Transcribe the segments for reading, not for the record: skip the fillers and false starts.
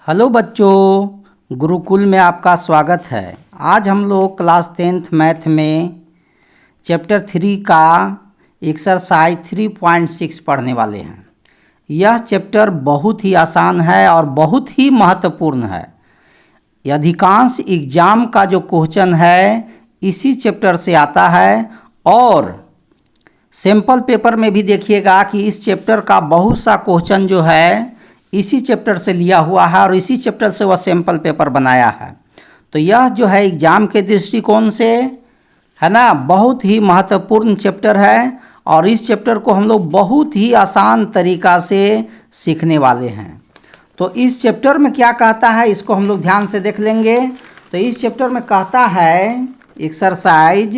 Hello बच्चों, गुरुकुल में आपका स्वागत है। आज हम लोग क्लास 10th मैथ में चैप्टर 3 का एक्सरसाइज 3.6 पढ़ने वाले हैं। यह चैप्टर बहुत ही आसान है और बहुत ही महत्वपूर्ण है। अधिकांश एग्ज़ाम का जो क्वेश्चन है इसी चैप्टर से आता है और सैम्पल पेपर में भी देखिएगा कि इस चैप्टर का बहुत सा क्वेश्चन जो है इसी चैप्टर से लिया हुआ है और इसी चैप्टर से वह सैम्पल पेपर बनाया है। तो यह जो है एग्ज़ाम के दृष्टिकोण से है ना बहुत ही महत्वपूर्ण चैप्टर है और इस चैप्टर को हम लोग बहुत ही आसान तरीक़ा से सीखने वाले हैं। तो इस चैप्टर में क्या कहता है इसको हम लोग ध्यान से देख लेंगे। तो इस चैप्टर में कहता है एक्सरसाइज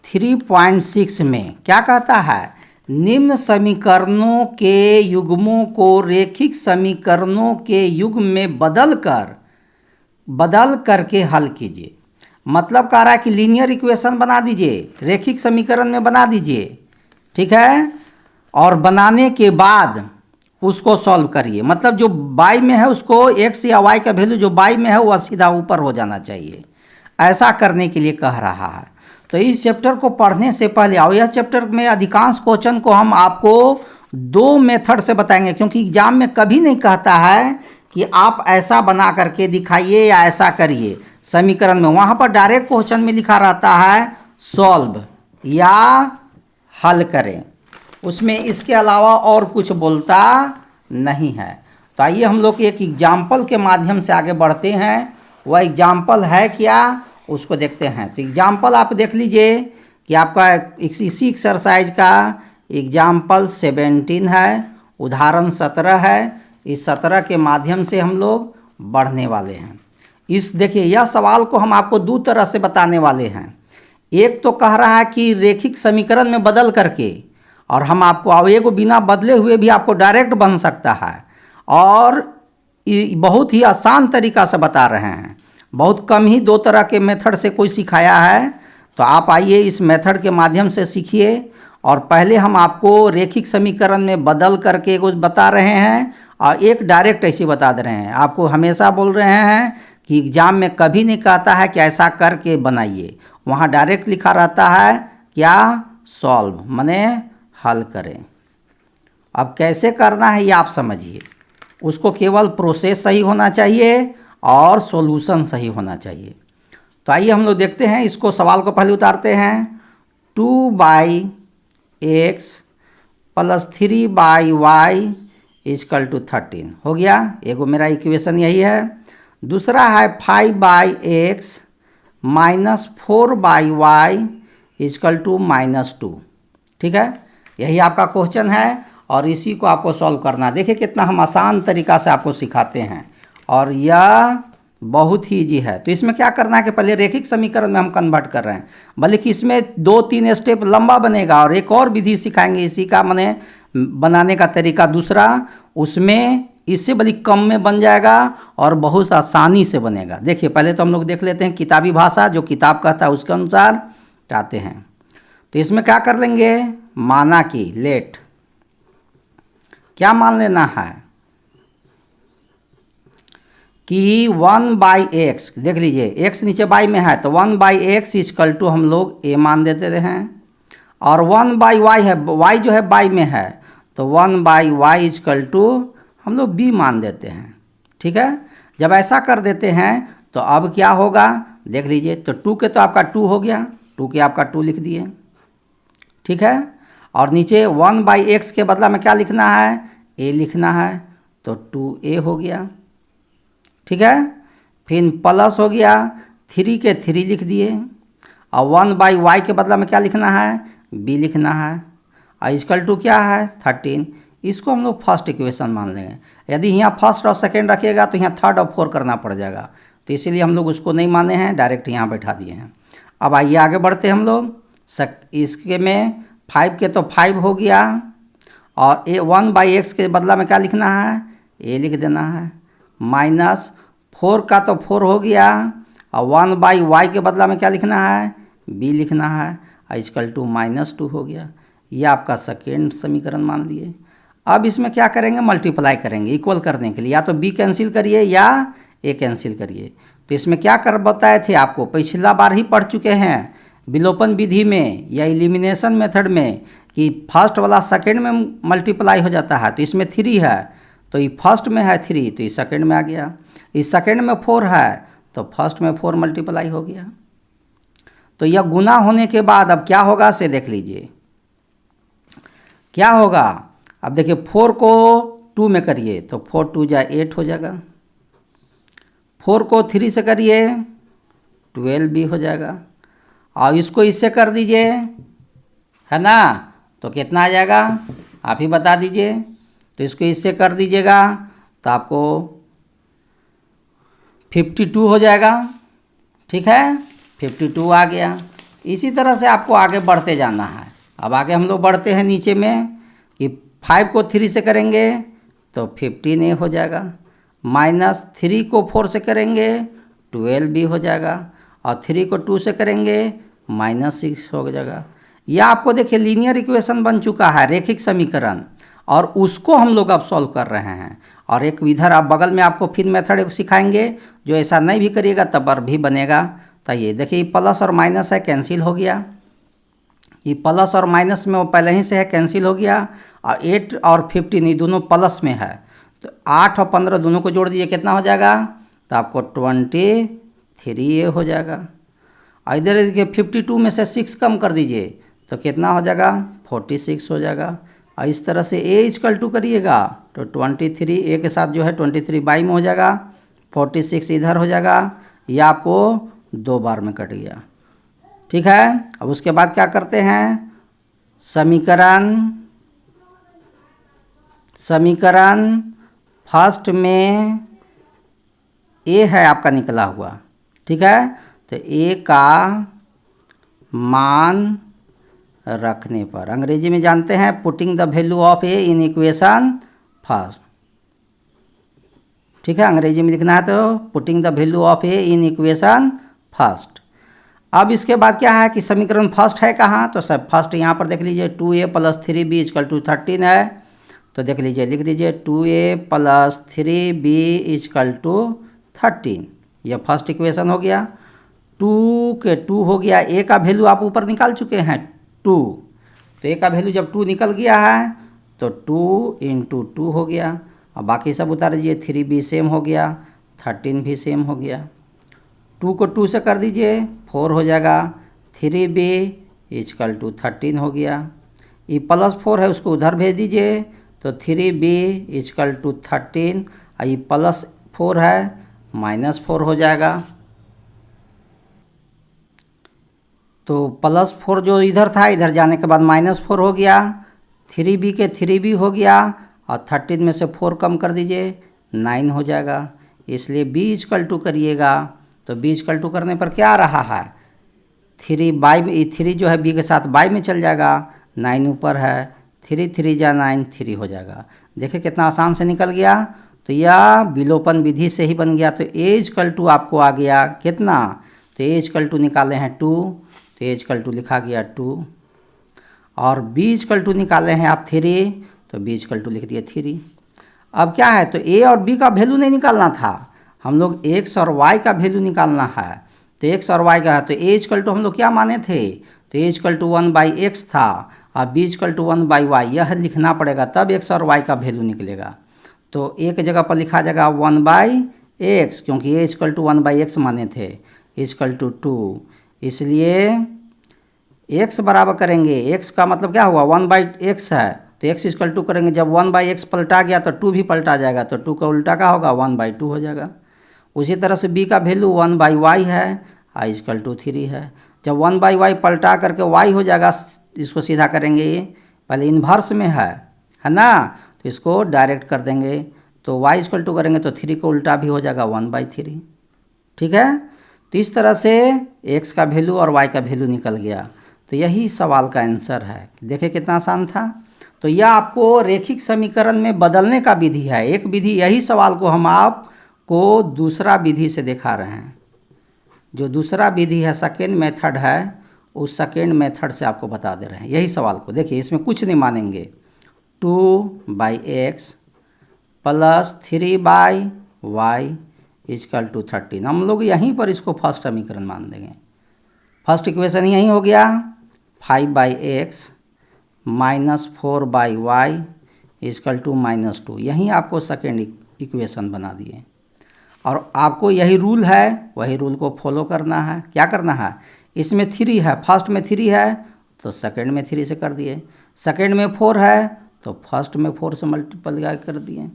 3.6 में क्या कहता है, निम्न समीकरणों के युग्मों को रेखिक समीकरणों के युग्म में बदल करके हल कीजिए। मतलब कह रहा है कि लीनियर इक्वेशन बना दीजिए, रेखिक समीकरण में बना दीजिए, ठीक है, और बनाने के बाद उसको सॉल्व करिए। मतलब जो बाई में है उसको एक्स या वाई का वैल्यू जो बाई में है वह सीधा ऊपर हो जाना चाहिए। ऐसा करने के लिए कह रहा है। तो इस चैप्टर को पढ़ने से पहले और यह चैप्टर में अधिकांश क्वेश्चन को हम आपको दो मेथड से बताएंगे, क्योंकि एग्जाम में कभी नहीं कहता है कि आप ऐसा बना करके दिखाइए या ऐसा करिए समीकरण में। वहाँ पर डायरेक्ट क्वेश्चन में लिखा रहता है सॉल्व या हल करें, उसमें इसके अलावा और कुछ बोलता नहीं है। तो आइए हम लोग एक एग्जाम्पल के माध्यम से आगे बढ़ते हैं। वह एग्जाम्पल है क्या उसको देखते हैं। तो एग्जाम्पल आप देख लीजिए कि आपका इसी एक्सरसाइज का एग्जाम्पल 17 है, उदाहरण 17 है। इस 17 के माध्यम से हम लोग बढ़ने वाले हैं। इस देखिए यह सवाल को हम आपको दो तरह से बताने वाले हैं। एक तो कह रहा है कि रेखिक समीकरण में बदल करके, और हम आपको अवयव को बिना बदले हुए भी आपको डायरेक्ट बन सकता है और बहुत ही आसान तरीक़ा से बता रहे हैं। बहुत कम ही दो तरह के मेथड से कोई सिखाया है। तो आप आइए इस मेथड के माध्यम से सीखिए। और पहले हम आपको रेखिक समीकरण में बदल करके कुछ बता रहे हैं और एक डायरेक्ट ऐसे बता दे रहे हैं। आपको हमेशा बोल रहे हैं कि एग्ज़ाम में कभी नहीं कहता है कि ऐसा करके बनाइए, वहाँ डायरेक्ट लिखा रहता है क्या, सॉल्व माने हल करें। अब कैसे करना है ये आप समझिए। उसको केवल प्रोसेस सही होना चाहिए और सॉल्यूशन सही होना चाहिए। तो आइए हम लोग देखते हैं। इसको सवाल को पहले उतारते हैं। 2/x + 3/y = 13 हो गया। एगो मेरा इक्वेशन यही है। दूसरा है 5/x - 4/y = -2। ठीक है, यही आपका क्वेश्चन है और इसी को आपको सॉल्व करना। देखिए कितना हम आसान तरीक़ा से आपको सिखाते हैं और यह बहुत ही ईजी है। तो इसमें क्या करना है कि पहले रेखिक समीकरण में हम कन्वर्ट कर रहे हैं, बल्कि इसमें 2-3 स्टेप लंबा बनेगा और एक और विधि सिखाएंगे इसी का माने बनाने का तरीका दूसरा, उसमें इससे बड़ी कम में बन जाएगा और बहुत आसानी से बनेगा। देखिए पहले तो हम लोग देख लेते हैं किताबी भाषा, जो किताब कहता है उसके अनुसार चाहते हैं। तो इसमें क्या कर लेंगे, माना कि लेट, क्या मान लेना है कि 1/x, देख लीजिए x नीचे बाई में है तो 1/x = हम लोग a मान देते हैं और 1/y है, y जो है बाई में है तो 1/y = हम लोग b मान देते हैं। ठीक है, जब ऐसा कर देते हैं तो अब क्या होगा देख लीजिए। तो 2 के तो आपका 2 हो गया, 2 के आपका 2 लिख दिए। ठीक है, और नीचे 1/x के बदला में क्या लिखना है, a लिखना है तो 2a हो गया। ठीक है, फिर प्लस हो गया, 3 के 3 लिख दिए और 1/y के बदला में क्या लिखना है, b लिखना है और = क्या है 13। इसको हम लोग फर्स्ट इक्वेशन मान लेंगे। यदि यहाँ फर्स्ट और सेकेंड रखिएगा तो यहाँ थर्ड और फोर्थ करना पड़ जाएगा, तो इसीलिए हम लोग उसको नहीं माने हैं, डायरेक्ट यहाँ बैठा दिए हैं। अब आइए आगे बढ़ते हैं हम लोग। इसके में 5 के तो 5 हो गया और 1/x के बदला में क्या लिखना है, a लिख देना है, -4 का तो 4 हो गया और 1/y के बदला में क्या लिखना है, b लिखना है, = -2 हो गया। ये आपका सेकेंड समीकरण मान लिए। अब इसमें क्या करेंगे, मल्टीप्लाई करेंगे इक्वल करने के लिए, या तो b कैंसिल करिए या a कैंसिल करिए। तो इसमें क्या कर बताए थे आपको, पिछला बार ही पढ़ चुके हैं विलोपन विधि में या एलिमिनेशन मेथड में कि फर्स्ट वाला सेकंड में मल्टीप्लाई हो जाता है। तो इसमें 3 है तो ये फर्स्ट में है 3 तो ये सेकंड में आ गया, इस सेकंड में 4 है तो फर्स्ट में 4 मल्टीप्लाई हो गया। तो यह गुना होने के बाद अब क्या होगा से देख लीजिए क्या होगा। अब देखिए 4 को 2 में करिए तो 4 2 जा 8 हो जाएगा, 4 को 3 से करिए 12 भी हो जाएगा, और इसको इससे कर दीजिए है ना तो कितना आ जाएगा आप ही बता दीजिए। तो इसको इससे कर दीजिएगा तो आपको 52 हो जाएगा, ठीक है 52 आ गया। इसी तरह से आपको आगे बढ़ते जाना है। अब आगे हम लोग बढ़ते हैं नीचे में कि 5 को 3 से करेंगे तो 15a हो जाएगा, माइनस 3 को 4 से करेंगे 12 भी हो जाएगा, और 3 को 2 से करेंगे -6 हो जाएगा। यह आपको देखिए लीनियर इक्वेशन बन चुका है, रेखिक समीकरण, और उसको हम लोग अब सॉल्व कर रहे हैं। और एक इधर आप बगल में आपको फिर मेथड सिखाएंगे जो ऐसा नहीं भी करिएगा तब पर भी बनेगा। तो ये देखिए प्लस और माइनस है कैंसिल हो गया, ये प्लस और माइनस में वो पहले ही से है कैंसिल हो गया, और 8 और 15 ये दोनों प्लस में है तो 8 और 15 दोनों को जोड़ दीजिए कितना हो जाएगा तो आपको 23a हो जाएगा। और इधर देखिए 52 में से 6 कम कर दीजिए तो कितना हो जाएगा 46 हो जाएगा। और इस तरह से a इक्वल टू करिएगा तो 23 a के साथ जो है 23 बाई में हो जाएगा, 46 इधर हो जाएगा, यह आपको 2 बार में कट गया, ठीक है। अब उसके बाद क्या करते हैं, समीकरण फर्स्ट में a है आपका निकला हुआ, ठीक है। तो a का मान रखने पर, अंग्रेजी में जानते हैं putting the value of a in equation first, ठीक है, अंग्रेजी में लिखना है तो putting the value of a in equation first. अब इसके बाद क्या है कि समीकरण फर्स्ट है कहाँ, तो सब फर्स्ट यहाँ पर देख लीजिए 2a + 3b = 13 है। तो देख लीजिए लिख दीजिए 2a + 3b = 13, यह फर्स्ट इक्वेशन हो गया। 2 के 2 हो गया, a का वैल्यू आप ऊपर निकाल चुके हैं 2, तो a का वैल्यू जब 2 निकल गया है तो 2 × 2 हो गया, और बाकी सब उतार दीजिए, 3b सेम हो गया, 13 भी सेम हो गया। 2 को 2 से कर दीजिए 4 हो जाएगा, 3b = 13 हो गया। ये +4 है उसको उधर भेज दीजिए तो 3b = 13, और ये +4 है -4 हो जाएगा। तो +4 जो इधर था इधर जाने के बाद -4 हो गया, 3b के 3b हो गया, और 13 में से 4 कम कर दीजिए 9 हो जाएगा। इसलिए b = करिएगा तो b = करने पर क्या आ रहा है 3 बाई में, 3 जो है b के साथ बाई में चल जाएगा, 9 ऊपर है, 3 3 जा 9 3 हो जाएगा। देखिए कितना आसान से निकल गया। तो यह विलोपन विधि से ही बन गया। तो a = आपको आ गया कितना, तो a = निकाले हैं 2, तो a = लिखा गया 2, और b = निकाले हैं आप 3, तो b = लिख दिए 3। अब क्या है तो a और b का वैल्यू नहीं निकालना था, हम लोग x और y का वैल्यू निकालना है। तो x और y का है तो a = हम लोग क्या माने थे, तो a = 1/x था, और b = 1/y, यह लिखना पड़ेगा तब x और y का वैल्यू निकलेगा। तो एक जगह पर लिखा जाएगा 1/x, क्योंकि a = 1/x माने थे, = 2, इसलिए x बराबर करेंगे, x का मतलब क्या हुआ 1/x है, तो x = करेंगे, जब 1/x पलटा गया तो 2 भी पलटा जाएगा, तो 2 का उल्टा क्या होगा 1/2 हो जाएगा। उसी तरह से b का वैल्यू 1/y है, i = 3 है, जब 1/y पलटा करके y हो जाएगा, इसको सीधा करेंगे, ये पहले इन्वर्स में है ना, तो इसको डायरेक्ट कर देंगे, तो y = करेंगे तो 3 को उल्टा भी हो जाएगा 1/3, ठीक है। तो इस तरह से x का वैल्यू और y का वैल्यू निकल गया। तो यही सवाल का आंसर है, देखिए कितना आसान था। तो यह आपको रेखिक समीकरण में बदलने का विधि है, एक विधि, यही सवाल को हम आपको दूसरा विधि से दिखा रहे हैं। जो दूसरा विधि है सेकेंड मेथड है, उस सेकेंड मेथड से आपको बता दे रहे हैं यही सवाल को। देखिए इसमें कुछ नहीं मानेंगे, 2/x plus 3/y is equal to 13। हम लोग यहीं पर इसको फर्स्ट समीकरण मान देंगे। फर्स्ट इक्वेशन यही हो गया 5/x minus 4/y is equal to -2। यहीं आपको सेकेंड इक्वेशन बना दिए और आपको यही रूल है, वही रूल को फॉलो करना है। क्या करना है, इसमें 3 है, फर्स्ट में 3 है तो सेकेंड में 3 से कर दिए, सेकेंड में 4 है तो फर्स्ट में 4 से मल्टीप्लाई कर दिए,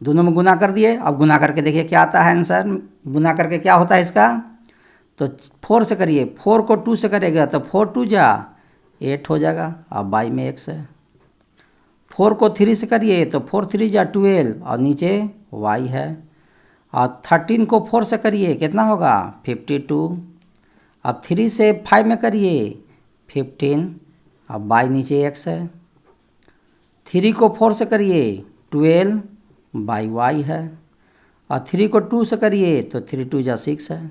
दोनों में गुना कर दिए। अब गुना करके देखिए क्या आता है आंसर। गुना करके क्या होता है इसका, तो 4 से करिए, 4 को 2 से करेगा तो 4 2 जा 8 हो जाएगा। अब बाई में x है। 4 को 3 से करिए तो 4 3 जा 12 और नीचे y है। और 13 को 4 से करिए कितना होगा 52। अब 3 से 5 में करिए 15। अब बाई नीचे x है। 3 को 4 से करिए 12 बाई y है। और 3 को 2 से करिए तो 3 2 जा 6 है।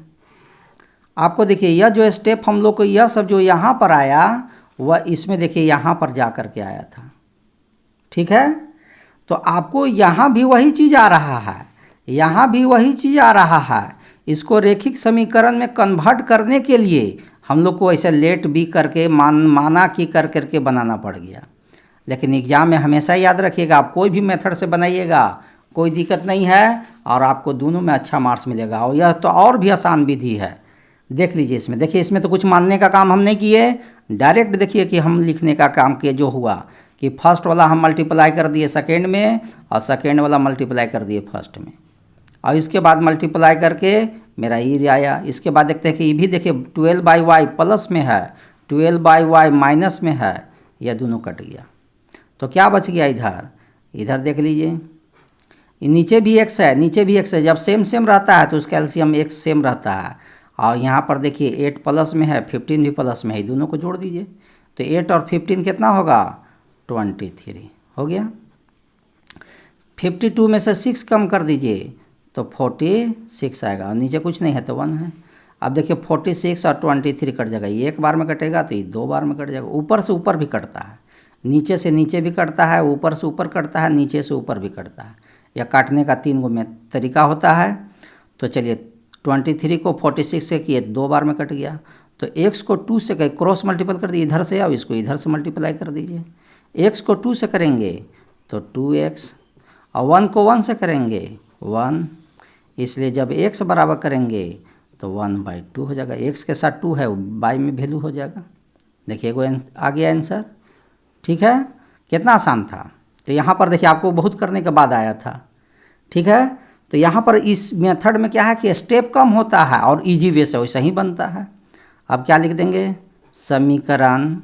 आपको देखिए यह जो स्टेप हम लोग को यह सब जो यहाँ पर आया वह इसमें देखिए यहाँ पर जा कर के आया था। ठीक है, तो आपको यहाँ भी वही चीज़ आ रहा है, यहाँ भी वही चीज़ आ रहा है। इसको रेखिक समीकरण में कन्वर्ट करने के लिए हम लोग को ऐसे लेट बी करके माना कि कर करके बनाना पड़ गया। लेकिन एग्ज़ाम में हमेशा याद रखिएगा, आप कोई भी मेथड से बनाइएगा कोई दिक्कत नहीं है और आपको दोनों में अच्छा मार्क्स मिलेगा। और यह तो और भी आसान विधि है, देख लीजिए इसमें। देखिए इसमें तो कुछ मानने का काम हम नहीं किए, डायरेक्ट देखिए कि हम लिखने का काम किए। जो हुआ कि फर्स्ट वाला हम मल्टीप्लाई कर दिए सेकेंड में और सेकेंड वाला मल्टीप्लाई कर दिए फर्स्ट में, और इसके बाद मल्टीप्लाई करके मेरा ई आया। इसके बाद देखते हैं कि ये भी देखिए 12/y प्लस में है, 12/y माइनस में है, यह दोनों कट गया। तो क्या बच गया इधर, इधर देख लीजिए नीचे भी x है, नीचे भी x है। जब सेम सेम रहता है तो उसका एलसीएम x सेम रहता है। और यहाँ पर देखिए 8 प्लस में है, 15 भी प्लस में है, दोनों को जोड़ दीजिए तो 8 और 15 कितना होगा 23 हो गया। 52 में से 6 कम कर दीजिए तो 46 आएगा, और नीचे कुछ नहीं है तो 1 है। अब देखिए 46 और 23 कट जाएगा, ये एक बार में कटेगा तो ये 2 बार में कट जाएगा। ऊपर से ऊपर भी कटता है, नीचे से नीचे भी कटता है, ऊपर से ऊपर कटता है, नीचे से ऊपर भी कटता है। या काटने का 3 गो में तरीका होता है। तो चलिए 23 को 46 से किए 2 बार में कट गया, तो x को 2 से क्रॉस मल्टीपल कर दिए इधर से, अब इसको इधर से मल्टीप्लाई कर दीजिए। x को 2 से करेंगे तो 2x, और 1 को 1 से करेंगे 1, इसलिए जब x बराबर करेंगे तो 1/2 हो जाएगा। x के साथ 2 है, बाई में वैल्यू हो जाएगा। देखिए वो आ गया आंसर। ठीक है, कितना आसान था। तो यहाँ पर देखिए आपको बहुत करने के बाद आया था। ठीक है, तो यहाँ पर इस मेथड में क्या है कि स्टेप कम होता है और इजी वे से वैसा ही बनता है। अब क्या लिख देंगे, समीकरण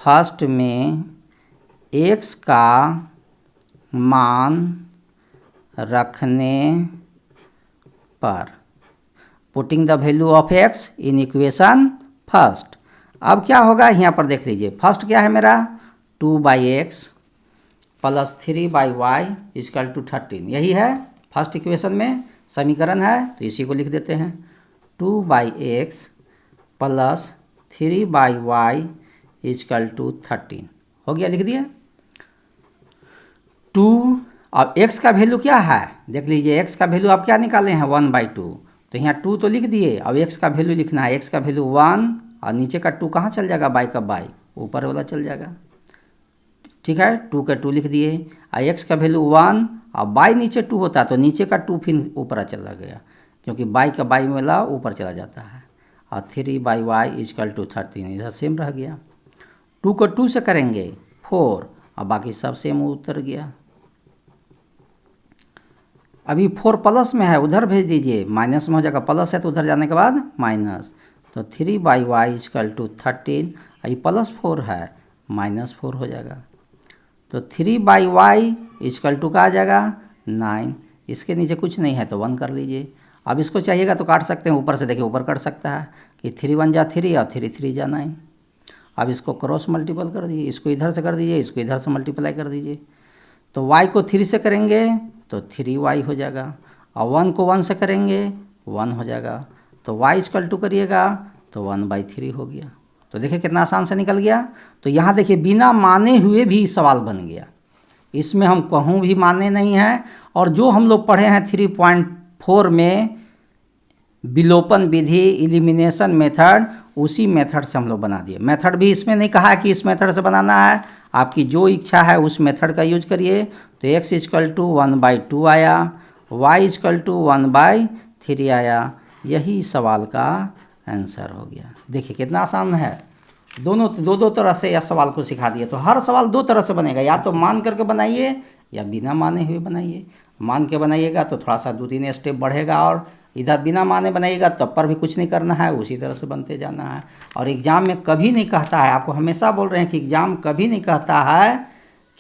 फर्स्ट में x का मान रखने पर, putting the value of x in equation first. अब क्या होगा यहाँ पर देख लीजिए, फर्स्ट क्या है मेरा 2/x plus 3/y is equal to 13, यही है फर्स्ट इक्वेशन में समीकरण है, तो इसी को लिख देते हैं। 2/x plus 3/y is equal to 13 हो गया, लिख दिया 2। अब x का वैल्यू क्या है देख लीजिए, x का वैल्यू आप क्या निकाले हैं 1/2, तो यहाँ 2 तो लिख दिए। अब x का वैल्यू लिखना है, x का वैल्यू 1 और नीचे का 2 कहाँ चल जाएगा, बाई का बाई ऊपर वाला चल जाएगा। ठीक है, 2 का 2 लिख दिए, और x का वैल्यू 1 और बाई नीचे 2 होता तो नीचे का 2 फिर ऊपर चला गया, क्योंकि बाई का बाई वाला ऊपर चला जाता है। और 3/y इजकल टू 13 इधर सेम रह गया। 2 को 2 से करेंगे 4 और बाकी सब सेम उतर गया। अभी 4 प्लस में है, उधर भेज दीजिए, माइनस में हो जाएगा, प्लस है तो उधर जाने के बाद माइनस, तो 3/y इजकल टू 13, ये प्लस 4 है -4 हो जाएगा। तो 3/y इजकल टू का आ जाएगा 9, इसके नीचे कुछ नहीं है तो 1 कर लीजिए। अब इसको चाहिएगा तो काट सकते हैं, ऊपर से देखिए ऊपर कट सकता है कि 3 1 जा 3 और 3 3 जा 9। अब इसको क्रॉस मल्टीपल कर दीजिए, इसको इधर से कर दीजिए, इसको इधर से मल्टीप्लाई कर दीजिए। तो y को 3 से करेंगे तो 3y हो जाएगा, और 1 को 1 से करेंगे 1 हो जाएगा। तो y इजकल टू करिएगा तो 1/3 हो गया। तो देखिए कितना आसान से निकल गया। तो यहाँ देखिए बिना माने हुए भी सवाल बन गया। इसमें हम कहूँ भी माने नहीं हैं। और जो हम लोग पढ़े हैं 3.4 में विलोपन विधि, एलिमिनेशन मेथड, उसी मेथड से हम लोग बना दिए। मेथड भी इसमें नहीं कहा कि इस मेथड से बनाना है, आपकी जो इच्छा है उस मेथड का यूज करिए। तो x इक्वल टू 1/2 आया, y इक्वल टू 1/3 आया। यही सवाल का आंसर हो गया। देखिए कितना आसान है, दोनों दो तरह से यह सवाल को सिखा दिए। तो हर सवाल दो तरह से बनेगा, या तो मान करके बनाइए या बिना माने हुए बनाइए। मान के बनाइएगा तो थोड़ा सा 2-3 स्टेप बढ़ेगा, और इधर बिना माने बनाइएगा तब पर भी कुछ नहीं करना है, उसी तरह से बनते जाना है। और एग्ज़ाम में कभी नहीं कहता है, आपको हमेशा बोल रहे हैं कि एग्ज़ाम कभी नहीं कहता है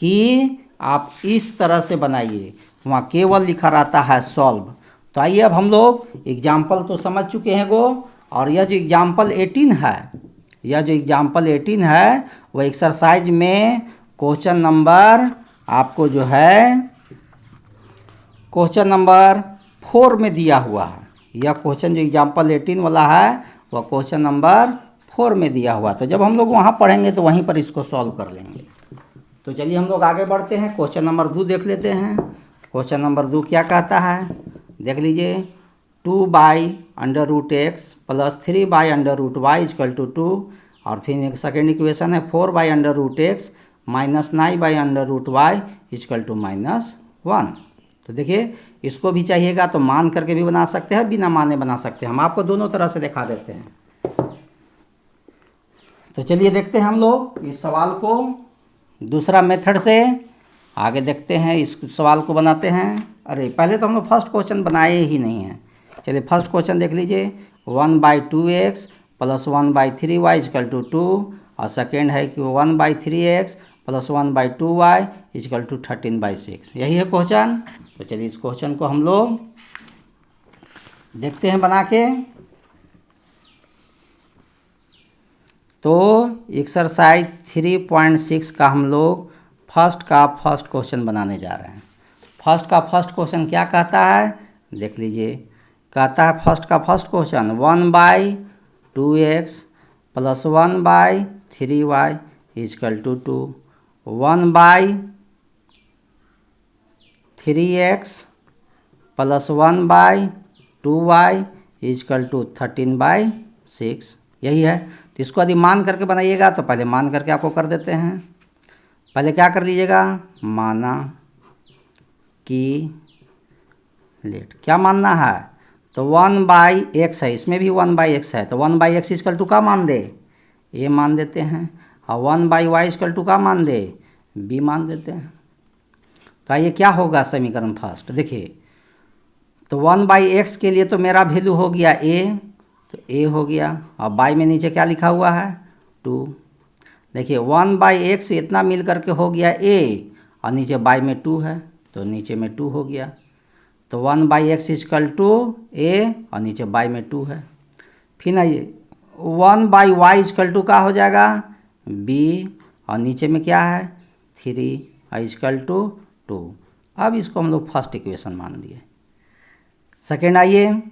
कि आप इस तरह से बनाइए, वहाँ केवल लिखा रहता है सॉल्व। तो आइए अब हम लोग एग्जाम्पल तो समझ चुके हैं वो, और यह जो एग्जाम्पल 18 है, वह एक्सरसाइज में क्वेश्चन नंबर आपको जो है क्वेश्चन नंबर 4 में दिया हुआ है। यह क्वेश्चन जो एग्जाम्पल 18 वाला है वह क्वेश्चन नंबर 4 में दिया हुआ। तो जब हम लोग वहाँ पढ़ेंगे तो वहीं पर इसको सॉल्व कर लेंगे। तो चलिए हम लोग आगे बढ़ते हैं, क्वेश्चन नंबर 2 देख लेते हैं। क्वेश्चन नंबर 2 क्या कहता है, देख लीजिए। 2/√x + 3/√y इक्वल टू 2, और फिर एक सेकेंड इक्वेशन है 4/√x - 9/√y इक्वल टू -1। तो देखिए इसको भी चाहिएगा तो मान करके भी बना सकते हैं, बिना माने बना सकते हैं। हम आपको दोनों तरह से दिखा देते हैं। तो चलिए देखते हैं हम लोग इस सवाल को दूसरा मेथड से। आगे देखते हैं, इस सवाल को बनाते हैं। अरे पहले तो हम लोग फर्स्ट क्वेश्चन बनाए ही नहीं हैं। चलिए फर्स्ट क्वेश्चन देख लीजिए। 1/2x + 1/3y इक्वल टू 2, और सेकेंड है कि 1/3x + 1/2y इक्वल टू 13/6। यही है क्वेश्चन। तो चलिए इस क्वेश्चन को हम लोग देखते हैं बना के। तो एक्सरसाइज 3.6 का हम लोग फर्स्ट क्वेश्चन बनाने जा रहे हैं। फर्स्ट क्वेश्चन क्या कहता है, देख लीजिए। कहता है first question 1/2x + 1/3y equal to 2, 1/3x + 1/2y equal to 13/6। यही है। तो इसको यदि मान करके बनाइएगा तो पहले मान करके आपको कर देते हैं। पहले क्या कर लीजिएगा, माना कि लेट, क्या मानना है, तो 1/x है, इसमें भी 1/x है, तो 1/x इक्वल टू का मान दे, ए मान देते हैं। और 1/y इक्वल टू का मान दे, बी मान देते हैं। तो आइए क्या होगा समीकरण फर्स्ट, देखिए। तो 1/x के लिए तो मेरा वैल्यू हो गया a, तो a हो गया, और y में नीचे क्या लिखा हुआ है 2। देखिए 1/x इतना मिल करके हो गया a, और नीचे y में 2 है, तो नीचे में 2 हो गया। तो 1/x इक्वल टू a, और नीचे y में 2 है। फिर आइए 1/y इक्वल टू का हो जाएगा b, और नीचे में क्या है 3 इक्वल टू 2। अब इसको हम लोग फर्स्ट इक्वेशन मान दिए। सेकेंड आइए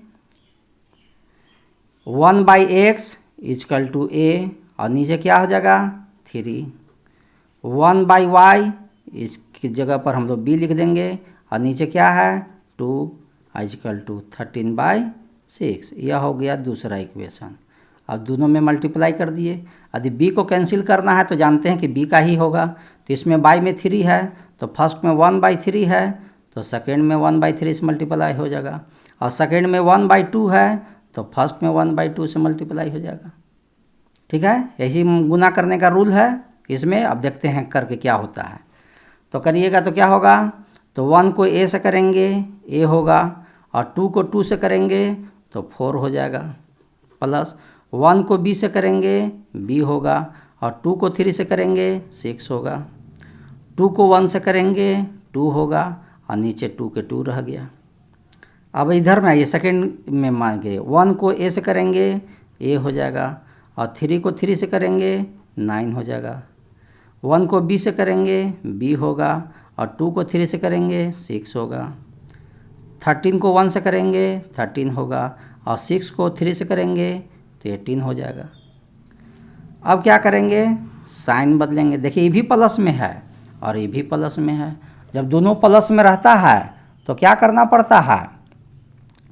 1/x इक्वल टू a, और नीचे क्या हो जाएगा 3। 1/y इसकी जगह पर हम लोग b लिख देंगे, और नीचे क्या है 2 इक्वल टू 13/6। यह हो गया दूसरा इक्वेशन। अब दोनों में मल्टीप्लाई कर दिए। यदि b को कैंसिल करना है तो जानते हैं कि b का ही होगा, तो इसमें y में 3 है, तो फर्स्ट में 1/3 है, तो सेकेंड में 1/3 से मल्टीप्लाई हो जाएगा। और सेकेंड में 1/2 है, तो फर्स्ट में 1/2 से मल्टीप्लाई हो जाएगा। ठीक है, ऐसी गुना करने का रूल है इसमें। अब देखते हैं करके क्या होता है। तो करिएगा तो क्या होगा, तो 1 को a से करेंगे a होगा, और 2 को 2 से करेंगे तो 4 हो जाएगा, प्लस 1 को b से करेंगे b होगा, और 2 को 3 से करेंगे 6 होगा, 2 को 1 से करेंगे 2 होगा, और नीचे 2 के 2 रह गया। अब इधर में आइए सेकेंड में मांगे 1 को a से करेंगे a हो जाएगा, और 3 को 3 से करेंगे 9 हो जाएगा, 1 को b से करेंगे b होगा, और 2 को 3 से करेंगे 6 होगा, 13 को 1 से करेंगे 13 होगा, और 6 को 3 से करेंगे तो 18 हो जाएगा। अब क्या करेंगे, साइन बदलेंगे। देखिए ये भी प्लस में है और ये भी प्लस में है, जब दोनों प्लस में रहता है तो क्या करना पड़ता है,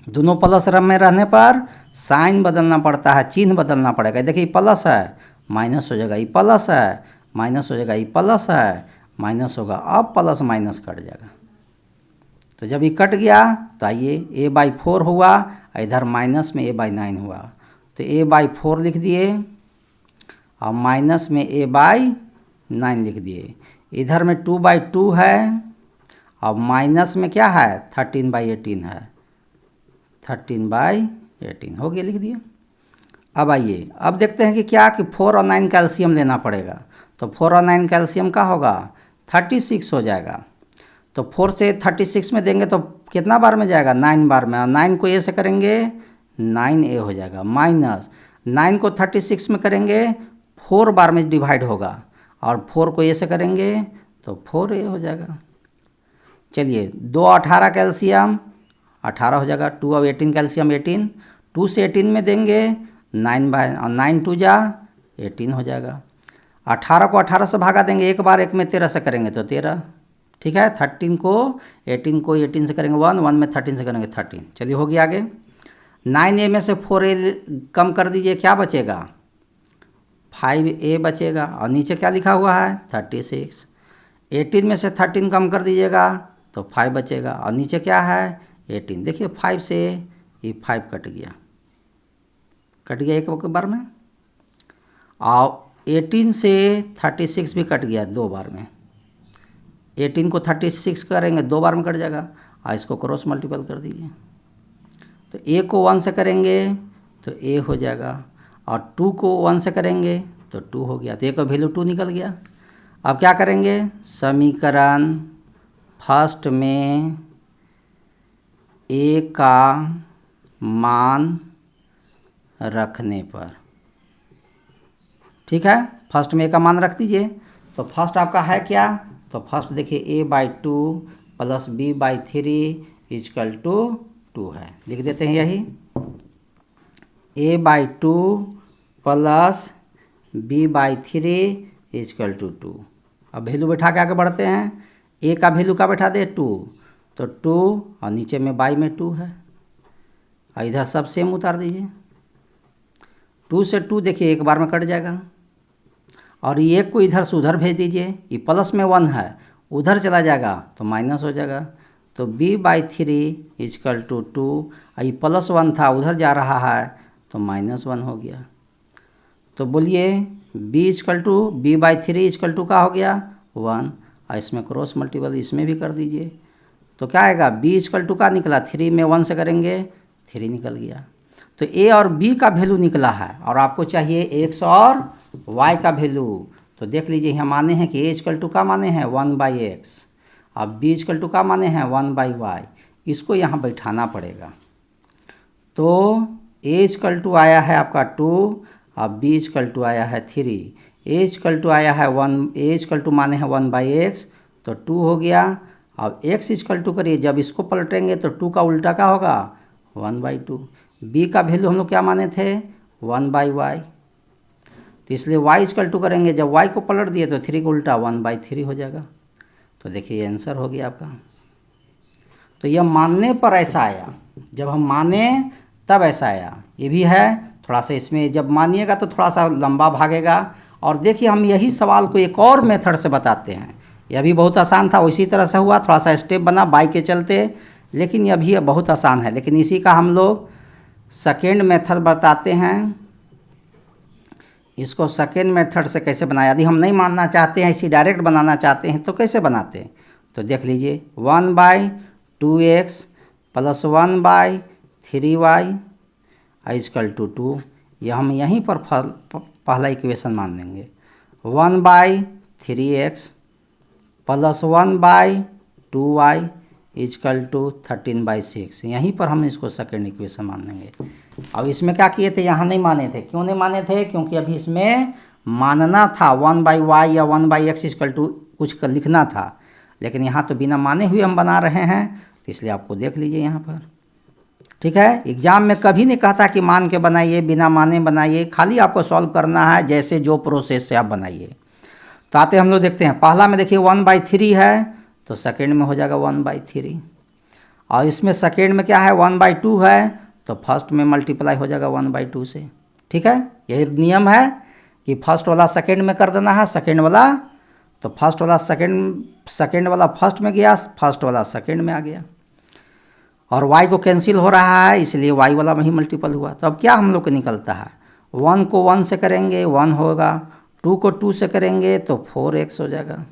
दोनों प्लस में रहने पर साइन बदलना पड़ता है, चिन्ह बदलना पड़ेगा। देखिए प्लस है माइनस हो जाएगा, ये प्लस है माइनस हो जाएगा, ये प्लस है माइनस होगा, अब प्लस माइनस कट जाएगा। तो जब ये कट गया तो आइए a/4 हुआ, इधर माइनस में a/9 हुआ, तो a/4 लिख दिए और माइनस में a/9 लिख दिए। इधर में 2/2 है और माइनस में क्या है 13/18 है, 13/18 हो गया, लिख दिए। अब आइए अब देखते हैं कि क्या कि 4 और 9 कैल्शियम लेना पड़ेगा। तो 4 और 9 कैल्शियम का होगा 36 हो जाएगा। तो 4 से 36 में देंगे तो कितना बार में जाएगा 9 बार में, और 9 को ए से करेंगे 9a हो जाएगा, माइनस 9 को 36 में करेंगे 4 बार में डिवाइड होगा, और 4 को ए से करेंगे तो 4a हो जाएगा। चलिए 2 18 कैल्शियम 18 हो जाएगा, 2 और 18 कैल्शियम 18, 2 से 18 में देंगे 9 2 जा 18 हो जाएगा। 18 को 18 से भागा देंगे एक बार, एक में 13 से करेंगे तो 13, ठीक है। 13 को 18 से करेंगे 1 में 13 से करेंगे 13। चलिए हो गया आगे। 9a में से 4a कम कर दीजिए, क्या बचेगा 5a बचेगा, और नीचे क्या लिखा हुआ है 36। 18 में से 13 कम कर दीजिएगा तो 5 बचेगा, और नीचे क्या है 18। देखिए 5 से ये 5 कट गया एक बार में, और 18 से 36 भी कट गया 2 बार में। 18 को 36 करेंगे 2 बार में कट जाएगा, और इसको क्रॉस मल्टीपल कर दीजिए। तो a को 1 से करेंगे तो a हो जाएगा, और 2 को 1 से करेंगे तो 2 हो गया, तो a का वैल्यू 2 निकल गया। अब क्या करेंगे, समीकरण फर्स्ट में a का मान रखने पर, ठीक है, फर्स्ट में a का मान रख दीजिए। तो फर्स्ट आपका है क्या, तो फर्स्ट देखिए a/2 plus b/3 equal to 2 है, लिख देते हैं यही a/2 plus b/3 equal to 2। अब वैल्यू बैठा के आगे बढ़ते हैं, a का वैल्यू का बैठा दे 2, तो 2 और नीचे में y में 2 है, और इधर सब सेम उतार दीजिए। 2 से 2 देखिए एक बार में कट जाएगा, और ये एक को इधर से उधर भेज दीजिए, ये प्लस में 1 है उधर चला जाएगा तो माइनस हो जाएगा। तो b/3 इक्वल टू 2, ये प्लस 1 था उधर जा रहा है तो -1 हो गया। तो बोलिए b/3 इक्वल टू का हो गया 1, और इसमें क्रॉस मल्टीपल इसमें भी कर दीजिए। तो क्या आएगा b इक्वल टू का निकला, 3 में 1 से करेंगे 3 निकल गया। तो a और b का वैल्यू निकला है, और आपको चाहिए x और y का वैल्यू। तो देख लीजिए यहाँ माने हैं कि a इक्वल टू का माने हैं 1/x, अब b इक्वल टू का माने हैं 1/y, इसको यहाँ बैठाना पड़ेगा। तो a इक्वल टू आया है आपका 2, अब b इक्वल टू आया है 3, a इक्वल टू आया है 1, a इक्वल टू माने हैं 1/x, तो 2 हो गया। अब x इक्वल टू करिए, जब इसको पलटेंगे तो 2 का उल्टा क्या होगा 1/2। b का वैल्यू हम लोग क्या माने थे 1/y, तो इसलिए y इक्वल टू करेंगे, जब y को पलट दिए तो 3 का उल्टा 1/3 हो जाएगा। तो देखिए आंसर हो गया आपका। तो यह मानने पर ऐसा आया, जब हम माने तब ऐसा आया। ये भी है थोड़ा सा, इसमें जब मानिएगा तो थोड़ा सा लंबा भागेगा। और देखिए हम यही सवाल को एक और मेथड से बताते हैं, यह भी बहुत आसान था, उसी तरह से हुआ, थोड़ा सा स्टेप बना बाई के चलते, लेकिन यह भी बहुत आसान है। लेकिन इसी का हम लोग सेकेंड मेथड बताते हैं। इसको सेकेंड मेथड से कैसे बनाया, यदि हम नहीं मानना चाहते हैं, इसी डायरेक्ट बनाना चाहते हैं तो कैसे बनाते हैं, तो देख लीजिए 1/2x plus 1/3y equal to 2, यह हम यहीं पर पहला इक्वेशन मान लेंगे। 1/3x plus 1/2y equal to 13/6, यहीं पर हम इसको सेकेंड इक्वेशन मान लेंगे। अब इसमें क्या किए थे, यहाँ नहीं माने थे, क्यों नहीं माने थे, क्योंकि अभी इसमें मानना था 1/y या 1/x इक्वल टू कुछ लिखना था, लेकिन यहाँ तो बिना माने हुए हम बना रहे हैं, तो इसलिए आपको देख लीजिए यहाँ पर, ठीक है। एग्जाम में कभी नहीं कहता कि मान के बनाइए, बिना माने बनाइए, खाली आपको सॉल्व करना है जैसे जो प्रोसेस से आप बनाइए। तो आते हम लोग देखते हैं, पहला में देखिए 1/3 है, तो सेकेंड में हो जाएगा 1/3। और इसमें सेकेंड में क्या है 1/2 है, तो फर्स्ट में मल्टीप्लाई हो जाएगा 1/2 से। ठीक है, यही नियम है कि फर्स्ट वाला सेकेंड में कर देना है, सेकेंड वाला तो फर्स्ट वाला सेकेंड वाला फर्स्ट में गया, फर्स्ट वाला सेकेंड में आ गया। और y को कैंसिल हो रहा है इसलिए y वाला में ही मल्टीपल हुआ। तो अब क्या हम लोग को निकलता है, 1 को 1 से करेंगे 1 होगा, 2 को 2 से करेंगे तो 4x हो जाएगा,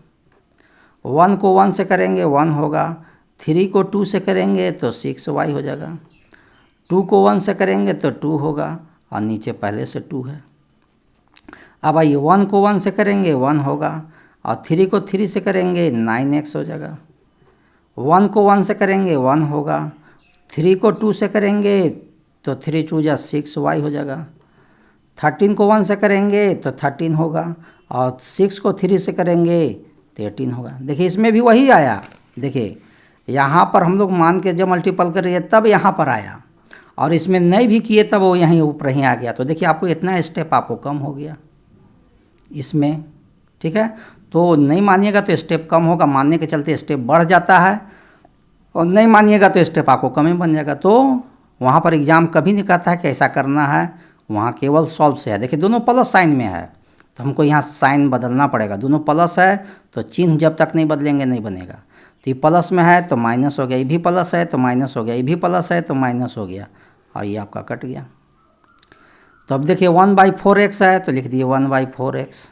1 को 1 से करेंगे 1 होगा, 3 को 2 से करेंगे तो 6y हो जाएगा, 2 को 1 से करेंगे तो 2 होगा और नीचे पहले से 2 है। अब आइए 1 को 1 से करेंगे 1 होगा और 3 को 3 से करेंगे 9x हो जाएगा, 1 को 1 से करेंगे 1 होगा, 3 को 2 से करेंगे तो 3 2 जा 6y हो जाएगा, 13 को 1 से करेंगे तो 13 होगा और 6 को 3 से करेंगे तो 18 होगा। देखिए इसमें भी वही आया, देखिए यहाँ पर हम लोग मान के जब मल्टीपल कर रही है तब यहाँ पर आया और इसमें नहीं भी किए तब वो यहीं ऊपर ही आ गया। तो देखिए आपको इतना स्टेप आपको कम हो गया इसमें। ठीक है, तो नहीं मानिएगा तो स्टेप कम होगा, मानने के चलते स्टेप बढ़ जाता है और नहीं मानिएगा तो स्टेप आपको कम ही बन जाएगा। तो वहाँ पर एग्ज़ाम कभी नहीं कहता है कि ऐसा करना है, वहाँ केवल सॉल्व से है। देखिए दोनों प्लस साइन में है तो हमको यहाँ साइन बदलना पड़ेगा, दोनों प्लस है तो चिन्ह जब तक नहीं बदलेंगे नहीं बनेगा। तो ये प्लस में है तो माइनस हो गया, ये भी प्लस है तो माइनस हो गया, ये भी प्लस है तो माइनस हो गया और ये आपका कट गया। तो अब देखिए 1/4x है तो लिख दीजिए 1/4x,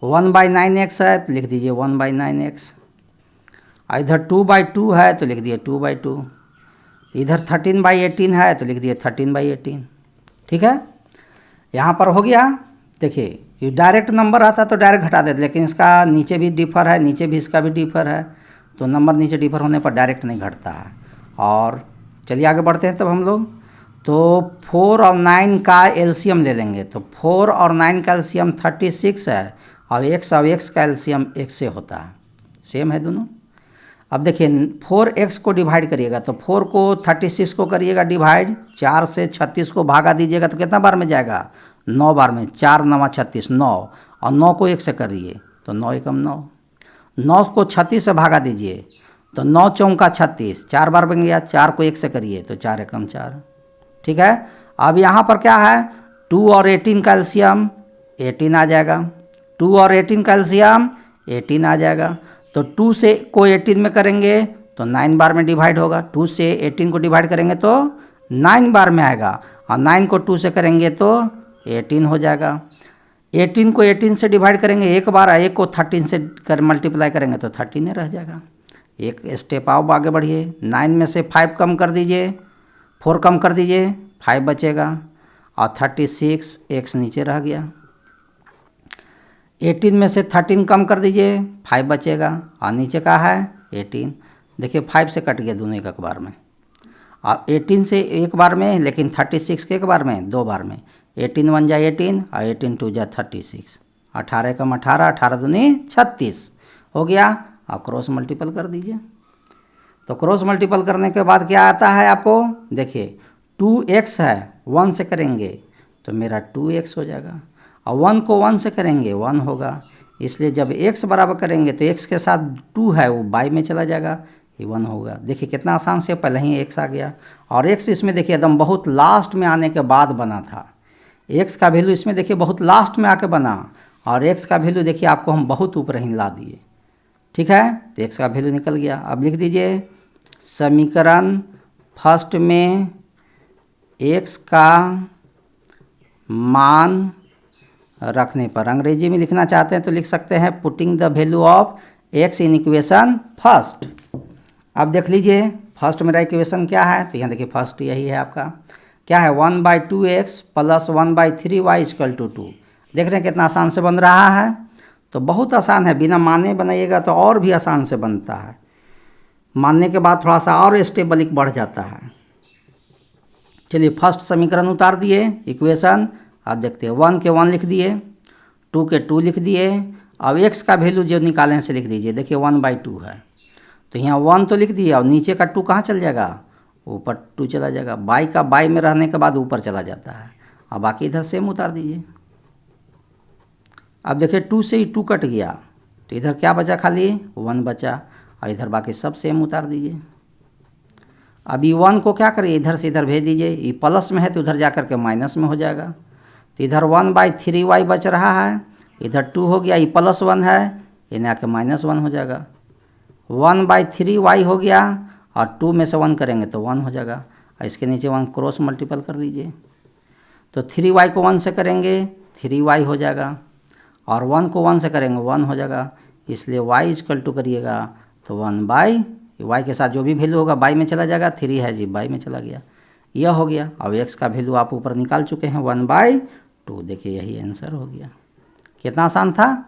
1/9x है तो लिख दीजिए 1/9x, इधर 2/2 है तो लिख दिए 2/2, इधर 13/18 है तो लिख दिए 13/18। ठीक है, यहाँ पर हो गया। देखिए ये डायरेक्ट नंबर आता तो डायरेक्ट घटा देते, लेकिन इसका नीचे भी डिफर है, नीचे भी इसका भी डिफर है, तो नंबर नीचे डिफर होने पर डायरेक्ट नहीं घटता है। और चलिए आगे बढ़ते हैं तब हम लोग। तो 4 और 9 का एलसीएम ले लेंगे, तो 4 और 9 का एलसीएम 36 है और x का एलसीएम x से होता है, सेम है दोनों। अब देखिए 4x को डिवाइड करिएगा तो 4 को 36 को करिएगा डिवाइड, 4 से 36 को भागा दीजिएगा तो कितना बार में जाएगा 9 बार में, 4 9 36 9, और 9 को 1 से करिए तो 9 एकम 9, 9 को 36 से भागा दीजिए तो 9 चौका 36, 4 बार बन गया, 4 को 1 से करिए तो 4 एकम 4। ठीक है, अब यहाँ पर क्या है 2 और 18 का एलसीएम 18 आ जाएगा, 2 और 18 का एलसीएम 18 आ जाएगा। तो 2 से को 18 में करेंगे तो 9 बार में डिवाइड होगा, 2 से 18 को डिवाइड करेंगे तो 9 बार में आएगा और 9 को 2 से करेंगे तो 18 हो जाएगा। 18 को 18 से डिवाइड करेंगे एक बार, 1 को 13 से कर मल्टीप्लाई करेंगे तो 13 रह जाएगा। एक स्टेप आओ आगे बढ़िए, 9 में से 5 कम कर दीजिए, 4 कम कर दीजिए 5 बचेगा और 36 x नीचे रह गया। 18 में से 13 कम कर दीजिए 5 बचेगा और नीचे का है 18। देखिए 5 से कट गया दोनों एक बार में, और 18 से एक बार में, लेकिन 36 के एक बार में 2 बार में। 18 1 जा 18 और 18 2 जा 36, 18 कम 18, 18 दूनी 36 हो गया और क्रॉस मल्टीपल कर दीजिए। तो क्रॉस मल्टीपल करने के बाद क्या आता है आपको, देखिए 2x है 1 से करेंगे तो मेरा 2x हो जाएगा और 1 को 1 से करेंगे 1 होगा, इसलिए जब x बराबर करेंगे तो x के साथ 2 है वो बाई में चला जाएगा, ये 1 होगा। देखिए कितना आसान से पहले ही x आ गया और x इसमें देखिए एकदम बहुत लास्ट में आने के बाद बना था, x का वैल्यू इसमें देखिए बहुत लास्ट में आके बना और x का वैल्यू देखिए आपको हम बहुत ऊपर ही ला दिए। ठीक है, तो x का वैल्यू निकल गया। अब लिख दीजिए समीकरण फर्स्ट में x का मान रखने पर, अंग्रेजी में लिखना चाहते हैं तो लिख सकते हैं putting the value of x in equation first. अब देख लीजिए फर्स्ट मेरा इक्वेशन क्या है, तो यहाँ देखिए फर्स्ट यही है आपका, क्या है 1/2x plus 1/3y equal to 2। देख रहे हैं कितना आसान से बन रहा है, तो बहुत आसान है, बिना माने बनाइएगा तो और भी आसान से बनता है, मानने के बाद थोड़ा सा और स्टेबल बढ़ जाता है। चलिए फर्स्ट समीकरण उतार दिए इक्वेशन, अब देखते हैं 1 के 1 लिख दिए, 2 के 2 लिख दिए, अब x का वैल्यू जो निकालें से लिख दीजिए। देखिए 1/2 है तो यहाँ 1 तो लिख दिए और नीचे का 2 कहाँ चल जाएगा, ऊपर 2 चला जाएगा, बाई का बाई में रहने के बाद ऊपर चला जाता है, अब बाकी इधर सेम उतार दीजिए। अब देखिए 2 से ही 2 कट गया तो इधर क्या बचा, खाली 1 बचा और इधर बाकी सब सेम उतार दीजिए। अभी 1 को क्या करिए, इधर से इधर भेज दीजिए, ये प्लस में है तो उधर जा कर के माइनस में हो जाएगा। तो इधर 1/3y बच रहा है, इधर 2 हो गया, ये +1 है, इन्हें आके -1 हो जाएगा। 1/3y हो गया और 2 में से 1 करेंगे तो 1 हो जाएगा, और इसके नीचे 1 क्रॉस मल्टीपल कर लीजिए। तो 3y को 1 से करेंगे 3y हो जाएगा, और 1 को 1 से करेंगे 1 हो जाएगा, इसलिए y = करिएगा तो 1/, y के साथ जो भी वैल्यू होगा बाई में चला जाएगा, 3 है जी बाई में चला गया, यह हो गया। अब x का वैल्यू आप ऊपर निकाल चुके हैं 1/2, देखिए यही आंसर हो गया। कितना आसान था।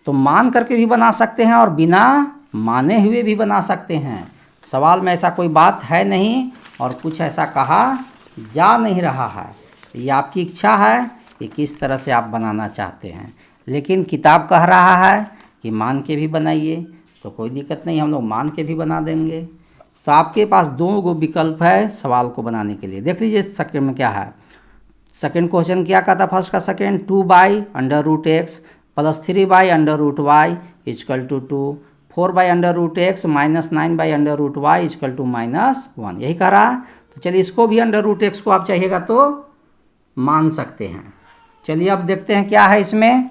तो मान करके भी बना सकते हैं और बिना माने हुए भी बना सकते हैं। सवाल में ऐसा कोई बात है नहीं और कुछ ऐसा कहा जा नहीं रहा है, ये आपकी इच्छा है कि किस तरह से आप बनाना चाहते हैं। लेकिन किताब कह रहा है कि मान के भी बनाइए, तो कोई दिक्कत नहीं, हम लोग मान के भी बना देंगे। तो आपके पास 2 विकल्प है सवाल को बनाने के लिए। देख लीजिए सेकंड में क्या है। सेकंड क्वेश्चन क्या कहता फर्स्ट का second, 2/√x + 3/√y = 2, 4/√x - 9/√y = -1, यही कह रहा है। तो चलिए इसको भी √x को आप चाहिएगा तो मान सकते हैं। चलिए अब देखते हैं क्या है इसमें।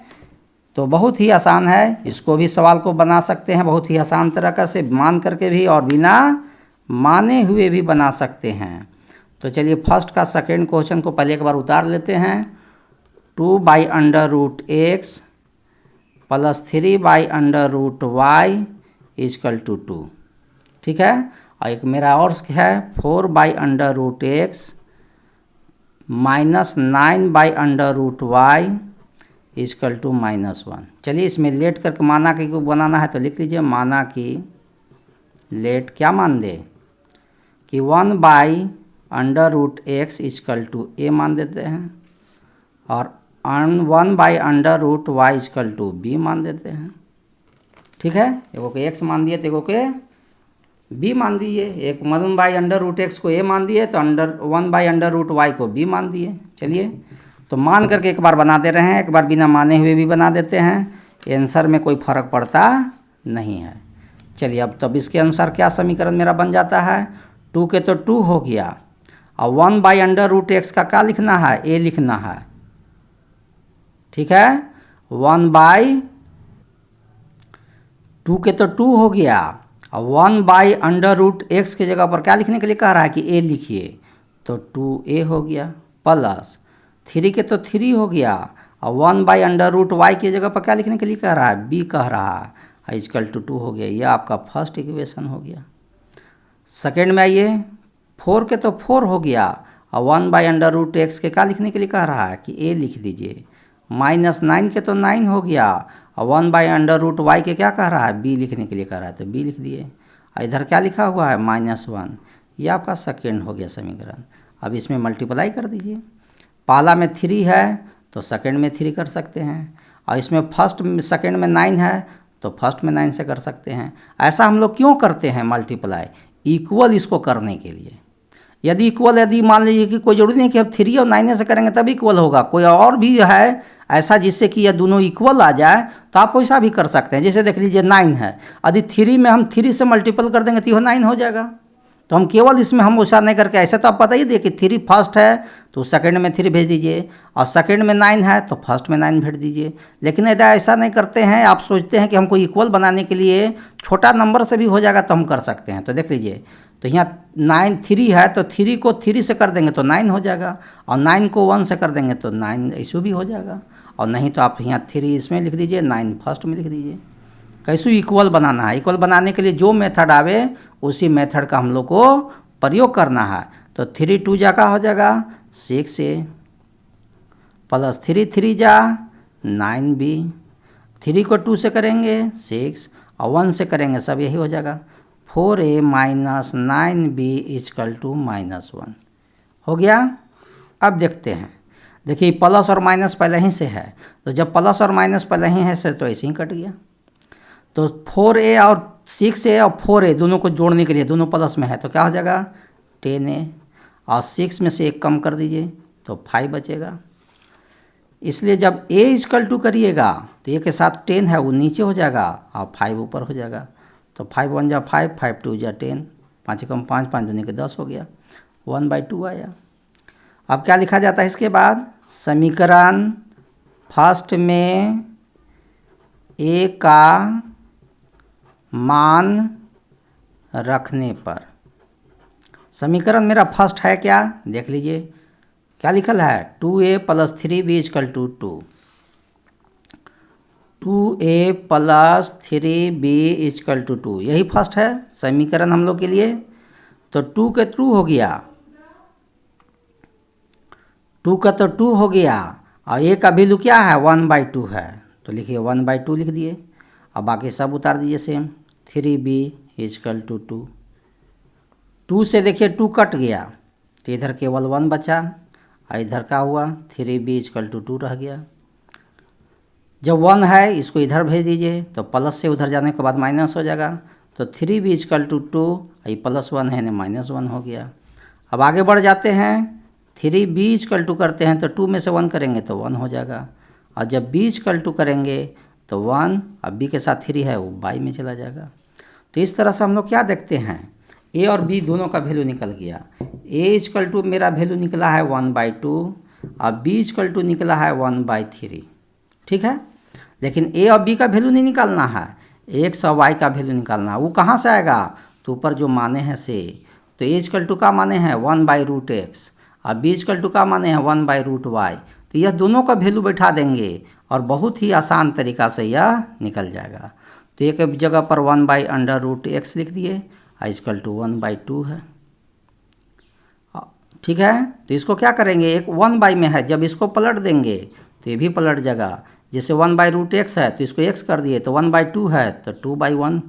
तो बहुत ही आसान है, इसको भी सवाल को बना सकते हैं बहुत ही आसान तरीक़ा से, मान करके भी और बिना माने हुए भी बना सकते हैं। तो चलिए फर्स्ट का सेकंड क्वेश्चन को पहले एक बार उतार लेते हैं। 2/√x + 3/√y = 2, ठीक है। और एक मेरा और है 4/√x - 9/√y = -1। चलिए इसमें लेट करके माना कि को बनाना है तो लिख लीजिए, माना कि लेट क्या मान दे कि 1/√x = a मान देते हैं, और 1/√y = b मान देते हैं, ठीक है। एगो के x मान दिए तो एगो के b मान दिए, एक 1/√x को a मान दिए तो 1/√y को b मान दिए। चलिए तो मान करके एक बार बना दे रहे हैं, एक बार बिना माने हुए भी बना देते हैं, आंसर में कोई फ़र्क पड़ता नहीं है। चलिए अब तब इसके अनुसार क्या समीकरण मेरा बन जाता है, 2 के तो 2 हो गया, और 1/√x का क्या लिखना है, a लिखना है, ठीक है। 1/2 के तो 2 हो गया, और 1/√x की जगह पर क्या लिखने के लिए कह रहा है कि a लिखिए, तो 2a हो गया, प्लस 3 के तो 3 हो गया, और 1/√y की जगह पर क्या लिखने के लिए कह रहा है, b कह रहा है, = 2 हो गया। यह आपका फर्स्ट इक्वेशन हो गया। सेकेंड में आइए, 4 के तो 4 हो गया, और 1/√x के क्या लिखने के लिए कह रहा है कि a लिख दीजिए, -9 के तो 9 हो गया, और 1/√y के क्या कह रहा है, b लिखने के लिए कह रहा है तो b लिख दिए, और इधर क्या लिखा हुआ है -1। यह आपका सेकेंड हो गया समीकरण। अब इसमें मल्टीप्लाई कर दीजिए, पहला में 3 है तो सेकंड में 3 कर सकते हैं, और इसमें फर्स्ट सेकंड में 9 है तो फर्स्ट में 9 से कर सकते हैं। ऐसा हम लोग क्यों करते हैं मल्टीप्लाई, इक्वल इसको करने के लिए। यदि इक्वल, यदि मान लीजिए कि कोई जरूरी नहीं कि अब 3 और 9 से करेंगे तब इक्वल होगा, कोई और भी है ऐसा जिससे कि यह दोनों इक्वल आ जाए तो आप वैसा भी कर सकते हैं। जैसे देख लीजिए 9 है, यदि 3 में हम 3 से मल्टीपल कर देंगे तो यह 9 हो जाएगा। तो हम केवल इसमें हम वैसा नहीं करके, ऐसे तो आप पता ही देखिए 3 फर्स्ट है तो सेकंड में 3 भेज दीजिए, और सेकंड में 9 है तो फर्स्ट में 9 भेज दीजिए। लेकिन यदि ऐसा नहीं करते हैं, आप सोचते हैं कि हमको इक्वल बनाने के लिए छोटा नंबर से भी हो जाएगा तो हम कर सकते हैं। तो देख लीजिए, तो यहाँ 3 है तो 3 को 3 से कर देंगे तो 9 हो जाएगा, और 9 को 1 से कर देंगे तो 9 ऐसे भी हो जाएगा, और नहीं तो आप यहाँ 3 इसमें लिख दीजिए, 9 फर्स्ट में लिख दीजिए। कैसे इक्वल बनाना है, इक्वल बनाने के लिए जो मेथड आवे उसी मेथड का हम लोग को प्रयोग करना है। तो 3 2 जा का हो जाएगा 6a, प्लस 3 3 जा 9b, 3 को 2 से करेंगे 6, और 1 से करेंगे सब यही हो जाएगा, 4a - 9b = -1 हो गया। अब देखते हैं, देखिए प्लस और माइनस पहले ही से है, तो जब प्लस और माइनस पहले ही है से तो ऐसे ही कट गया। तो 4a और 6a और 4a दोनों को जोड़ने के लिए, दोनों प्लस में है तो क्या हो जाएगा 10a, और 6 में से 1 कम कर दीजिए तो 5 बचेगा। इसलिए जब a = करिएगा तो a के साथ 10 है वो नीचे हो जाएगा और 5 ऊपर हो जाएगा। तो 5 1 जा 5, 5 2 जा 10, 5 कम 5, 5 दूनी के 10 हो गया, 1/2 आया। अब क्या लिखा जाता है इसके बाद, समीकरण फर्स्ट में a का मान रखने पर, समीकरण मेरा फर्स्ट है क्या, देख लीजिए क्या लिखल है, 2a + 3b = 2, 2a + 3b = 2, यही फर्स्ट है समीकरण हम लोग के लिए। तो 2 के थ्रू हो गया, 2 का तो 2 हो गया, और a का वैल्यू क्या है, 1/2 है, तो लिखिए 1/2 लिख दिए। अब बाकी सब उतार दीजिए सेम, 3b = 2, 2 से देखिए 2 कट गया, तो इधर केवल 1 बचा, और इधर का हुआ 3b = 2 रह गया। जब 1 है इसको इधर भेज दीजिए, तो प्लस से उधर जाने के बाद माइनस हो जाएगा, तो 3b = 2, ये +1 है ना -1 हो गया। अब आगे बढ़ जाते हैं, 3b = करते हैं तो 2 में से 1 करेंगे तो 1 हो जाएगा, और जब b = करेंगे तो 1, अब b के साथ 3 है वो बाई में चला जाएगा। तो इस तरह से हम लोग क्या देखते हैं, a और b दोनों का वैल्यू निकल गया, a = मेरा वैल्यू निकला है 1/2, और b = निकला है 1/3, ठीक है। लेकिन a और b का वैल्यू नहीं निकालना है, x और y का वैल्यू निकालना है। वो कहाँ से आएगा, तो ऊपर जो माने हैं से, तो a = का माने हैं 1/√x, और b = का माने हैं 1/√y, तो यह दोनों का वैल्यू बैठा देंगे और बहुत ही आसान तरीका से यह निकल जाएगा। तो एक जगह पर 1/√x लिख दिए, = 1/2 है, ठीक है। तो इसको क्या करेंगे, एक 1 में है, जब इसको पलट देंगे तो ये भी पलट जाएगा। जैसे 1/√x है तो इसको x कर दिए, तो 1/2 है तो 2/1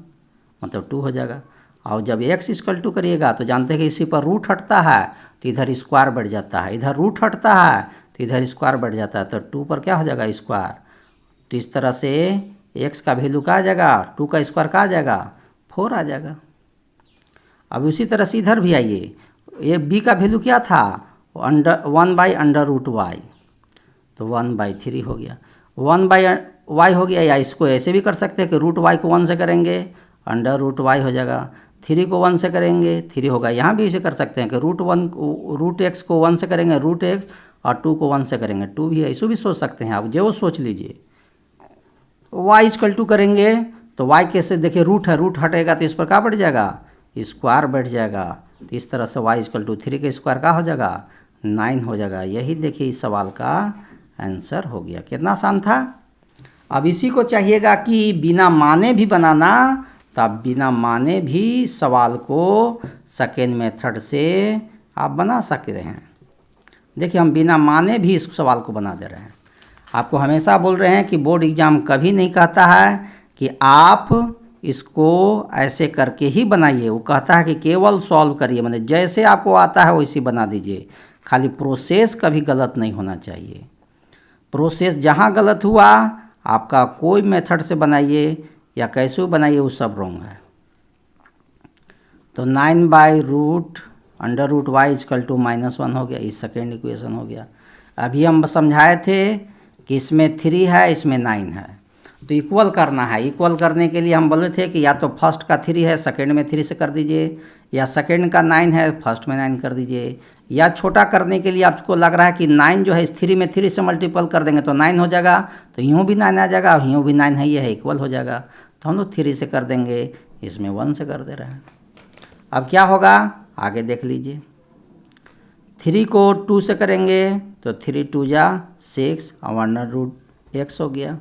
मतलब 2 हो जाएगा। और जब x = करिएगा तो जानते हैं कि इसी पर रूट हटता है तो इधर स्क्वायर बढ़ जाता है, इधर रूट हटता है तो इधर स्क्वायर बढ़ जाता है, तो 2 पर क्या हो जाएगा, स्क्वायर। तो इस तरह से x का वैल्यू क्या आ जाएगा, 2 का स्क्वायर क्या आ जाएगा, 4 आ जाएगा। अब उसी तरह से इधर भी आइए, ये b का वैल्यू क्या था, 1/√y, तो 1/3 हो गया, 1/y हो गया। या इसको ऐसे भी कर सकते हैं कि √y को 1 से करेंगे √y हो जाएगा, 3 को 1 से करेंगे 3 होगा। यहाँ भी इसे कर सकते हैं कि √x को 1 से करेंगे √x, और 2 को 1 से करेंगे 2 भी है, इसको भी सोच सकते हैं आप, जो सोच लीजिए। y = करेंगे तो y कैसे, देखिए रूट है, रूट हटेगा तो इस पर क्या बढ़ जाएगा, स्क्वायर बढ़ जाएगा। तो इस तरह से y = 3 का स्क्वायर क्या हो जाएगा, 9 हो जाएगा। यही देखिए इस सवाल का आंसर हो गया। कितना आसान था। अब इसी को चाहिएगा कि बिना माने भी बनाना, तो आप बिना माने भी सवाल को सेकेंड मेथड से आप बना सकते हैं। देखिए हम बिना माने भी इस सवाल को बना दे रहे हैं। आपको हमेशा बोल रहे हैं कि बोर्ड एग्ज़ाम कभी नहीं कहता है कि आप इसको ऐसे करके ही बनाइए, वो कहता है कि केवल सॉल्व करिए, मतलब जैसे आपको आता है वैसे बना दीजिए, खाली प्रोसेस कभी गलत नहीं होना चाहिए। प्रोसेस जहाँ गलत हुआ, आपका कोई मेथड से बनाइए या कैसे बनाइए वो सब रॉन्ग है। तो 9/√y = -1 हो गया, इस सेकेंड इक्वेशन हो गया। अभी हम समझाए थे कि इसमें 3 है, इसमें 9 है, तो इक्वल करना है। इक्वल करने के लिए हम बोले थे कि या तो फर्स्ट का 3 है सेकेंड में 3 से कर दीजिए, या सेकेंड का 9 है फर्स्ट में 9 कर दीजिए, या छोटा करने के लिए आपको लग रहा है कि 9 जो है इस 3 में 3 से मल्टीपल कर देंगे तो 9 हो जाएगा, तो यूँ भी 9 आ जाएगा और यूँ भी 9 है, ये है इक्वल हो जाएगा। तो हम लोग 3 से कर देंगे, इसमें 1 से कर दे रहे हैं। अब क्या होगा आगे देख लीजिए, 3 को 2 से करेंगे तो 3 2 जा 6 और √x हो गया।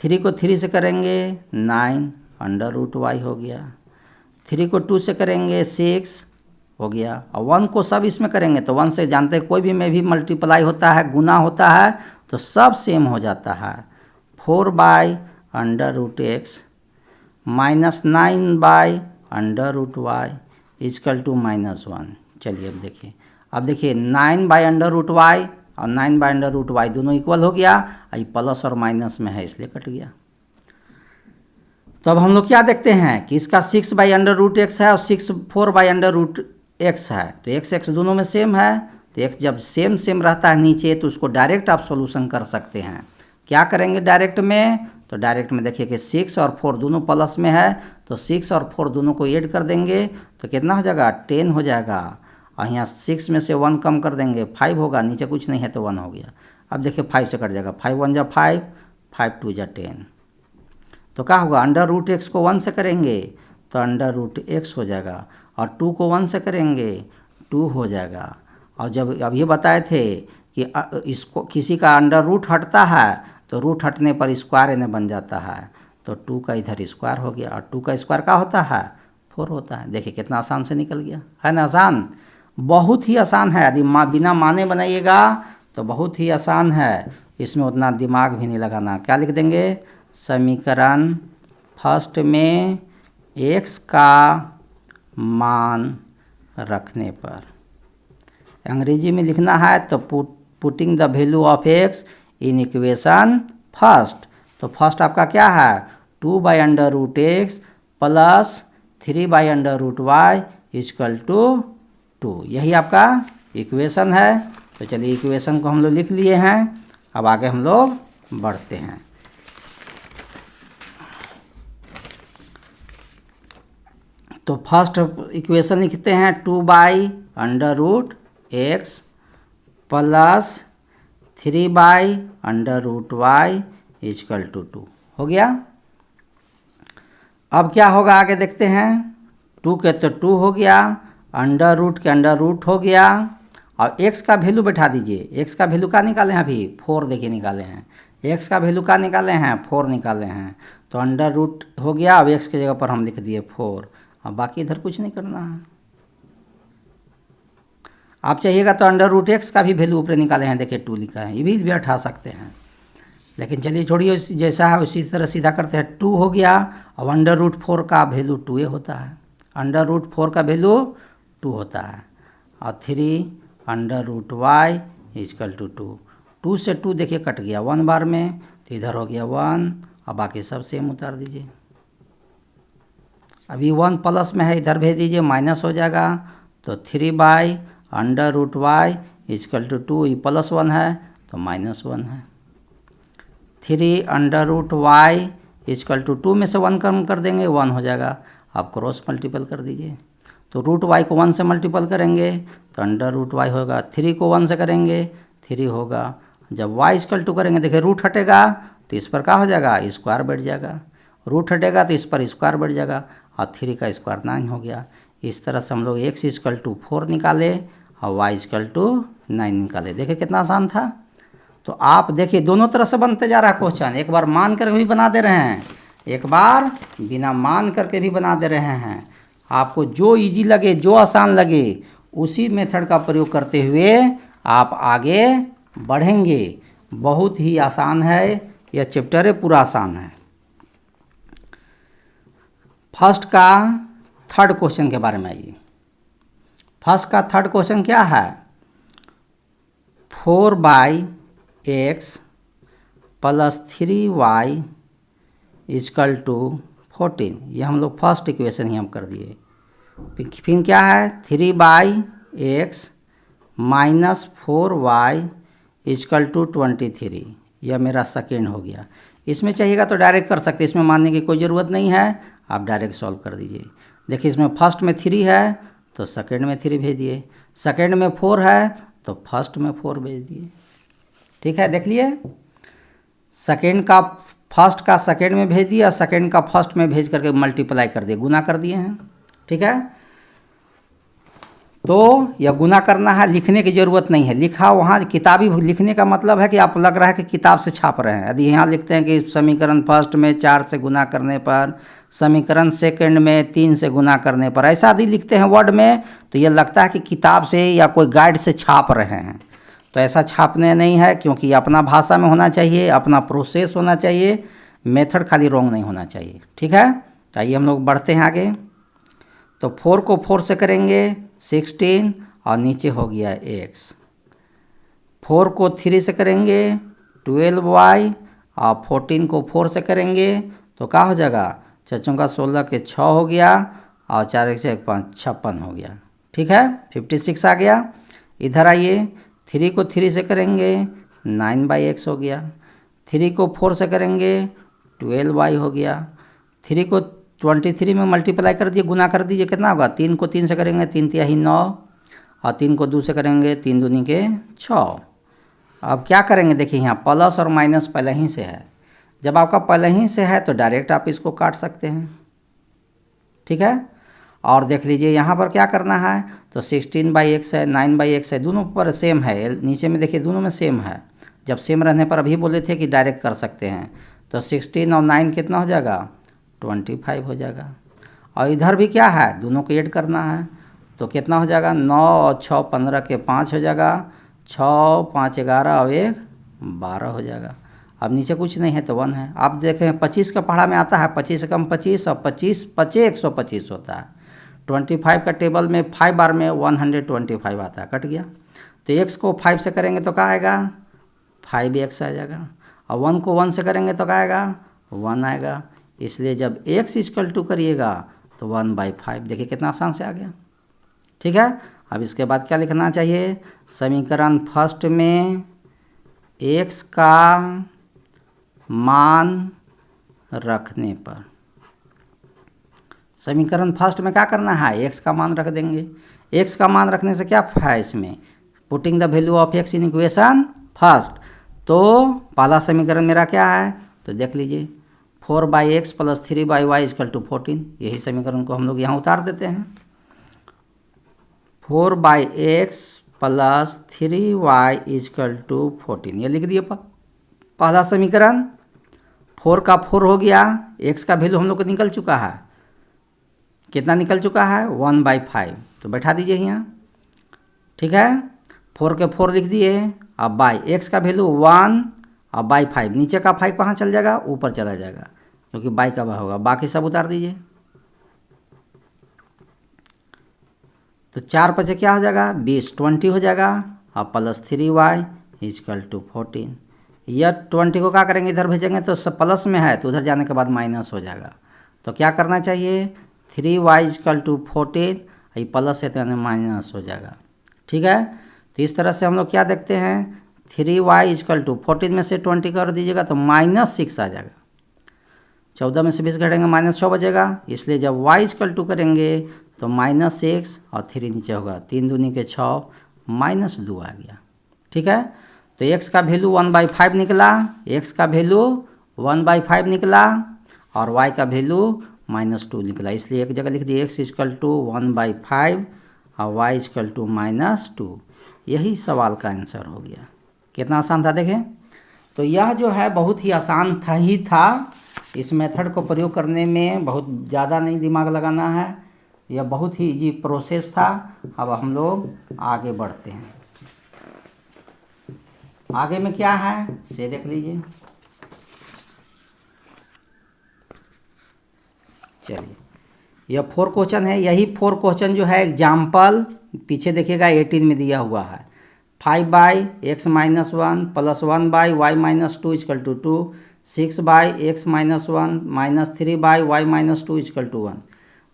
3 को 3 से करेंगे 9 √y हो गया। 3 को 2 से करेंगे 6 हो गया, और 1 को सब इसमें करेंगे तो 1 से जानते हैं कोई भी में भी मल्टीप्लाई होता है, गुना होता है, तो सब सेम हो जाता है। 4/√x -9/√y = -1। चलिए अब देखिए 9/√y और 9/√y दोनों इक्वल हो गया, ये प्लस और माइनस में है इसलिए कट गया। तो अब हम लोग क्या देखते हैं कि इसका 6/√x है और 4/√x है, तो x दोनों में सेम है, तो x जब सेम रहता है नीचे तो उसको डायरेक्ट आप सॉल्यूशन कर सकते हैं। क्या करेंगे डायरेक्ट में, तो डायरेक्ट में देखिए कि 6 और 4 दोनों प्लस में है, तो 6 और 4 दोनों को ऐड कर देंगे तो कितना हो जाएगा, 10 हो जाएगा। और यहाँ 6 में से 1 कम कर देंगे, 5 होगा, नीचे कुछ नहीं है तो 1 हो गया। अब देखिए 5 से कट जाएगा, 5 1 जा 5, 5 2 जा 10, तो क्या होगा, अंडर रूट एक्स को 1 से करेंगे तो अंडर रूट एक्स हो जाएगा, और 2 को 1 से करेंगे 2 हो जाएगा। और जब अब ये बताए थे कि इसको किसी का अंडर रूट हटता है तो रूट हटने पर स्क्वायर इन्हें बन जाता है, तो 2 का इधर स्क्वायर हो गया, और 2 का स्क्वायर क्या होता है, 4 होता है। देखिए कितना आसान से निकल गया, है ना आसान, बहुत ही आसान है। यदि बिना माने बनाइएगा तो बहुत ही आसान है, इसमें उतना दिमाग भी नहीं लगाना। क्या लिख देंगे, समीकरण फर्स्ट में x का मान रखने पर, अंग्रेजी में लिखना है तो putting the value of x in equation first. तो फर्स्ट आपका क्या है, 2 by under root x plus 3 by under root y equal to 2, यही आपका इक्वेशन है। तो चलिए इक्वेशन को हम लोग लिख लिए हैं, अब आगे हम लोग बढ़ते हैं। तो फर्स्ट इक्वेशन लिखते हैं 2 by under root x plus 3 by under root y equal to 2 हो गया। अब क्या होगा आगे देखते हैं, 2 के तो 2 हो गया, अंडर रूट के अंडर रूट हो गया, और x का वैल्यू बैठा दीजिए। x का वैल्यू क्या निकाले हैं, अभी 4 देखिए निकाले हैं, x का वैल्यू क्या निकाले हैं, 4 निकाले हैं, तो अंडर रूट हो गया। अब x की जगह पर हम लिख दिए 4, अब बाकी इधर कुछ नहीं करना है। आप चाहिएगा तो अंडर रूट एक्स का भी वैल्यू ऊपर निकाले हैं, देखिए 2 लिखा है, ये भी हटा सकते हैं, लेकिन चलिए छोड़िए, जैसा है उसी तरह सीधा करते हैं। 2 हो गया, अब अंडर रूट 4 का वैल्यू 2 होता है, अंडर रूट 4 का वैल्यू 2 होता है, और 3 under root y equal to 2, 2 से 2 देखिए कट गया 1 बार में, तो इधर हो गया 1, और बाकी सब सेम उतार दीजिए। अभी 1 प्लस में है, इधर भेज दीजिए, माइनस हो जाएगा, तो 3 by under root y equal to 2, ये +1 है तो -1 है, 3 under root y equal to 2 में से 1 कम कर देंगे 1 हो जाएगा। आप क्रॉस मल्टीपल कर दीजिए, तो रूट वाई को 1 से मल्टीपल करेंगे तो अंडर रूट वाई होगा, 3 को 1 से करेंगे 3 होगा, जब वाई इजकल टू करेंगे देखिए रूट हटेगा तो इस पर क्या हो जाएगा, स्क्वायर बैठ जाएगा, रूट हटेगा तो इस पर स्क्वायर बैठ जाएगा, और 3 का स्क्वायर 9 हो गया। इस तरह से हम लोग x इजकल टू 4 निकाले और y इजकल टू 9 निकाले। देखिए कितना आसान था। तो आप देखिए दोनों तरह से बनते जा रहा है क्वेश्चन, एक बार मान कर भी बना दे रहे हैं, एक बार बिना मान करके भी बना दे रहे हैं। आपको जो इजी लगे, जो आसान लगे, उसी मेथड का प्रयोग करते हुए आप आगे बढ़ेंगे। बहुत ही आसान है, यह चैप्टर है पूरा आसान है। फर्स्ट का थर्ड क्वेश्चन के बारे में आइए। फर्स्ट का थर्ड क्वेश्चन क्या है, 4 by x plus 3y equal to 14, ये हम लोग फर्स्ट इक्वेशन ही हम कर दिए। फिर क्या है, 3 by x minus 4y equal to 23, यह मेरा सेकेंड हो गया। इसमें चाहिएगा तो डायरेक्ट कर सकते, इसमें मानने की कोई ज़रूरत नहीं है, आप डायरेक्ट सॉल्व कर दीजिए। देखिए इसमें फर्स्ट में 3 है तो सेकेंड में 3 भेज दिए, सेकेंड में 4 है तो फर्स्ट में 4 भेज दिए। ठीक है, देख लिए, सेकेंड का फर्स्ट का सेकेंड में भेज दिया, सेकेंड का फर्स्ट में भेज करके मल्टीप्लाई कर दिए, गुना कर दिए हैं। ठीक है, तो यह गुना करना है, लिखने की ज़रूरत नहीं है, लिखा वहाँ किताबी लिखने का मतलब है कि आप लग रहा है कि किताब से छाप रहे हैं। यदि यहाँ लिखते हैं कि समीकरण फर्स्ट में 4 से गुना करने पर, समीकरण सेकंड में 3 से गुना करने पर, ऐसा यदि लिखते हैं वर्ड में तो ये लगता है कि किताब से या कोई गाइड से छाप रहे हैं। तो ऐसा छापने नहीं है, क्योंकि अपना भाषा में होना चाहिए, अपना प्रोसेस होना चाहिए, मेथड खाली रॉन्ग नहीं होना चाहिए। ठीक है, आइए हम लोग बढ़ते हैं आगे। तो 4 को 4 से करेंगे 16, और नीचे हो गया x। 4 को 3 से करेंगे 12y, और 14 को 4 से करेंगे तो क्या हो जाएगा, 4 का 16 के 6 हो गया, और 4 1 से 5 56 हो गया। ठीक है, 56 आ गया। इधर आइए, 3 को 3 से करेंगे 9/x हो गया, 3 को 4 से करेंगे 12y हो गया। 3 को 23 में मल्टीप्लाई कर दिए, गुना कर दीजिए, कितना होगा? 3 को 3 से करेंगे 3 तिहाई 9 और 3 को 2 से करेंगे 3 दूनी के 6। अब क्या करेंगे, देखिए यहाँ प्लस और माइनस पहले ही से है। जब आपका पहले ही से है तो डायरेक्ट आप इसको काट सकते हैं, ठीक है। और देख लीजिए यहाँ पर क्या करना है, तो 16/x है, 9/x है, दोनों पर सेम है। नीचे में देखिए दोनों में सेम है। जब सेम रहने पर अभी बोले थे कि डायरेक्ट कर सकते हैं, तो 16 और 9 कितना हो जाएगा? 25 हो जाएगा। और इधर भी क्या है, दोनों को ऐड करना है, तो कितना हो जाएगा? 9 और 6 15 के 5 हो जाएगा, 6 5 11 और 1 12 हो जाएगा। अब नीचे कुछ नहीं है तो 1 है। आप देखें 25 का पहाड़ा में आता है 25 से कम 25 और 25 पचे 125 होता है। 25 का टेबल में 5 बार में 125 आता है, कट गया। तो x को 5 से करेंगे तो क्या आएगा? 5x आ जाएगा। और 1 को 1 से करेंगे तो क्या आएगा? 1 आएगा। इसलिए जब x इक्वल टू करिएगा तो 1/5। देखिए कितना आसान से आ गया, ठीक है। अब इसके बाद क्या लिखना चाहिए? समीकरण फर्स्ट में x का मान रखने पर, समीकरण फर्स्ट में क्या करना है? x का मान रख देंगे। x का मान रखने से क्या है इसमें? Putting the value of x in equation first. तो पहला समीकरण मेरा क्या है, तो देख लीजिए 4/x + 3/y = 14। यही समीकरण को हम लोग यहाँ उतार देते हैं। 4/x + 3y = 14, ये लिख दिए पहला समीकरण। 4 का 4 हो गया, x का वैल्यू हम लोग को निकल चुका है, कितना निकल चुका है? 1/5। तो बैठा दीजिए यहाँ, ठीक है। 4 के 4 लिख दिए। अब बाई x का वैल्यू 1 और बाई 5, नीचे का 5 कहाँ चल जाएगा? ऊपर चला जाएगा, क्योंकि बाई का होगा। बाकी सब उतार दीजिए। तो 4 5 क्या हो जाएगा? 20 20 हो जाएगा, और प्लस 3y = 14। यह 20 को क्या करेंगे? इधर भेजेंगे तो सब प्लस में है, तो उधर जाने के बाद माइनस हो जाएगा। तो क्या करना चाहिए? 3y = 14, ये प्लस है तो यानी माइनस हो जाएगा, ठीक है। तो इस तरह से हम लोग क्या देखते हैं, 3y = 14 में से 20 कर दीजिएगा तो -6 आ जाएगा। 14 में से 20 घटेंगे -6 बचेगा। इसलिए जब y = करेंगे तो -6 और 3 नीचे होगा, 3 दूनी के 6 -2 आ गया, ठीक है। तो x का वैल्यू 1/5 निकला, x का वैल्यू 1/5 निकला और y का वैल्यू -2 निकला। इसलिए एक जगह लिख दिए x = 1/5 और y = -2। यही सवाल का आंसर हो गया। कितना आसान था देखें। तो यह जो है बहुत ही आसान था। इस मेथड को प्रयोग करने में बहुत ज़्यादा नहीं दिमाग लगाना है, यह बहुत ही इजी प्रोसेस था। अब हम लोग आगे बढ़ते हैं। आगे में क्या है से देख लीजिए। चलिए, यह 4 क्वेश्चन है। यही 4 क्वेश्चन जो है एग्जाम्पल पीछे देखिएगा 18 में दिया हुआ है। 5/x - 1 + 1/y - 2 = 2, 6/x - 1 - 3/y - 2 = 1।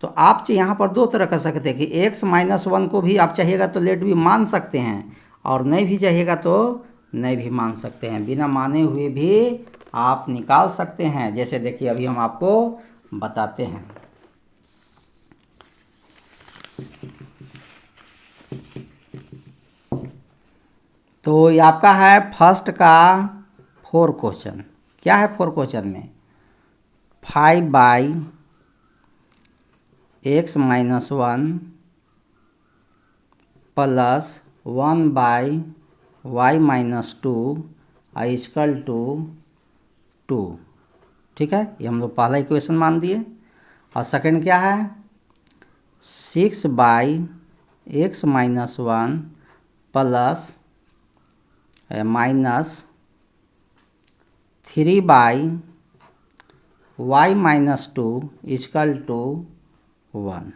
तो आप यहाँ पर दो तरह कर सकते हैं कि x - 1 को भी आप चाहिएगा तो लेट भी मान सकते हैं, और नहीं भी चाहिएगा तो नहीं भी मान सकते हैं। बिना माने हुए भी आप निकाल सकते हैं। जैसे देखिए अभी हम आपको बताते हैं। तो ये आपका है फर्स्ट का 4 क्वेश्चन। क्या है 4 क्वेश्चन में? 5/x - 1 + 1/y - 2 = 2, ठीक है। ये हम लोग पहला इक्वेशन मान दिए। और सेकंड क्या है? 6/x - 1 plus -3/y - 2 = 1।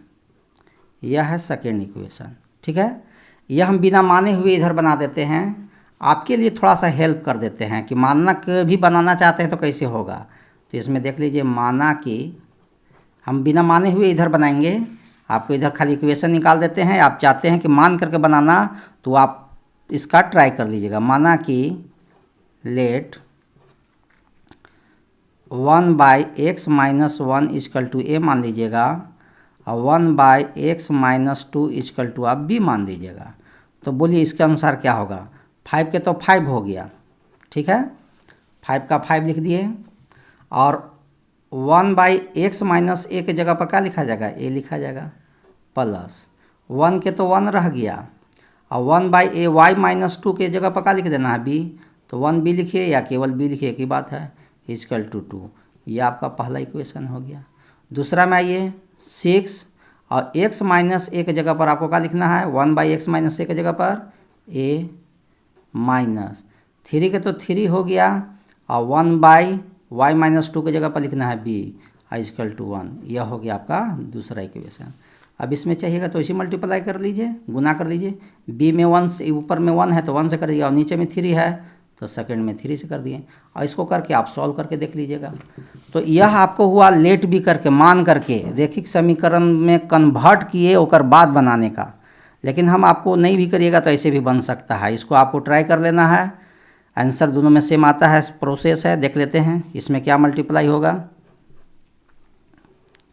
यह है सेकेंड इक्वेशन, ठीक है। यह हम बिना माने हुए इधर बना देते हैं। आपके लिए थोड़ा सा हेल्प कर देते हैं कि मानक भी बनाना चाहते हैं तो कैसे होगा। तो इसमें देख लीजिए, माना कि हम बिना माने हुए इधर बनाएंगे। आपको इधर खाली इक्वेशन निकाल देते हैं। आप चाहते हैं कि मान करके बनाना तो आप इसका ट्राई कर लीजिएगा। माना कि late 1/x-1 equal to a मान लीजिएगा और 1/x-2 इक्वल टू आप b मान लीजिएगा। तो बोलिए इसके अनुसार क्या होगा। 5 के तो 5 हो गया, ठीक है, 5 का 5 लिख दिए और 1/x-a के जगह पर क्या लिखा जाएगा, a लिखा जाएगा, प्लस 1 के तो 1 रह गया और 1/y-2 के जगह पर क्या लिख देना है, b, तो 1b लिखिए या केवल b लिखिए, एक ही बात है, इक्वल टू 2। ये आपका पहला इक्वेशन हो गया। दूसरा में आइए 6 और x-a के जगह पर आपको क्या लिखना है, 1/x-a के जगह पर a माइनस 3 के तो 3 हो गया और 1/y-2 के जगह पर लिखना है b इक्वल टू 1। यह हो गया आपका दूसरा इक्वेशन। अब इसमें चाहिएगा तो इसी मल्टीप्लाई कर लीजिए, गुना कर लीजिए, b में 1 से, ऊपर में 1 है तो 1 से कर दिया और नीचे में 3 है तो सेकंड में 3 से कर दिए और इसको करके आप सॉल्व करके देख लीजिएगा। तो यह आपको हुआ लेट भी करके मान करके रेखिक समीकरण में कन्वर्ट किए और बाद बनाने का। लेकिन हम आपको नहीं भी करिएगा तो ऐसे भी बन सकता है, इसको आपको ट्राई कर लेना है। आंसर दोनों में सेम आता है, प्रोसेस है, देख लेते हैं इसमें क्या मल्टीप्लाई होगा।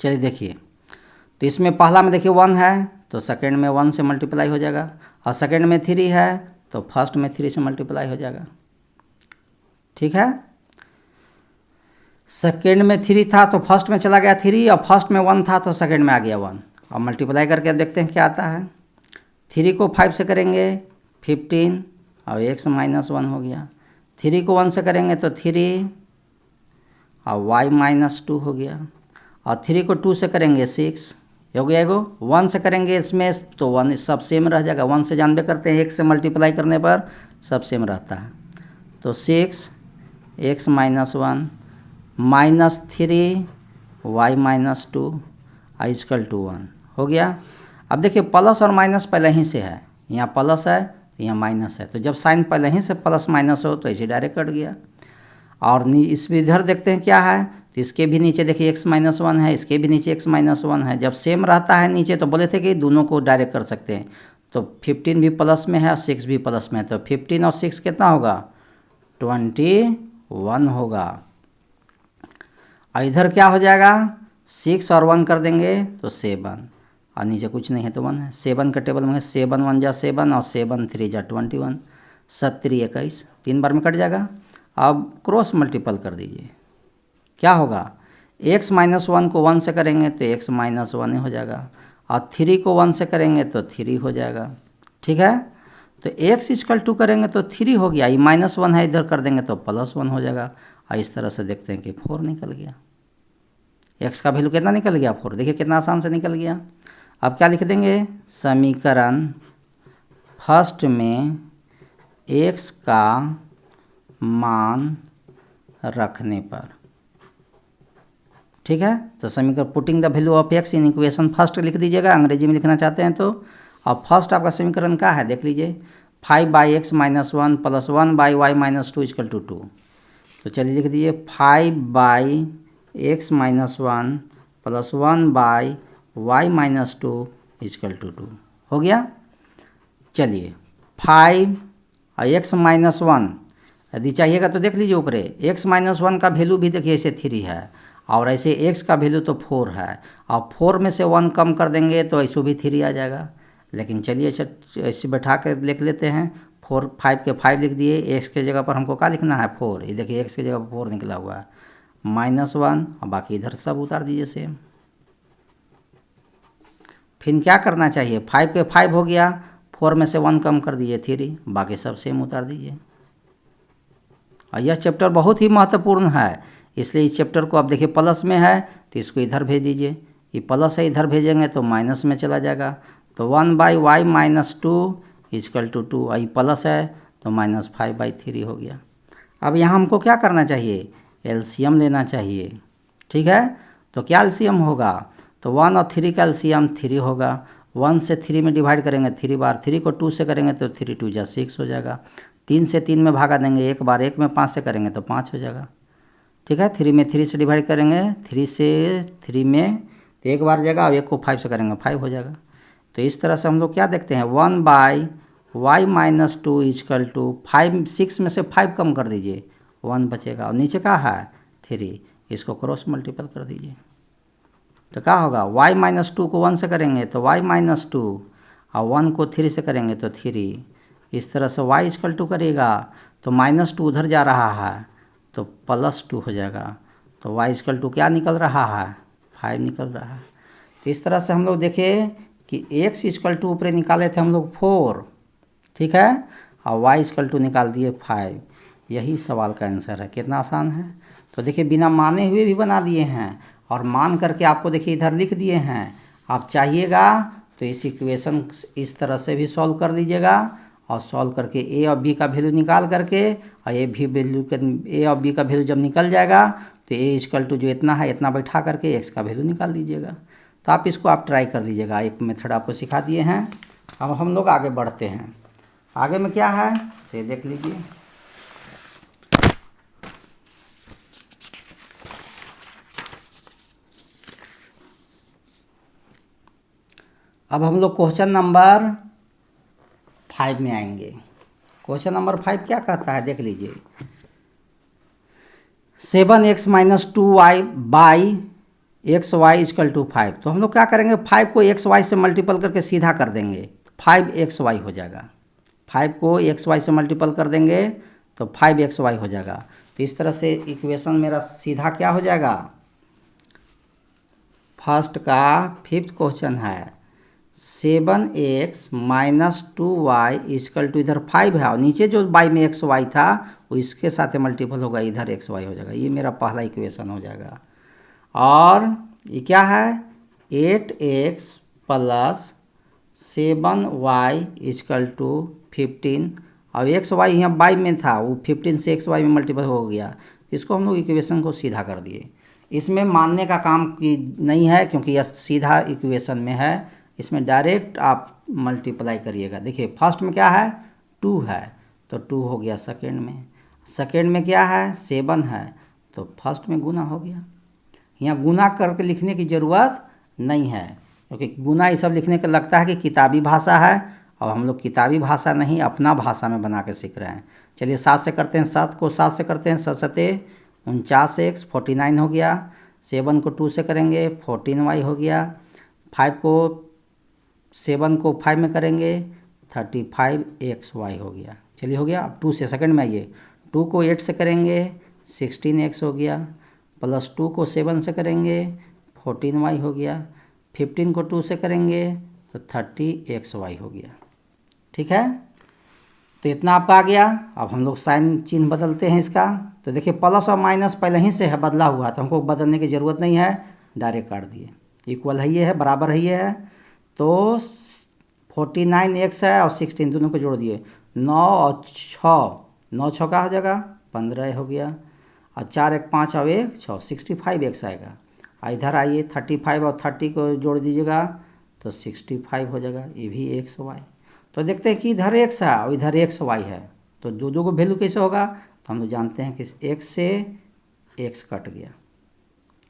चलिए देखिए, तो इसमें पहला में देखिए 1 है तो सेकंड में 1 से मल्टीप्लाई हो जाएगा और सेकंड में 3 है तो फर्स्ट में 3 से मल्टीप्लाई हो जाएगा, ठीक है। सेकंड में 3 था तो फर्स्ट में चला गया 3 और फर्स्ट में 1 था तो सेकंड में आ गया 1। अब मल्टीप्लाई करके देखते हैं क्या आता है। 3 को 5 से करेंगे 15 और x-1 हो गया। 3 को 1 से करेंगे तो 3 और y-2 हो गया और 3 को 2 से करेंगे 6 हो गया। 1 से करेंगे इसमें तो 1 सब सेम रह जाएगा, 1 से जानबे करते हैं, 1 से मल्टीप्लाई करने पर सब सेम रहता है। तो 6 x-1 minus 3 y-2 equal to 1 हो गया। अब देखिए प्लस और माइनस पहले ही से है, यहाँ प्लस है तो यहाँ माइनस है, तो जब साइन पहले ही से प्लस माइनस हो तो ऐसे डायरेक्ट कट गया। और इस इधर देखते हैं क्या है, तो इसके भी नीचे देखिए x-1 है, इसके भी नीचे x-1 है। जब सेम रहता है नीचे तो बोले थे कि दोनों को डायरेक्ट कर सकते हैं, तो 15 भी प्लस में है और 6 भी प्लस में है, तो 15 और 6 कितना होगा, 21 होगा। और इधर क्या हो जाएगा, 6 और 1 कर देंगे तो 7 और नीचे कुछ नहीं है तो 1 है। 7 का टेबल में 7 1 जा 7 और 7 3 जा 21, 7 3 21, 3 बार में कट जाएगा। अब क्रॉस मल्टीपल कर दीजिए, क्या होगा, x-1 को 1 से करेंगे तो x-1 हो जाएगा और 3 को 1 से करेंगे तो 3 हो जाएगा, ठीक है। तो x इक्वल टू करेंगे तो 3 हो गया, ये -1 है, इधर कर देंगे तो +1 हो जाएगा। और इस तरह से देखते हैं कि 4 निकल गया। x का वैल्यू कितना निकल गया, 4। देखिए कितना आसान से निकल गया। अब क्या लिख देंगे, समीकरण फर्स्ट में x का मान रखने पर, ठीक है। तो समीकरण putting the value of x in equation first लिख दीजिएगा, अंग्रेजी में लिखना चाहते हैं तो। अब फर्स्ट आपका समीकरण क्या है देख लीजिए, 5/x-1 + 1/y-2 इक्वल टू 2। तो चलिए लिख दीजिए 5/x-1 + 1/y-2 इक्वल टू 2 हो गया। चलिए 5 और x-1 यदि चाहिएगा तो देख लीजिए ऊपरे, x-1 का वैल्यू भी देखिए ऐसे 3 है और ऐसे x का वैल्यू तो 4 है और 4 में से 1 कम कर देंगे तो ऐसे भी 3 आ जाएगा। लेकिन चलिए ऐसे बैठा कर लिख लेते हैं, 4 5 के 5 लिख दिए, x के जगह पर हमको क्या लिखना है 4, ये देखिए x के जगह पर 4 निकला हुआ है, -1 और बाकी इधर सब उतार दीजिए सेम। फिर क्या करना चाहिए, 5 के 5 हो गया, 4 में से 1 कम कर दीजिए 3, बाकी सब सेम उतार दीजिए। और यह चैप्टर बहुत ही महत्वपूर्ण है, इसलिए इस चैप्टर को आप देखिए प्लस में है तो इसको इधर भेज दीजिए, ये प्लस है इधर भेजेंगे तो माइनस में चला जाएगा। तो 1/y-2 equal to 2, I plus है तो -5/3 हो गया। अब यहाँ हमको क्या करना चाहिए, एलसीएम लेना चाहिए, ठीक है। तो क्या एलसीएम होगा, तो 1 और 3 का एलसीएम 3 होगा। 1 से 3 में डिवाइड करेंगे 3 बार, 3 को 2 से करेंगे तो 3 2 जा 6 हो जाएगा। 3 से 3 में भागा देंगे एक बार, 1 में 5 से करेंगे तो 5 हो जाएगा, ठीक है। 3 में 3 से डिवाइड करेंगे, 3 से 3 में तो एक बार जाएगा और 1 को 5 से करेंगे 5 हो जाएगा। तो इस तरह से हम लोग क्या देखते हैं, 1/y-2 इक्वल टू 5, 6 में से 5 कम कर दीजिए 1 बचेगा और नीचे क्या है 3, इसको क्रॉस मल्टीपल कर दीजिए तो क्या होगा, y-2 को 1 से करेंगे तो y-2 और 1 को 3 से करेंगे तो 3। इस तरह से y = करेगा तो -2 उधर जा रहा है तो +2 हो जाएगा, तो y = क्या निकल रहा है, 5 निकल रहा है। तो इस तरह से हम लोग देखें कि x = ऊपर निकाले थे हम लोग 4, ठीक है, और y = निकाल दिए 5। यही सवाल का आंसर है। कितना आसान है। तो देखिए बिना माने हुए भी बना दिए हैं और मान करके आपको देखिए इधर लिख दिए हैं। आप चाहिएगा तो इस इक्वेशन इस तरह से भी सॉल्व कर लीजिएगा और सॉल्व करके a और b का वैल्यू निकाल करके और a और b का वैल्यू जब निकल जाएगा तो a = जो इतना है इतना बैठा करके x का वैल्यू निकाल लीजिएगा। तो आप इसको आप ट्राई कर लीजिएगा। एक मेथड आपको सिखा दिए हैं। अब हम लोग आगे बढ़ते हैं। आगे में क्या है से देख लीजिए। अब हम लोग क्वेश्चन नंबर 5 में आएंगे। क्वेश्चन नंबर 5 क्या कहता है देख लीजिए। 7x - 2y by xy = 5। तो हम लोग क्या करेंगे, 5 को xy से मल्टीपल करके सीधा कर देंगे, 5xy हो जाएगा। 5 को xy से मल्टीपल कर देंगे तो 5xy हो जाएगा। तो इस तरह से इक्वेशन मेरा सीधा क्या हो जाएगा। फर्स्ट का 5th क्वेश्चन है 7x - 2y = इधर 5 है और नीचे जो y में xy था वो इसके साथ मल्टीपल होगा, इधर xy हो जाएगा। ये मेरा पहला इक्वेशन हो जाएगा। और ये क्या है 8x + 7y = 15 और xy यहाँ y में था वो 15 से xy में मल्टीपल हो गया। इसको हम लोग इक्वेशन को सीधा कर दिए। इसमें मानने का काम की नहीं है क्योंकि यह सीधा इक्वेशन में है। इसमें डायरेक्ट आप मल्टीप्लाई करिएगा। देखिए फर्स्ट में क्या है 2 है तो 2 हो गया। सेकेंड में क्या है 7 है तो फर्स्ट में गुना हो गया। यहाँ गुना करके लिखने की ज़रूरत नहीं है क्योंकि गुना ये सब लिखने का लगता है कि किताबी भाषा है और हम लोग किताबी भाषा नहीं अपना भाषा में बना के सीख रहे हैं। चलिए 7 से करते हैं। 7 को 7 से करते हैं 7 सते 49x 49 हो गया। 7 को 2 से करेंगे 14y हो गया। 7 को 5 में करेंगे 35xy हो गया। चलिए हो गया। अब 2 से सेकंड में आइए। 2 को 8 से करेंगे 16x हो गया। +2 को 7 से करेंगे 14y हो गया। 15 को 2 से करेंगे तो 30xy हो गया। ठीक है, तो इतना आपका आ गया। अब हम लोग साइन चिन्ह बदलते हैं इसका। तो देखिए प्लस और माइनस पहले ही से है बदला हुआ, तो हमको बदलने की ज़रूरत नहीं है, डायरेक्ट काट दिए। इक्वल है ये है, बराबर है ये है। तो 49x है और 16 दोनों को जोड़ दिए 9 और 6, 9 6 का हो जाएगा 15 हो गया। और 4 1 5 और 1 6 65x आएगा। और इधर आइए 35 और 30 को जोड़ दीजिएगा तो 65 हो जाएगा। ये भी xy। तो देखते हैं कि इधर x है और इधर xy है, तो दो को वैल्यू कैसे होगा। तो हम लोग जानते हैं कि x से x कट गया।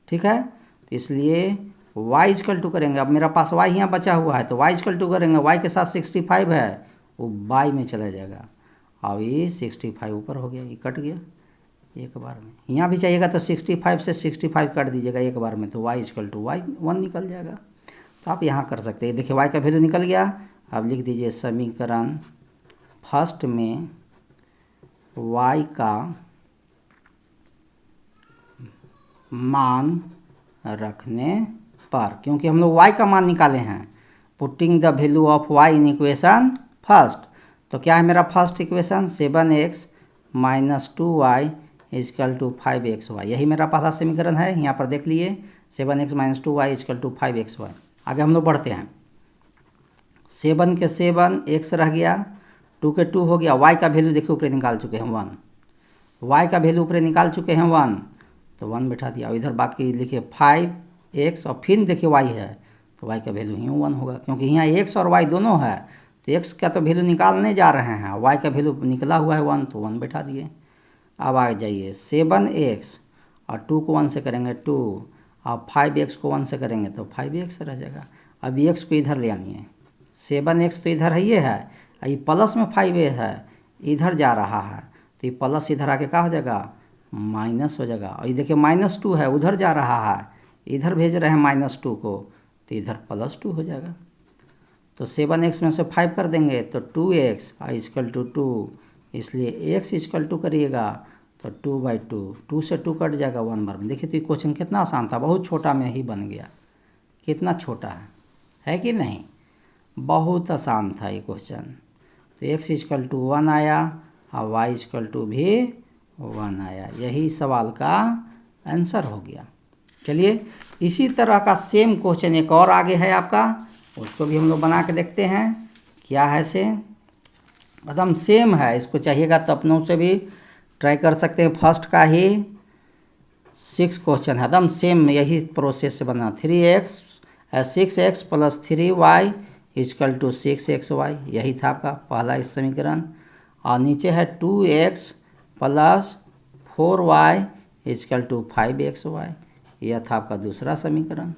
ठीक है, तो इसलिए y = करेंगे। अब मेरा पास y यहाँ बचा हुआ है तो y = करेंगे, y के साथ 65 है वो y में चला जाएगा। अब ये 65 ऊपर हो गया, ये कट गया एक बार में। यहाँ भी चाहिएगा तो 65 से 65 काट दीजिएगा एक बार में, तो y = y 1 निकल जाएगा। तो आप यहाँ कर सकते हैं। देखिए y का वैल्यू निकल गया। अब लिख दीजिए समीकरण फर्स्ट में y का मान रखने पर, क्योंकि हम लोग y का मान निकाले हैं, putting the value of y in equation first. तो क्या है मेरा first equation 7x - 2y = 5xy। यही मेरा पहला समीकरण है। यहाँ पर देख लिए 7x - 2y = 5xy। आगे हम लोग बढ़ते हैं। 7 के 7 x रह गया, 2 के 2 हो गया। y का वैल्यू देखिए ऊपर निकाल चुके हैं 1, y का वैल्यू ऊपर निकाल चुके हैं 1, तो 1 बैठा दिया। और इधर बाकी लिखिए 5x और फिर देखिए y है तो y का वैल्यू ही 1 होगा, क्योंकि यहाँ x और y दोनों है। तो x का तो वैल्यू निकालने जा रहे हैं, y का वैल्यू निकला हुआ है 1, तो 1 बैठा दिए। अब आ जाइए 7x और 2 को 1 से करेंगे 2 और 5x को 1 से करेंगे तो 5x रह जाएगा। अब x को इधर ले आनी है। 7x तो इधर है, ये है, ये प्लस में 5 है इधर जा रहा है, तो ये प्लस इधर आके क्या हो जाएगा माइनस हो जाएगा। और ये देखिए -2 है, उधर जा रहा है, इधर भेज रहे हैं -2 को, तो इधर +2 हो जाएगा। तो 7x में से 5 कर देंगे तो 2x इक्वल टू 2, इसलिए x इक्वल टू करिएगा तो 2/2, 2 से 2 कट जाएगा 1 बार में। देखिए तो ये क्वेश्चन कितना आसान था, बहुत छोटा में ही बन गया। कितना छोटा है कि नहीं, बहुत आसान था ये क्वेश्चन। तो x इक्वल टू 1 आया और y इक्वल टू भी 1 आया, यही सवाल का आंसर हो गया। चलिए इसी तरह का सेम क्वेश्चन एक और आगे है आपका, उसको भी हम लोग बना के देखते हैं क्या है से। एकदम सेम है, इसको चाहिएगा तो अपनों से भी ट्राई कर सकते हैं। फर्स्ट का ही 6 क्वेश्चन है, एकदम सेम यही प्रोसेस से बना। 6x + 3y equal to 6xy, यही था आपका पहला इस समीकरण। और नीचे है 2x + 4y equal to 5xy, यह था आपका दूसरा समीकरण।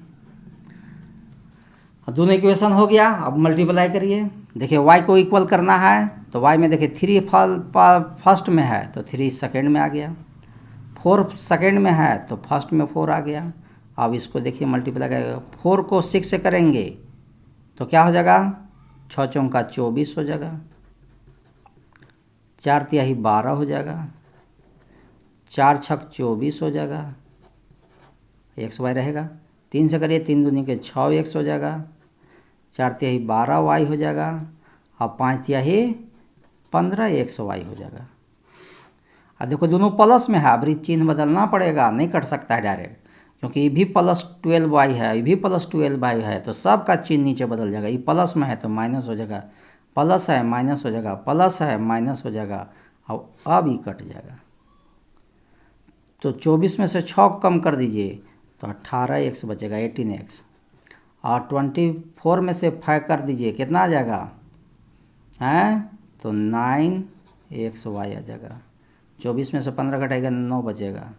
दोनों इक्वेशन हो गया, अब मल्टीप्लाई करिए। देखिए y को इक्वल करना है तो y में देखिए 3 फर्स्ट में है तो 3 सेकेंड में आ गया, 4 सेकेंड में है तो फर्स्ट में 4 आ गया। अब इसको देखिए मल्टीप्लाई करेगा, 4 को 6 से करेंगे तो क्या हो जाएगा, 6 चौका 24 हो जाएगा, 4 तिहाई 12 हो जाएगा, 4 छक 24 हो जाएगा, xy रहेगा। 3 से करिए, 3 दूनी के 6x हो जाएगा, 4 तिहाई 12y हो जाएगा, और 5 तिहाई 15xy हो जाएगा। अब देखो दोनों प्लस में है, अब चिन्ह बदलना पड़ेगा, नहीं कट सकता है डायरेक्ट, क्योंकि ये भी +12y है, ये भी +12y है, तो सब का चिन्ह नीचे बदल जाएगा। ये प्लस में है तो माइनस हो जाएगा, प्लस है माइनस हो जाएगा, प्लस है माइनस हो जाएगा, और अब ये कट जाएगा। तो 24 में से 6 कम कर दीजिए तो 18x बचेगा, 18x। और 24 में से 5 कर दीजिए, कितना आ जाएगा हैं, तो 9xy आ जाएगा। 24 में से 15 घटाएगा 9 बचेगा,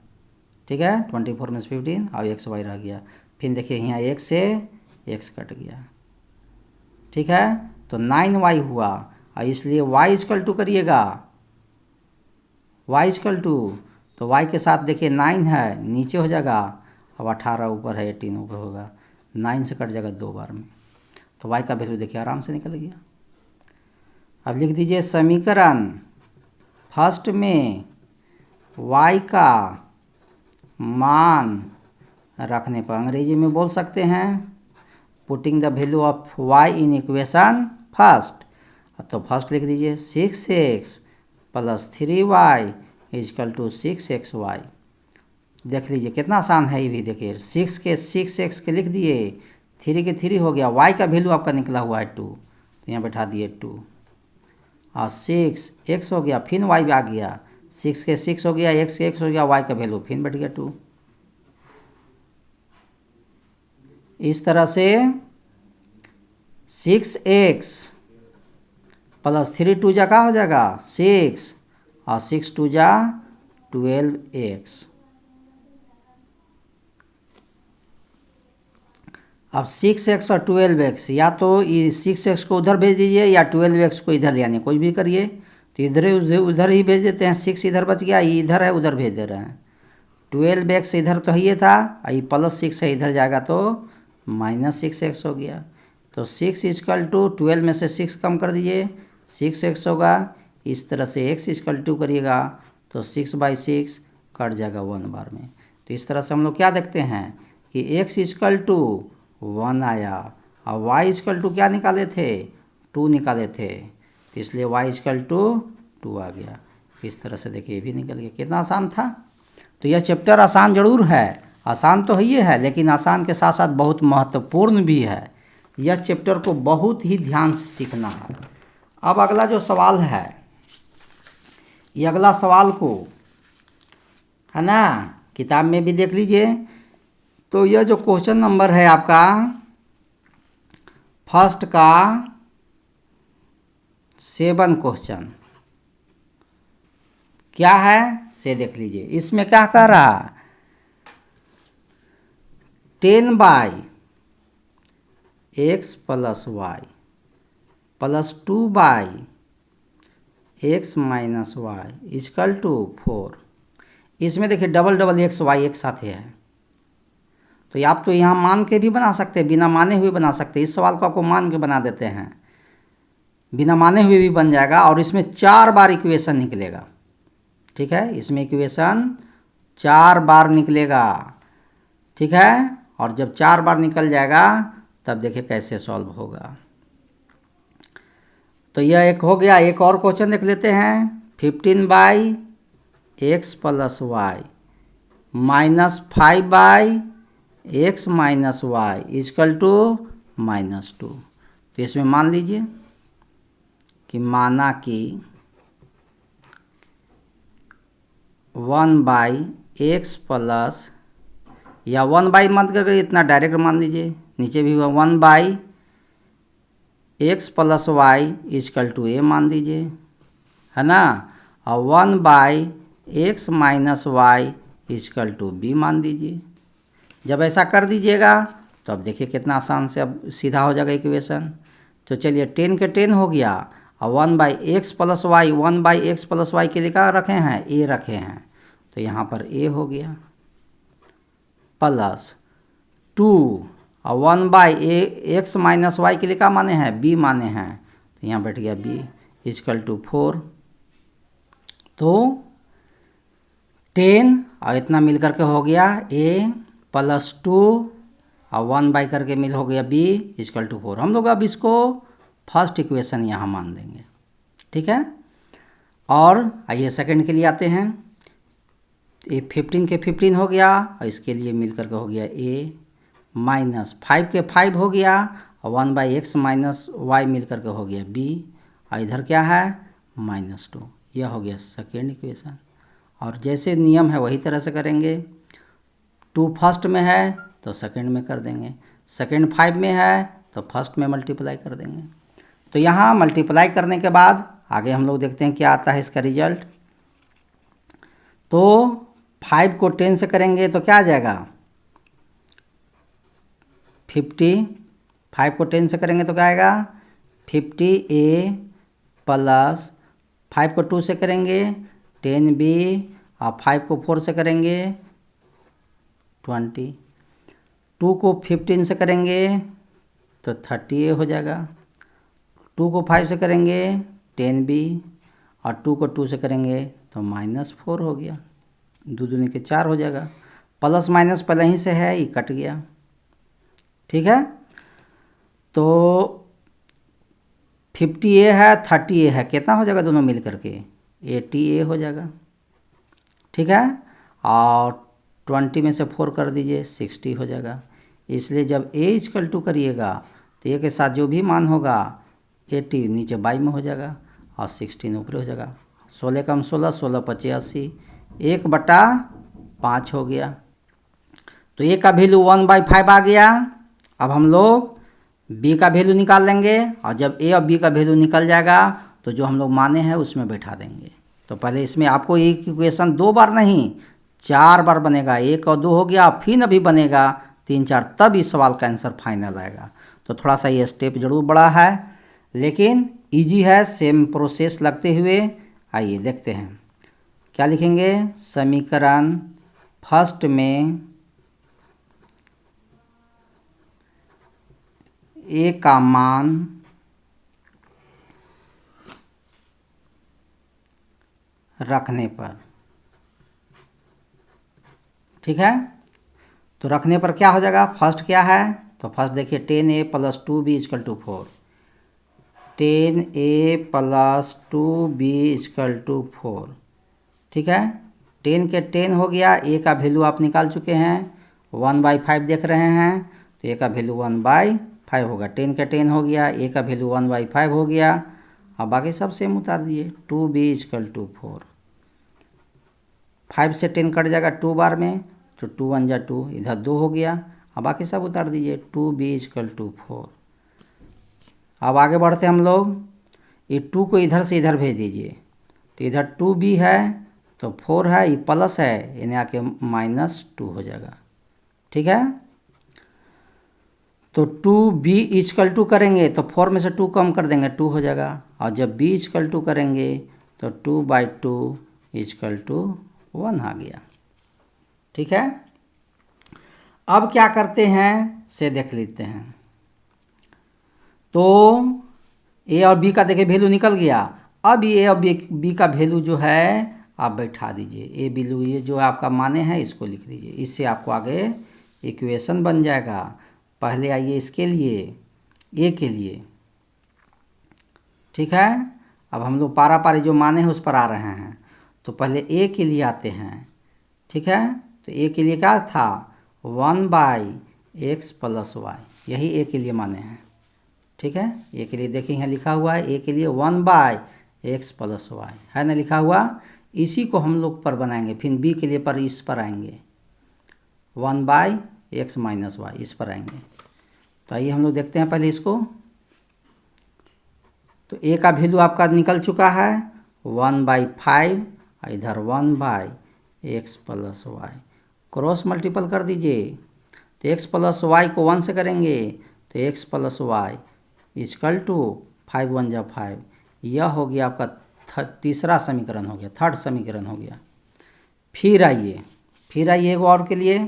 ठीक है। 24 में से 15 और xy रह गया। फिर देखिए यहाँ 1 से x कट गया, ठीक है। तो 9y हुआ, और इसलिए y इक्वल टू करिएगा, y इक्वल टू, तो y के साथ देखिए 9 है नीचे हो जाएगा, अब 18 ऊपर है, 18 ऊपर होगा, 9 से कट जाएगा 2 बार में, तो y का वैल्यू देखिए आराम से निकल गया। अब लिख दीजिए समीकरण फर्स्ट में y का मान रखने पर, अंग्रेजी में बोल सकते हैं putting the value of y in equation first, तो फर्स्ट लिख दीजिए 6x + 3y equal to 6xy। देख लीजिए कितना आसान है ये भी, देखिए 6x के लिख दिए, 3 के 3 हो गया, y का वैल्यू आपका निकला हुआ है 2, तो यहाँ बैठा दिए 2, और 6x हो गया, फिर y आ गया, 6 के 6 हो गया, x के x हो गया, y का वैल्यू फिर बैठ गया 2। इस तरह से 6x + 3 2 जा का हो जाएगा 6, और 6 2 जा 12x। अब 6x और 12x, या तो 6x को उधर भेज दीजिए या 12x को इधर, यानी कोई भी करिए, तो इधर उधर ही भेज देते हैं। 6 इधर बच गया, ये इधर है उधर भेज दे रहे हैं। 12x इधर तो ये था, ये +6 है इधर जाएगा तो -6x हो गया। तो 6 इक्वल टू 12 में से 6 कम कर दीजिए, 6x होगा। इस तरह से x इक्वल टू करिएगा तो 6/6 कट जाएगा 1 बार में। तो इस तरह से हम लोग क्या देखते हैं कि x इक्वल टू 1 आया, और y इक्वल टू क्या निकाले थे, 2 निकाले थे, तो इसलिए y इक्वल टू 2 आ गया। इस तरह से देखिए ये भी निकल गया, कितना आसान था। तो यह चैप्टर आसान जरूर है, आसान तो ही है, लेकिन आसान के साथ साथ बहुत महत्वपूर्ण भी है। यह चैप्टर को बहुत ही ध्यान से सीखना है। अब अगला जो सवाल है, ये अगला सवाल को है ना, किताब में भी देख लीजिए। तो यह जो क्वेश्चन नंबर है आपका फर्स्ट का 7 क्वेश्चन क्या है से देख लीजिए। इसमें क्या कह रहा, 10/x + y + 2/x - y equal to 4। इसमें देखिए डबल डबल एक्स वाई एक साथ है, तो आप तो यहाँ मान के भी बना सकते हैं, बिना माने हुए बना सकते हैं। इस सवाल को आपको मान के बना देते हैं, बिना माने हुए भी बन जाएगा, और इसमें 4 बार इक्वेशन निकलेगा। ठीक है, इसमें इक्वेशन 4 बार निकलेगा। ठीक है, और जब 4 बार निकल जाएगा तब देखिए कैसे सॉल्व होगा। तो यह एक हो गया। एक और क्वेश्चन देख लेते हैं। 15/x + y -5/x - y = -2। तो इसमें मान लीजिए कि माना कि 1/x प्लस, या 1/ मत करके इतना डायरेक्ट मान लीजिए, नीचे भी 1/x + y = a मान दीजिए, है ना, और 1/x - y = b मान दीजिए। जब ऐसा कर दीजिएगा तो अब देखिए कितना आसान से अब सीधा हो जाएगा इक्वेशन। तो चलिए 10 के 10 हो गया, और 1/x + y, 1/x + y के लिए क्या रखे हैं, a रखे हैं, तो यहाँ पर a हो गया, प्लस 2, और 1/x - y के लिए क्या माने हैं, b माने हैं, तो यहाँ बैठ गया b = 4। तो 10 और इतना मिल करके हो गया a + 2 और 1/, करके मिल हो गया b = 4। हम लोग अब इसको फर्स्ट इक्वेशन यहाँ मान देंगे। ठीक है, और आइए सेकंड के लिए आते हैं। ये 15 के 15 हो गया, और इसके लिए मिल करके हो गया a, -5 के 5 हो गया, और 1/x - y मिल करके हो गया b, और इधर क्या है, -2। यह हो गया सेकेंड इक्वेशन। और जैसे नियम है वही तरह से करेंगे। 2 फर्स्ट में है तो सेकंड में कर देंगे, सेकंड 5 में है तो फर्स्ट में मल्टीप्लाई कर देंगे। तो यहाँ मल्टीप्लाई करने के बाद आगे हम लोग देखते हैं क्या आता है इसका रिजल्ट। तो 5 को 10 से करेंगे तो क्या आ जाएगा, 50। 5 को 10 से करेंगे तो क्या आएगा, 50a प्लस 5 को 2 से करेंगे 10b, और 5 को 4 से करेंगे 20। 2 को 15 से करेंगे तो 30a हो जाएगा। 2 को 5 से करेंगे 10b, और 2 को 2 से करेंगे तो -4 हो गया, 2 दूनी के 4 हो जाएगा। प्लस माइनस पहले ही से है, ये कट गया। ठीक है, तो 50a है 30a है, कितना हो जाएगा दोनों मिल करके 80a हो जाएगा। ठीक है, और 20 में से 4 कर दीजिए 60 हो जाएगा। इसलिए जब a = करिएगा तो a के साथ जो भी मान होगा 80 नीचे 22 में हो जाएगा, और 16 ऊपर हो जाएगा। 16 कम 16, 16 × 25 80, 1/5 हो गया। तो a का वैल्यू 1/5 आ गया। अब हम लोग b का वैल्यू निकाल लेंगे, और जब a और b का वैल्यू निकल जाएगा तो जो हम लोग माने हैं उसमें बैठा देंगे। तो पहले इसमें आपको एक इक्वेशन 2 बार नहीं 4 बार बनेगा। 1 और 2 हो गया, फिर अभी बनेगा 3 4, तब इस सवाल का आंसर फाइनल आएगा। तो थोड़ा सा ये स्टेप जरूर बड़ा है, लेकिन इजी है, सेम प्रोसेस लगते हुए। आइए देखते हैं क्या लिखेंगे। समीकरण फर्स्ट में a का मान रखने पर, ठीक है, तो रखने पर क्या हो जाएगा, फर्स्ट क्या है, तो फर्स्ट देखिए 10a + 2b = 4, 10a + 2b = 4। ठीक है, 10 के 10 हो गया, a का वैल्यू आप निकाल चुके हैं, 1/5 देख रहे हैं, तो a का वैल्यू 1/5 होगा। 10 का 10 हो गया, a का वैल्यू 1/5 हो गया, अब बाकी सब सेम उतार दिए। 2b = 4, 5 से 10 कट जाएगा 2 बार में, तो 2 1 जा 2, इधर 2 हो गया, अब बाकी सब उतार दीजिए। 2b = 4। अब आगे बढ़ते हम लोग, ये 2 को इधर से इधर भेज दीजिए, तो इधर 2b है तो 4 है, ये प्लस है, यानी आके -2 हो जाएगा। ठीक है, तो 2b = करेंगे तो 4 में से 2 कम कर देंगे 2 हो जाएगा, और जब b = करेंगे तो 2/2 = 1 आ गया। ठीक है, अब क्या करते हैं से देख लेते हैं। तो ए और बी का देखिए वैल्यू निकल गया। अब ये अब बी का वैल्यू जो है आप बैठा दीजिए, ए वैल्यू ये जो आपका माने हैं इसको लिख दीजिए, इससे आपको आगे इक्वेशन बन जाएगा। पहले आइए इसके लिए, ए के लिए। ठीक है, अब हम लोग पारा पारी जो माने हैं उस पर आ रहे हैं। तो पहले ए के लिए आते हैं। ठीक है, तो ए के लिए क्या था 1/x + y, यही ए के लिए माने हैं। ठीक है, ए के लिए देखिए यहाँ लिखा हुआ है, ए के लिए 1/x + y है ना लिखा हुआ। इसी को हम लोग पर बनाएंगे, फिर बी के लिए पर इस पर आएंगे 1/x - y इस पर आएंगे। तो आइए हम लोग देखते हैं पहले इसको। तो ए का वैल्यू आपका निकल चुका है 1/5, इधर 1/x + y, क्रॉस मल्टीपल कर दीजिए। तो x + y को 1 से करेंगे तो x + y = 5 × 1 = 5। यह हो गया आपका तीसरा समीकरण हो गया, थर्ड समीकरण हो गया। फिर आइए एगो और के लिए।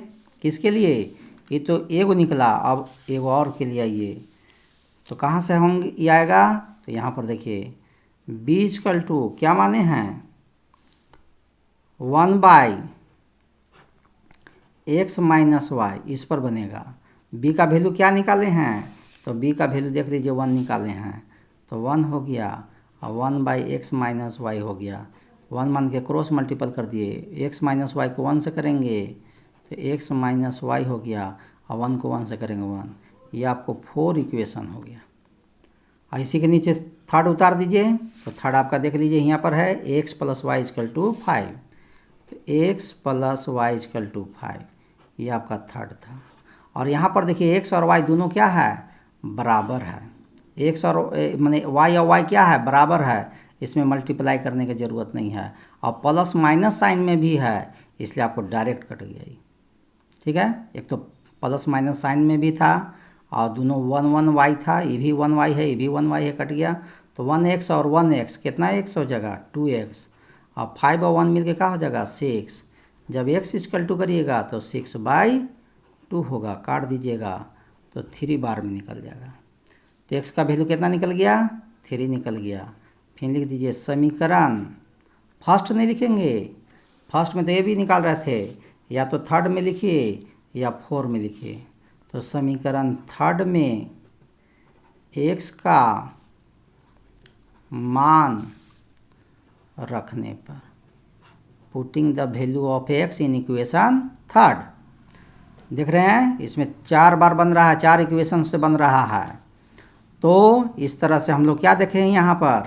किसके लिए, ये तो एगो निकला, अब एगो और के लिए आइए। तो कहाँ से होंगे ये आएगा, तो यहाँ पर देखिए b = क्या माने हैं 1/x - y, इस पर बनेगा। b का वैल्यू क्या निकाले हैं, तो b का वैल्यू देख लीजिए 1 निकाले हैं, तो 1 हो गया और 1/x - y हो गया। 1 मान के क्रॉस मल्टीपल कर दिए, x - y को 1 से करेंगे तो x - y हो गया और 1 को 1 से करेंगे 1। ये आपको 4 इक्वेशन हो गया। और इसी के नीचे थर्ड उतार दीजिए। तो थर्ड आपका देख लीजिए यहाँ पर है x + y = 5, तो x + y = 5, ये आपका थर्ड था। और यहाँ पर देखिए x और y दोनों क्या है बराबर है, x और माने y और y क्या है बराबर है, इसमें मल्टीप्लाई करने की ज़रूरत नहीं है। और प्लस माइनस साइन में भी है, इसलिए आपको डायरेक्ट कट गया। ठीक है, एक तो प्लस माइनस साइन में भी था और दोनों 1 y था, ये भी 1 y है, ये भी 1 y है, कट गया। तो 1x और 1x कितना x हो जाएगा 2x, और 5 और 1 मिलके क्या हो जाएगा 6। जब x = करिएगा तो 6/2 होगा, काट दीजिएगा तो 3 बार में निकल जाएगा। तो x का वैल्यू कितना निकल गया 3 निकल गया। फिर लिख दीजिए समीकरण, फर्स्ट नहीं लिखेंगे, फर्स्ट में तो ये भी निकाल रहे थे, या तो थर्ड में लिखिए या 4 में लिखिए। तो समीकरण थर्ड में x का मान रखने पर, putting the value of x in equation third, देख रहे हैं इसमें 4 बार बन रहा है, 4 इक्वेशन से बन रहा है। तो इस तरह से हम लोग क्या देखें यहाँ पर,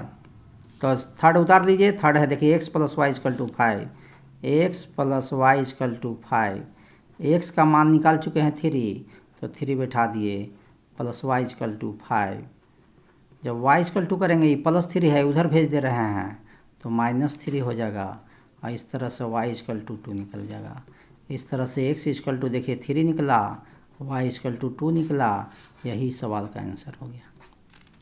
तो थर्ड उतार लीजिए। थर्ड है देखिए x + y = 5, x + y = 5, x का मान निकाल चुके हैं 3, तो 3 बैठा दिए, प्लस y = 5। जब y = करेंगे ये +3 है उधर भेज दे रहे हैं तो -3 हो जाएगा, और इस तरह से y = 2 निकल जाएगा। इस तरह से x = देखिए 3 निकला, y = 2 निकला, यही सवाल का आंसर हो गया।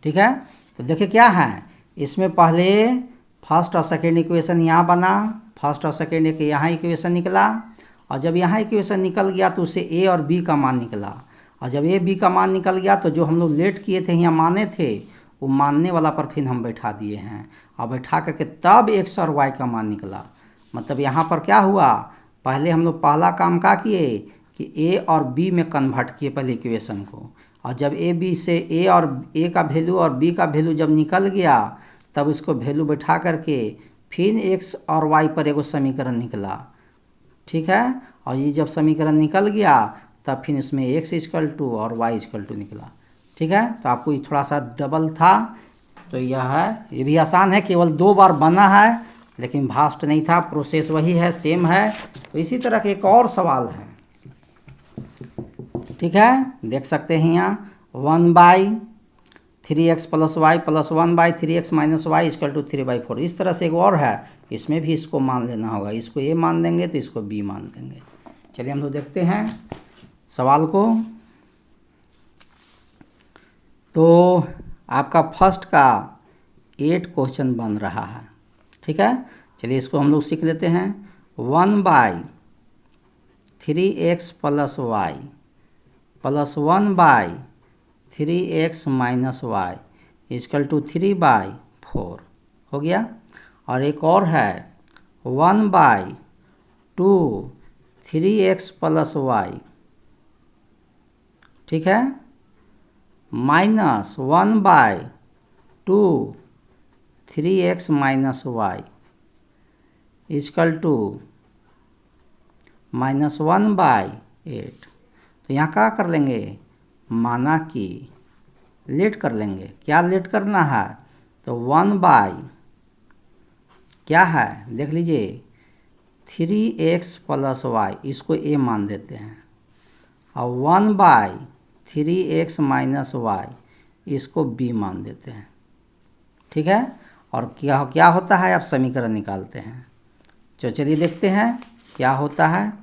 ठीक है, तो देखिए क्या है इसमें, पहले फर्स्ट और सेकेंड इक्वेशन यहाँ बना, फर्स्ट और सेकेंड एक यहाँ इक्वेशन निकला, और जब यहाँ इक्वेशन निकल गया तो उसे a और b का मान निकला, और जब a b का मान निकल गया तो जो हम लोग लेट किए थे यहाँ माने थे वो मानने वाला पर फिर हम बैठा दिए हैं, और बैठा करके तब x और y का मान निकला। मतलब यहाँ पर क्या हुआ, पहले हम लोग पहला काम क्या किए कि a और b में कन्वर्ट किए पहले इक्वेशन को, और जब a b से a और a का वैल्यू और b का वैल्यू जब निकल गया तब उसको वैल्यू बैठा करके फिर x और y पर एगो समीकरण निकला। ठीक है, और ये जब समीकरण निकल गया तब फिर इसमें x = और y = निकला। ठीक है, तो आपको ये थोड़ा सा डबल था, तो यह है, ये भी आसान है, केवल 2 बार बना है लेकिन भास्ट नहीं था, प्रोसेस वही है, सेम है। तो इसी तरह के एक और सवाल है, ठीक है, देख सकते हैं यहाँ 1/3x + y + 1/3x - y = 3/4। इस तरह से एक और है, इसमें भी इसको मान लेना होगा, इसको a मान देंगे तो इसको b मान देंगे। चलिए हम लोग देखते हैं सवाल को। तो आपका फर्स्ट का 8 क्वेश्चन बन रहा है। ठीक है, चलिए इसको हम लोग सीख लेते हैं। 1/3x plus y plus 1/3x minus y equal to 3/4 हो गया। और एक और है 1/2 3x प्लस वाई, ठीक है, minus 1/2 3x minus y equal to -1/8। तो यहाँ क्या कर लेंगे, माना कि लेट कर लेंगे। क्या लेट करना है, तो 1/ क्या है देख लीजिए 3x प्लस वाई, इसको a मान देते हैं, और 1/3x माइनस वाई इसको b मान देते हैं, ठीक है। और क्या क्या होता है, आप समीकरण निकालते हैं। तो चलिए देखते हैं क्या होता है।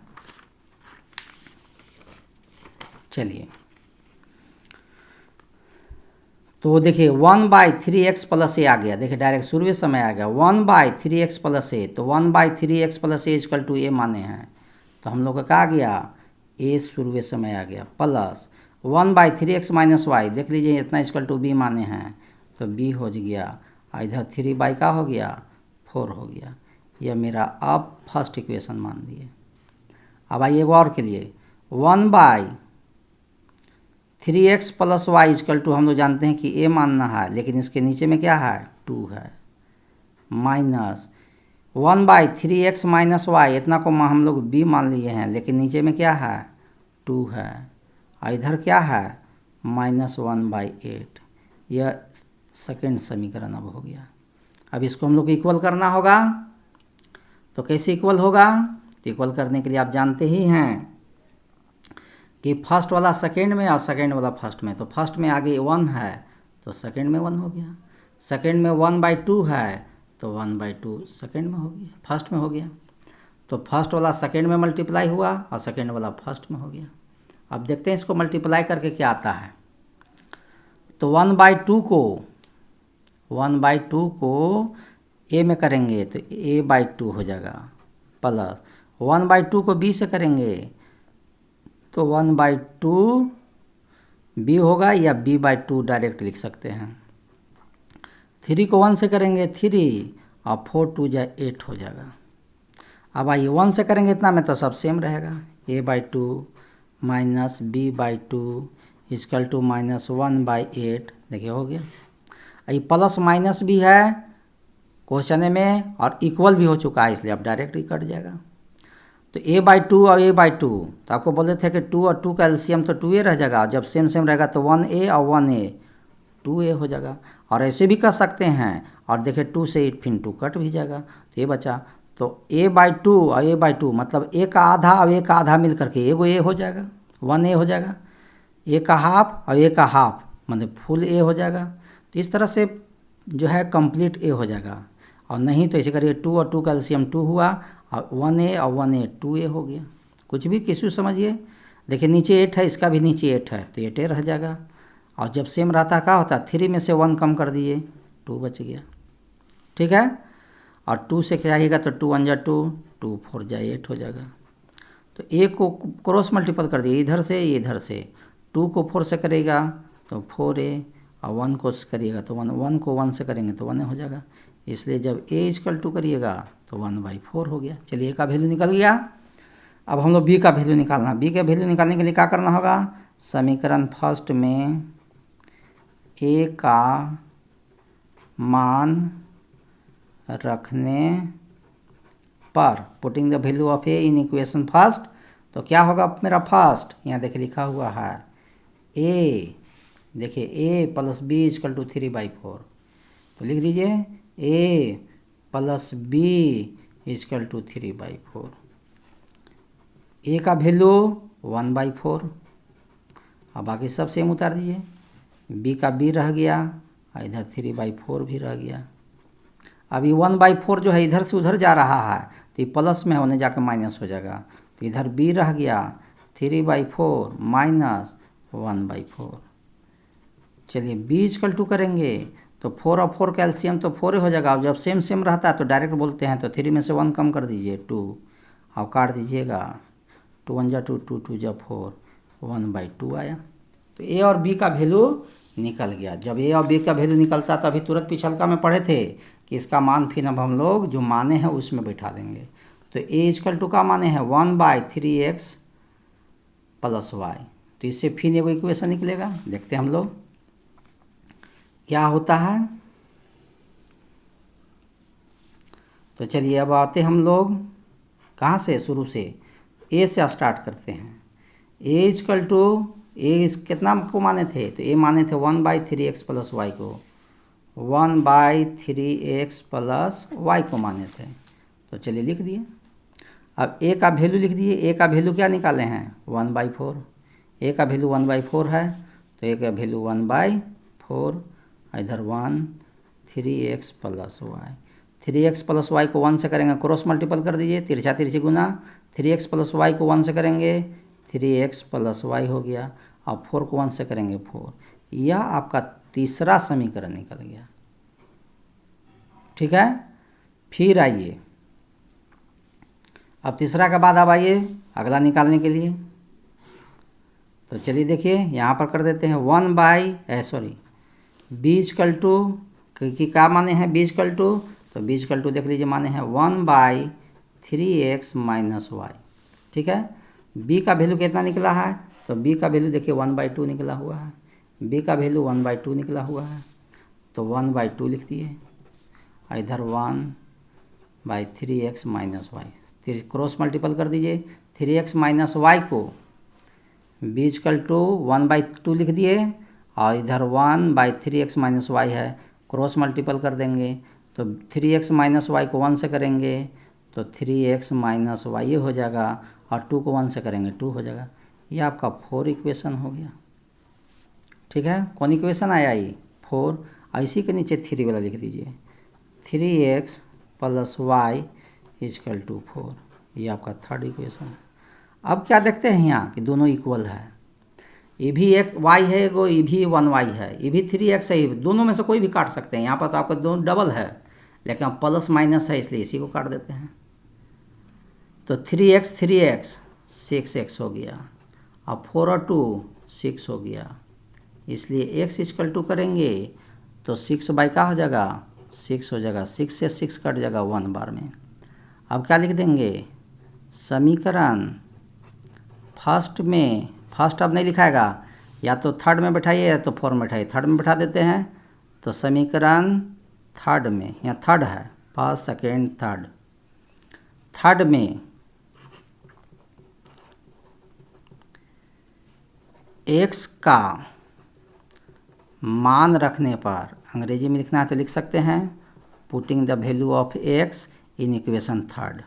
चलिए तो देखिए 1/3x प्लस ए आ गया, देखिए डायरेक्ट शुरू समय आ गया 1/3x प्लस ए, तो 1/3x plus A equal to A माने हैं, तो हम लोग का क्या आ गया, ए शुरू समय आ गया, प्लस 1/3x माइनस वाई, देख लीजिए इतना इजकल टू बी माने हैं, तो बी हो गया, इधर 3 का हो गया 4 हो गया। यह मेरा अब फर्स्ट इक्वेशन मान दिए। अब आइए और के लिए 1/3x plus Y equal to, हम लोग जानते हैं कि ए मानना है, लेकिन इसके नीचे में क्या है 2 है, माइनस 1/3x माइनस वाई, इतना को हम लोग b मान लिए हैं, लेकिन नीचे में क्या है 2 है, और इधर क्या है -1/8। यह सेकेंड समीकरण अब हो गया। अब इसको हम लोग इक्वल करना होगा, तो कैसे इक्वल होगा, तो इक्वल करने के लिए आप जानते ही हैं कि फर्स्ट वाला सेकेंड में और सेकेंड वाला फर्स्ट में, तो फर्स्ट में आगे 1 है तो सेकेंड में 1 हो गया, सेकेंड में 1/2 है तो 1/2 सेकेंड में हो गया, फर्स्ट में हो गया। तो फर्स्ट वाला सेकेंड में मल्टीप्लाई हुआ और सेकेंड वाला फर्स्ट में हो गया। अब देखते हैं इसको मल्टीप्लाई करके क्या आता है। तो 1/2 को ए में करेंगे तो a/2 हो जाएगा, प्लस 1/2 को b से करेंगे तो 1/2 b होगा, या b/2 डायरेक्ट लिख सकते हैं। 3 को 1 से करेंगे 3, और 4 2 जा 8 हो जाएगा। अब आइए 1 से करेंगे इतना में तो सब सेम रहेगा, a/2 minus b/2 is equal to -1/8, देखिए हो गया। ये प्लस माइनस भी है क्वेश्चन में और इक्वल भी हो चुका है, इसलिए अब डायरेक्ट ही कट जाएगा। तो a/2 और a/2, तो आपको बोले थे कि 2 और 2 का एलसीएम तो 2a रह जाएगा, जब सेम सेम रहेगा तो 1a और 1a 2a हो जाएगा। और ऐसे भी कर सकते हैं, और देखिए 2 से फिर 2 कट भी जाएगा, तो ये बचा। तो a/2 और a/2 मतलब a का आधा और a का आधा मिल करके एगो a हो जाएगा, 1a हो जाएगा, a का हाफ और a का हाफ मतलब फुल a हो जाएगा। तो इस तरह से जो है कंप्लीट a हो जाएगा। और नहीं तो ऐसे करिए 2 और 2 का एलसीएम 2 हुआ, और 1a और 1a 2a हो गया। कुछ भी किसी समझिए, देखिए नीचे 8 है, इसका भी नीचे 8 है तो 8a रह जाएगा। और जब सेम रहता क्या होता, 3 में से 1 कम कर दिए 2 बच गया, ठीक है। और 2 से क्या आएगा तो 2 1 जा 2, 2 4 जा 8 हो जाएगा। तो a को क्रॉस मल्टीपल कर दिए इधर से इधर से, 2 को 4 से करेगा तो 4a, और 1 को करिएगा तो 1 को 1 से करेंगे तो 1 हो जाएगा। इसलिए जब a इजकल टू करिएगा तो 1/4 हो गया। चलिए a का वैल्यू निकल गया। अब हम लोग b का वैल्यू निकालना, b का वैल्यू निकालने के लिए क्या करना होगा, समीकरण फर्स्ट में a का मान रखने पर, putting the value of a in equation first, तो क्या होगा मेरा फर्स्ट, यहाँ देखिए लिखा हुआ है a, देखिए a plus b equal to 3/4, तो लिख दीजिए a plus b equal to 3/4। a का वैल्यू 1/4, अब बाकी सब सेम उतार दीजिए, b का b रह गया और इधर 3/4 भी रह गया। अभी 1/4 जो है इधर से उधर जा रहा है तो ये प्लस में होने जाकर माइनस हो जाएगा, तो इधर b रह गया 3/4 माइनस 1/4। चलिए b इजकल टू करेंगे तो 4 और 4 का एलसीएम तो 4 हो जाएगा। अब जब सेम सेम रहता है तो डायरेक्ट बोलते हैं, तो 3 में से 1 कम कर दीजिए 2, अब काट दीजिएगा, 2 1 जा 2, 2 2 जा 4, 1/2 आया। तो ए और बी का वैल्यू निकल गया। जब ए और बी का वैल्यू निकलता तभी तुरंत पिछलका में पढ़े थे कि इसका मान फिर अब हम लोग जो माने हैं उसमें बैठा देंगे। तो ए इक्वल टू का माने हैं 1/3x + y। तो इससे फिर एगो इक्वेशन निकलेगा, देखते हैं हम लोग क्या होता है। तो चलिए अब आते हम लोग कहाँ से, शुरू से ए से स्टार्ट करते हैं। ए इक्वल टू ए कितना को माने थे, तो ए माने थे 1/3x + y को, 1/3x + y को माने थे। तो चलिए लिख दिए। अब ए का वैल्यू लिख दिए। ए का वैल्यू क्या निकाले हैं, 1/4। ए का वैल्यू 1/4 है, तो ए का वैल्यू 1/4, इधर 1 3x + y। 3x + y को 1 से करेंगे क्रॉस मल्टीपल कर दीजिए, तिरछा तिरछी गुना। 3x + y को 1 से करेंगे 3x + y हो गया। अब 4 को 1 से करेंगे 4। यह आपका तीसरा समीकरण निकल गया। ठीक है, फिर आइए अब तीसरा के बाद अब आइए अगला निकालने के लिए। तो चलिए देखिए यहाँ पर कर देते हैं बी इक्वल टू कि क्या माने हैं बी इक्वल टू, तो बी इक्वल टू देख लीजिए माने हैं 1/3x - y। ठीक है, बी का वैल्यू कितना निकला है, तो बी का वैल्यू देखिए 1/2 निकला हुआ है। बी का वैल्यू 1/2 निकला हुआ है, तो 1/2 लिख दिए, इधर 1/3x - y, क्रॉस मल्टीपल कर दीजिए। 3x - y को बी इक्वल टू 1/2 लिख दिए, और इधर 1/3x - y है, क्रॉस मल्टीपल कर देंगे। तो 3x - y को 1 से करेंगे तो 3x - y हो जाएगा, और 2 को 1 से करेंगे 2 हो जाएगा। ये आपका 4 इक्वेशन हो गया। ठीक है, कौन इक्वेशन आया ये 4। इसी के नीचे 3 वाला लिख दीजिए, 3x + y = 4। ये आपका थर्ड इक्वेशन है। अब क्या देखते हैं यहाँ कि दोनों इक्वल है। ये भी एक y है, एगो ये भी 1y है, ये भी 3x है, दोनों में से कोई भी काट सकते हैं। यहाँ पर तो आपका दोनों डबल है, लेकिन अब प्लस माइनस है इसलिए इसी को काट देते हैं। तो 3x 6x हो गया, अब 4 और 2 6 हो गया, इसलिए x = करेंगे तो 6 क्या हो जाएगा 6 हो जाएगा, 6 से 6 कट जाएगा 1 बार में। अब क्या लिख देंगे, समीकरण फर्स्ट अब नहीं लिखाएगा, या तो थर्ड में बैठाइए या तो 4 में बैठाइए। थर्ड में बैठा देते हैं, तो समीकरण थर्ड में, यहाँ थर्ड है, फर्स्ट सेकेंड थर्ड, थर्ड में x का मान रखने पर, अंग्रेजी में लिखना है तो लिख सकते हैं, putting the value of x in equation third.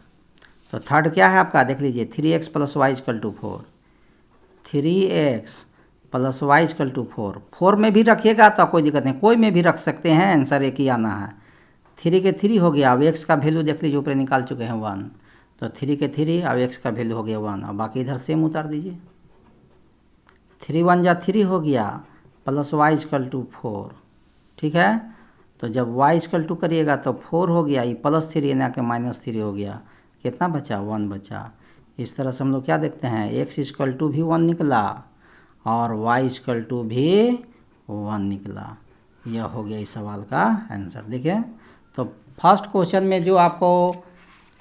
तो थर्ड क्या है आपका, देख लीजिए 3x + y = 4, 3x + y = 4। 4 में भी रखिएगा तो कोई दिक्कत नहीं, कोई में भी रख सकते हैं, आंसर एक ही आना है। 3 के 3 हो गया। अब x का वैल्यू देख लीजिए, ऊपर निकाल चुके हैं 1, तो 3 के 3, अब x का वैल्यू हो गया 1, और बाकी इधर सेम उतार दीजिए। 3 1 जा 3 हो गया, + y = 4। ठीक है, तो जब y = करिएगा तो 4 हो गया, ये +3 ना कि -3 हो गया, कितना बचा 1 बचा। इस तरह से हम लोग क्या देखते हैं, x = भी 1 निकला और y = भी 1 निकला। यह हो गया इस सवाल का आंसर। देखिए, तो फर्स्ट क्वेश्चन में जो आपको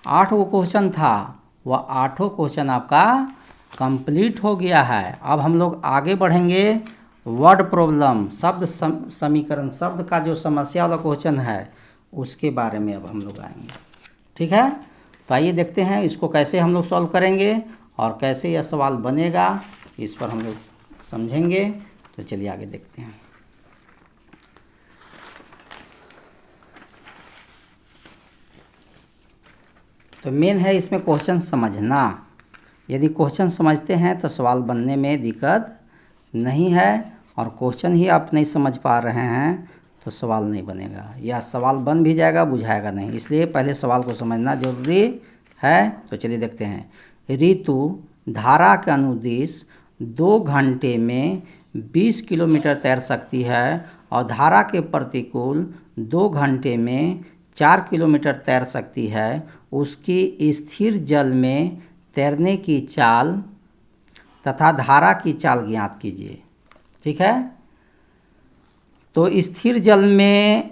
8 क्वेश्चन था, वह 8 क्वेश्चन आपका कंप्लीट हो गया है। अब हम लोग आगे बढ़ेंगे, वर्ड प्रॉब्लम, शब्द समीकरण, शब्द का जो समस्या वाला क्वेश्चन है उसके बारे में अब हम लोग आएंगे। ठीक है, तो आइए देखते हैं इसको कैसे हम लोग सॉल्व करेंगे और कैसे यह सवाल बनेगा, इस पर हम लोग समझेंगे। तो चलिए आगे देखते हैं। तो मेन है इसमें क्वेश्चन समझना। यदि क्वेश्चन समझते हैं तो सवाल बनने में दिक्कत नहीं है, और क्वेश्चन ही आप नहीं समझ पा रहे हैं तो सवाल नहीं बनेगा, या सवाल बन भी जाएगा बुझाएगा नहीं। इसलिए पहले सवाल को समझना जरूरी है। तो चलिए देखते हैं। ऋतु धारा के अनुदिश 2 घंटे में 20 किलोमीटर तैर सकती है और धारा के प्रतिकूल 2 घंटे में 4 किलोमीटर तैर सकती है उसकी स्थिर जल में तैरने की चाल तथा धारा की चाल ज्ञात कीजिए। ठीक है, तो स्थिर जल में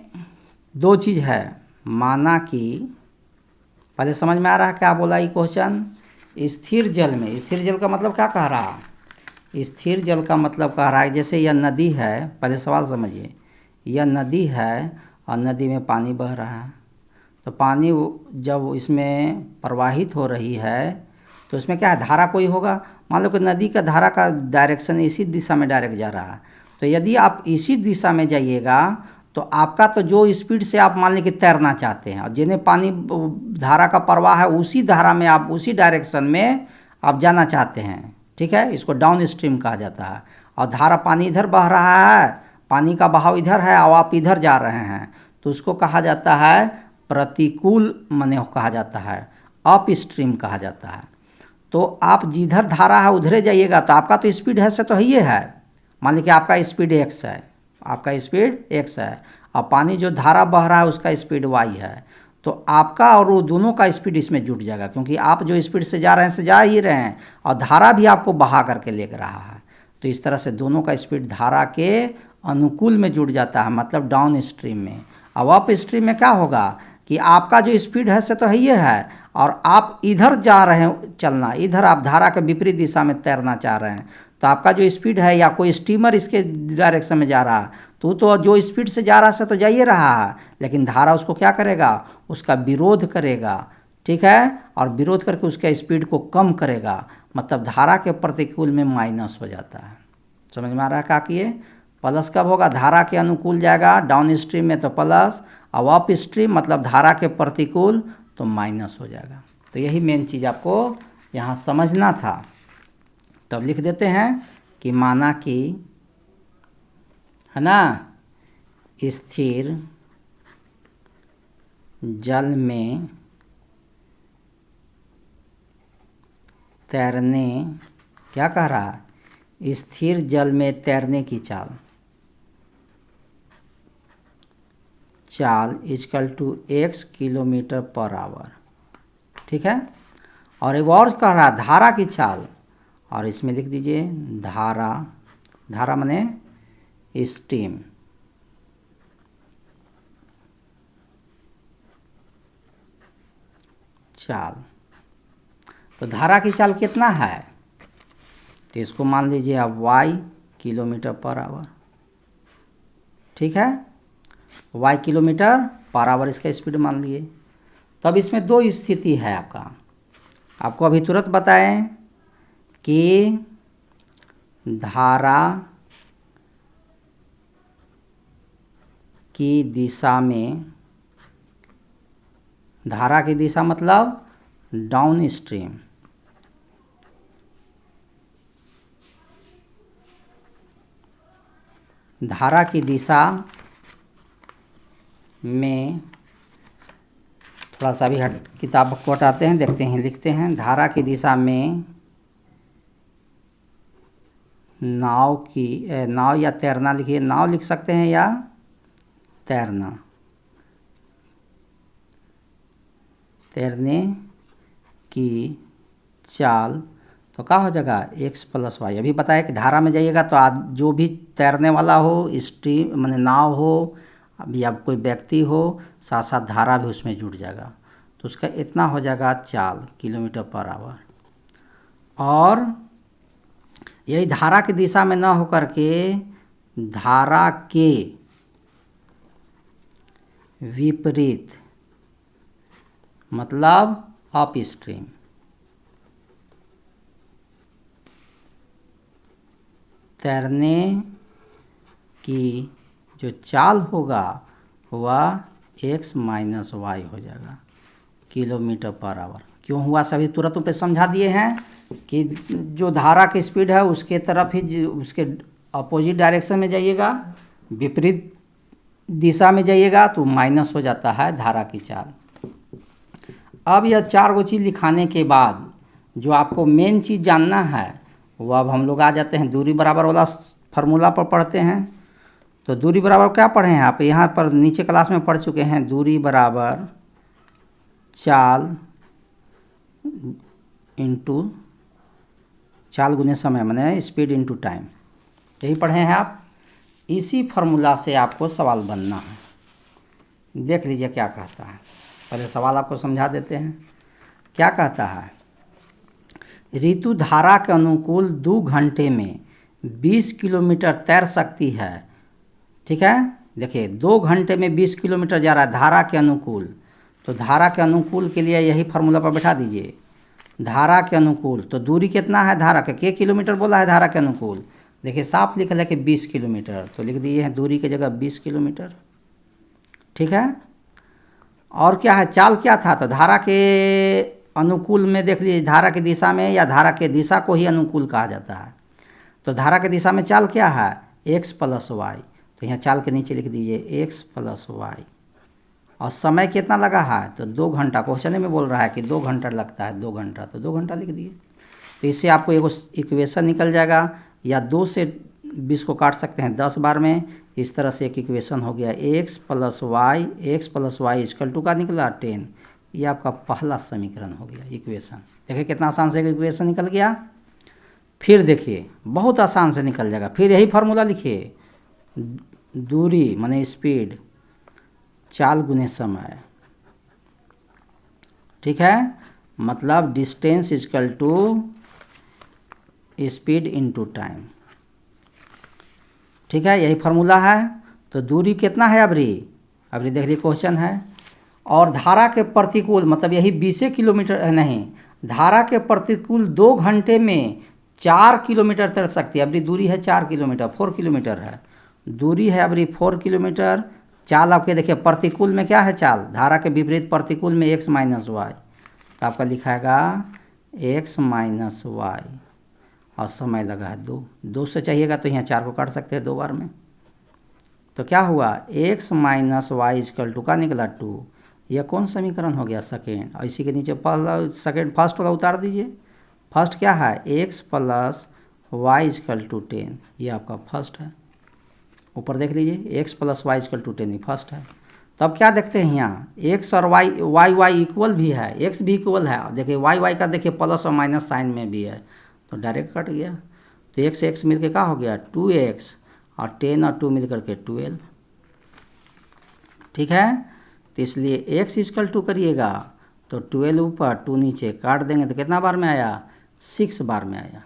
दो चीज़ है, माना कि पहले समझ में आ रहा है क्या बोला ये क्वेश्चन। स्थिर जल में, स्थिर जल का मतलब क्या कह रहा है, स्थिर जल का मतलब कह रहा है जैसे यह नदी है, पहले सवाल समझिए, यह नदी है और नदी में पानी बह रहा है, तो पानी जब इसमें प्रवाहित हो रही है तो इसमें क्या है, धारा कोई होगा। मान लो कि नदी का धारा का डायरेक्शन इसी दिशा में डायरेक्ट जा रहा है, तो यदि आप इसी दिशा में जाइएगा तो आपका तो जो स्पीड से आप मान लें कि तैरना चाहते हैं और जिन्हें पानी धारा का प्रवाह है उसी धारा में आप उसी डायरेक्शन में आप जाना चाहते हैं। ठीक है, इसको डाउन स्ट्रीम कहा जाता है। और धारा पानी इधर बह रहा है, पानी का बहाव इधर है और आप इधर जा रहे हैं, तो उसको कहा जाता है प्रतिकूल माने कहा जाता है, अप स्ट्रीम कहा जाता है। तो आप जिधर धारा है उधरे जाइएगा तो आपका तो स्पीड है से तो ही है, मान लीजिए आपका स्पीड x है, आपका स्पीड x है और पानी जो धारा बह रहा है उसका स्पीड y है, तो आपका और वो दोनों का स्पीड इसमें जुट जाएगा, क्योंकि आप जो स्पीड से जा रहे हैं से जा ही रहे हैं और धारा भी आपको बहा करके ले रहा है। तो इस तरह से दोनों का स्पीड धारा के अनुकूल में जुड़ जाता है, मतलब डाउन स्ट्रीम में। अब अप स्ट्रीम में क्या होगा कि आपका जो स्पीड है से तो है ये है और आप इधर जा रहे हैं चलना, इधर आप धारा के विपरीत दिशा में तैरना चाह रहे हैं, तो आपका जो स्पीड है या कोई स्टीमर इसके डायरेक्शन में जा रहा है तो जो स्पीड से जा रहा है तो जा ही रहा है, लेकिन धारा उसको क्या करेगा, उसका विरोध करेगा। ठीक है, और विरोध करके उसके स्पीड को कम करेगा, मतलब धारा के प्रतिकूल में माइनस हो जाता है। समझ में आ रहा है क्या किए, प्लस कब होगा, धारा के अनुकूल जाएगा डाउन स्ट्रीम में तो प्लस, और अप स्ट्रीम मतलब धारा के प्रतिकूल तो माइनस हो जाएगा। तो यही मेन चीज़ आपको यहाँ समझना था। तब लिख देते हैं कि माना कि है ना स्थिर जल में तैरने, क्या कह रहा है, स्थिर जल में तैरने की चाल equal to x kilometre per hour. ठीक है, और एक और कह रहा है धारा की चाल, और इसमें लिख दीजिए धारा, धारा माने स्ट्रीम, चाल। तो धारा की चाल कितना है, तो इसको मान लीजिए आप y किलोमीटर पर आवर। ठीक है, y किलोमीटर पर आवर इसका स्पीड मान लिए। तो अब इसमें दो स्थिति है आपको अभी तुरंत बताएं कि धारा की दिशा में, धारा की दिशा मतलब डाउन स्ट्रीम, धारा की दिशा में, थोड़ा सा भी किताब को हटाते हैं, देखते हैं, लिखते हैं, धारा की दिशा में नाव की, नाव या तैरना लिखिए, नाव लिख सकते हैं या तैरना, तैरने की चाल तो क्या हो जाएगा x प्लस वाई। अभी बताया कि धारा में जाइएगा तो जो भी तैरने वाला हो, स्ट्रीम माने नाव हो या कोई व्यक्ति हो, साथ साथ धारा भी उसमें जुड़ जाएगा, तो उसका इतना हो जाएगा चाल किलोमीटर पर आवर। और यही धारा की दिशा में ना होकर के धारा के विपरीत मतलब अप स्ट्रीम, तैरने की जो चाल होगा वह x माइनस वाई हो जाएगा किलोमीटर पर आवर। क्यों हुआ सभी तुरंत पे समझा दिए हैं कि जो धारा की स्पीड है उसके तरफ ही, उसके अपोजिट डायरेक्शन में जाइएगा, विपरीत दिशा में जाइएगा तो माइनस हो जाता है धारा की चाल। अब यह चार गो चीज़ लिखाने के बाद जो आपको मेन चीज़ जानना है वो अब हम लोग आ जाते हैं दूरी बराबर वाला फार्मूला पर पढ़ते हैं। तो दूरी बराबर क्या पढ़े हैं आप, यहाँ पर नीचे क्लास में पढ़ चुके हैं, दूरी बराबर चाल इंटू चाल गुने समय, माने स्पीड इंटू टाइम, यही पढ़े हैं आप। इसी फार्मूला से आपको सवाल बनना है। देख लीजिए क्या कहता है, पहले सवाल आपको समझा देते हैं। क्या कहता है, ऋतु धारा के अनुकूल 2 घंटे में 20 किलोमीटर तैर सकती है। ठीक है, देखिए 2 घंटे में 20 किलोमीटर जा रहा है धारा के अनुकूल। तो धारा के अनुकूल के लिए यही फार्मूला पर बैठा दीजिए, धारा के अनुकूल। तो दूरी कितना है धारा के किलोमीटर बोला है धारा के अनुकूल। देखिए साफ लिखा है कि 20 किलोमीटर, तो लिख दिए हैं दूरी की जगह 20 किलोमीटर। ठीक है, और क्या है, चाल क्या था, तो धारा के अनुकूल में देख लीजिए, धारा की दिशा में या धारा के दिशा को ही अनुकूल कहा जाता है। तो धारा की दिशा में चाल क्या है, x + y। तो यहाँ चाल के नीचे लिख दीजिए x + y। और समय कितना लगा है, तो 2 घंटा, क्वेश्चन में बोल रहा है कि 2 घंटा लगता है, 2 घंटा, तो 2 घंटा लिख दिए। तो इससे आपको एक इक्वेशन निकल जाएगा, या 2 से 20 को काट सकते हैं 10 बार में। इस तरह से एक इक्वेशन हो गया x + y = का निकला 10। ये आपका पहला समीकरण हो गया इक्वेशन। देखिए कितना आसान से इक्वेशन निकल गया। फिर देखिए बहुत आसान से निकल जाएगा, फिर यही फार्मूला लिखिए, दूरी माने स्पीड चाल गुने समय। ठीक है, मतलब डिस्टेंस = स्पीड इंटू टाइम। ठीक है, यही फार्मूला है। तो दूरी कितना है अबरी देख लीजिए क्वेश्चन है। और धारा के प्रतिकूल, मतलब यही 20 किलोमीटर नहीं, धारा के प्रतिकूल 2 घंटे में 4 किलोमीटर तैर सकती है। अबरी दूरी है 4 किलोमीटर, 4 किलोमीटर है दूरी है अबरी 4 किलोमीटर। चाल आपके देखिए प्रतिकूल में क्या है, चाल धारा के विपरीत प्रतिकूल में x - y, तो आपका लिखाएगा x - y। और समय लगा है 2 से चाहिएगा तो यहाँ 4 को काट सकते हैं 2 बार में। तो क्या हुआ, x - y = का निकला 2। यह कौन समीकरण हो गया, सेकेंड। और इसी के नीचे पहला सेकेंड फर्स्ट वाला उतार दीजिए। फर्स्ट क्या है, x + y = 10, ये आपका फर्स्ट है। ऊपर देख लीजिए x + y = 10 फर्स्ट है। तब क्या देखते हैं यहाँ, x और y इक्वल भी है, x भी इक्वल है। देखिए y का देखिए प्लस और माइनस साइन में भी है, तो डायरेक्ट कट गया। तो x से x मिलकर क्या हो गया 2x, और 10 और 2 मिलकर के 12। ठीक है, तो इसलिए x = करिएगा तो 12 ऊपर 2 नीचे काट देंगे तो कितना बार में आया, 6 बार में आया।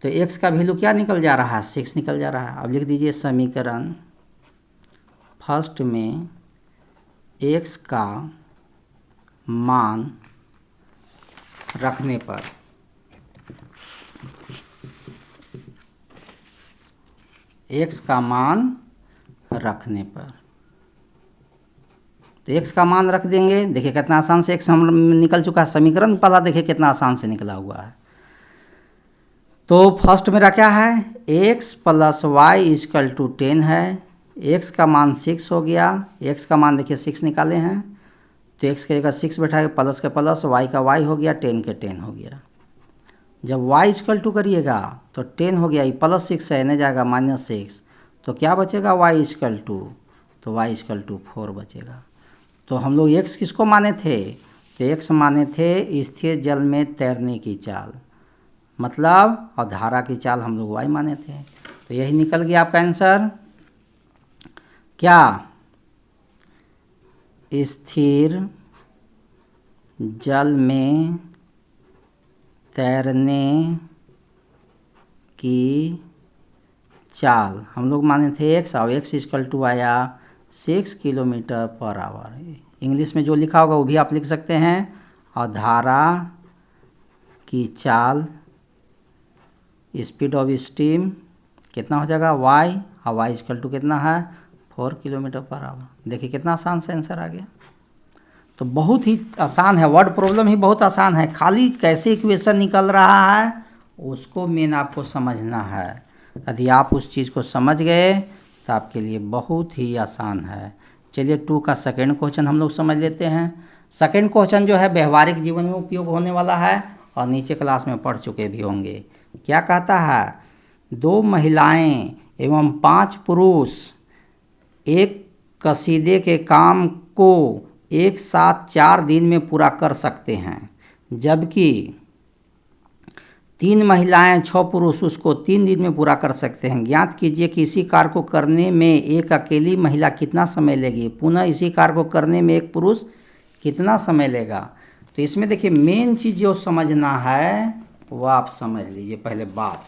तो x का वैल्यू क्या निकल जा रहा है, 6 निकल जा रहा है। अब लिख दीजिए समीकरण फर्स्ट में x का मान रखने पर x का मान रखने पर, तो x का मान रख देंगे। देखिए कितना आसान से x हम निकल चुका है, समीकरण पहला देखिए कितना आसान से निकला हुआ है। तो फर्स्ट मेरा क्या है, x + y = 10 है। x का मान 6 हो गया, x का मान देखिए 6 निकाले हैं, तो x की जगह 6 बैठा है, प्लस के प्लस, y का y हो गया, 10 के 10 हो गया। जब y = करिएगा तो 10 हो गया, ये +6 है, नहीं जाएगा -6, तो क्या बचेगा y = तो y = 4 बचेगा। तो हम लोग x किसको माने थे, तो x माने थे स्थिर जल में तैरने की चाल, मतलब, और धारा की चाल हम लोग y माने थे। तो यही निकल गया आपका आंसर। क्या, स्थिर जल में तैरने की चाल हम लोग माने थे x, और x = आया 6 km/h। इंग्लिश में जो लिखा होगा वो भी आप लिख सकते हैं। और धारा की चाल स्पीड ऑफ स्टीम कितना हो जाएगा y, और y = कितना है 4 km/h। देखिए कितना आसान से आंसर आ गया। तो बहुत ही आसान है, वर्ड प्रॉब्लम ही बहुत आसान है, खाली कैसे इक्वेशन निकल रहा है उसको मेन आपको समझना है। यदि आप उस चीज़ को समझ गए तो आपके लिए बहुत ही आसान है। चलिए 2 का सेकेंड क्वेश्चन हम लोग समझ लेते हैं। सेकेंड क्वेश्चन जो है व्यवहारिक जीवन में उपयोग होने वाला है, और नीचे क्लास में पढ़ चुके भी होंगे। क्या कहता है, 2 महिलाएं एवं 5 पुरुष एक कसीदे के काम को एक साथ 4 दिन में पूरा कर सकते हैं, जबकि 3 महिलाएं 6 पुरुष उसको 3 दिन में पूरा कर सकते हैं। ज्ञात कीजिए कि इसी कार्य को करने में एक अकेली महिला कितना समय लेगी। पुनः इसी कार्य को करने में एक पुरुष कितना समय लेगा। तो इसमें देखिए मेन चीज़ जो समझना है वो आप समझ लीजिए पहले बात,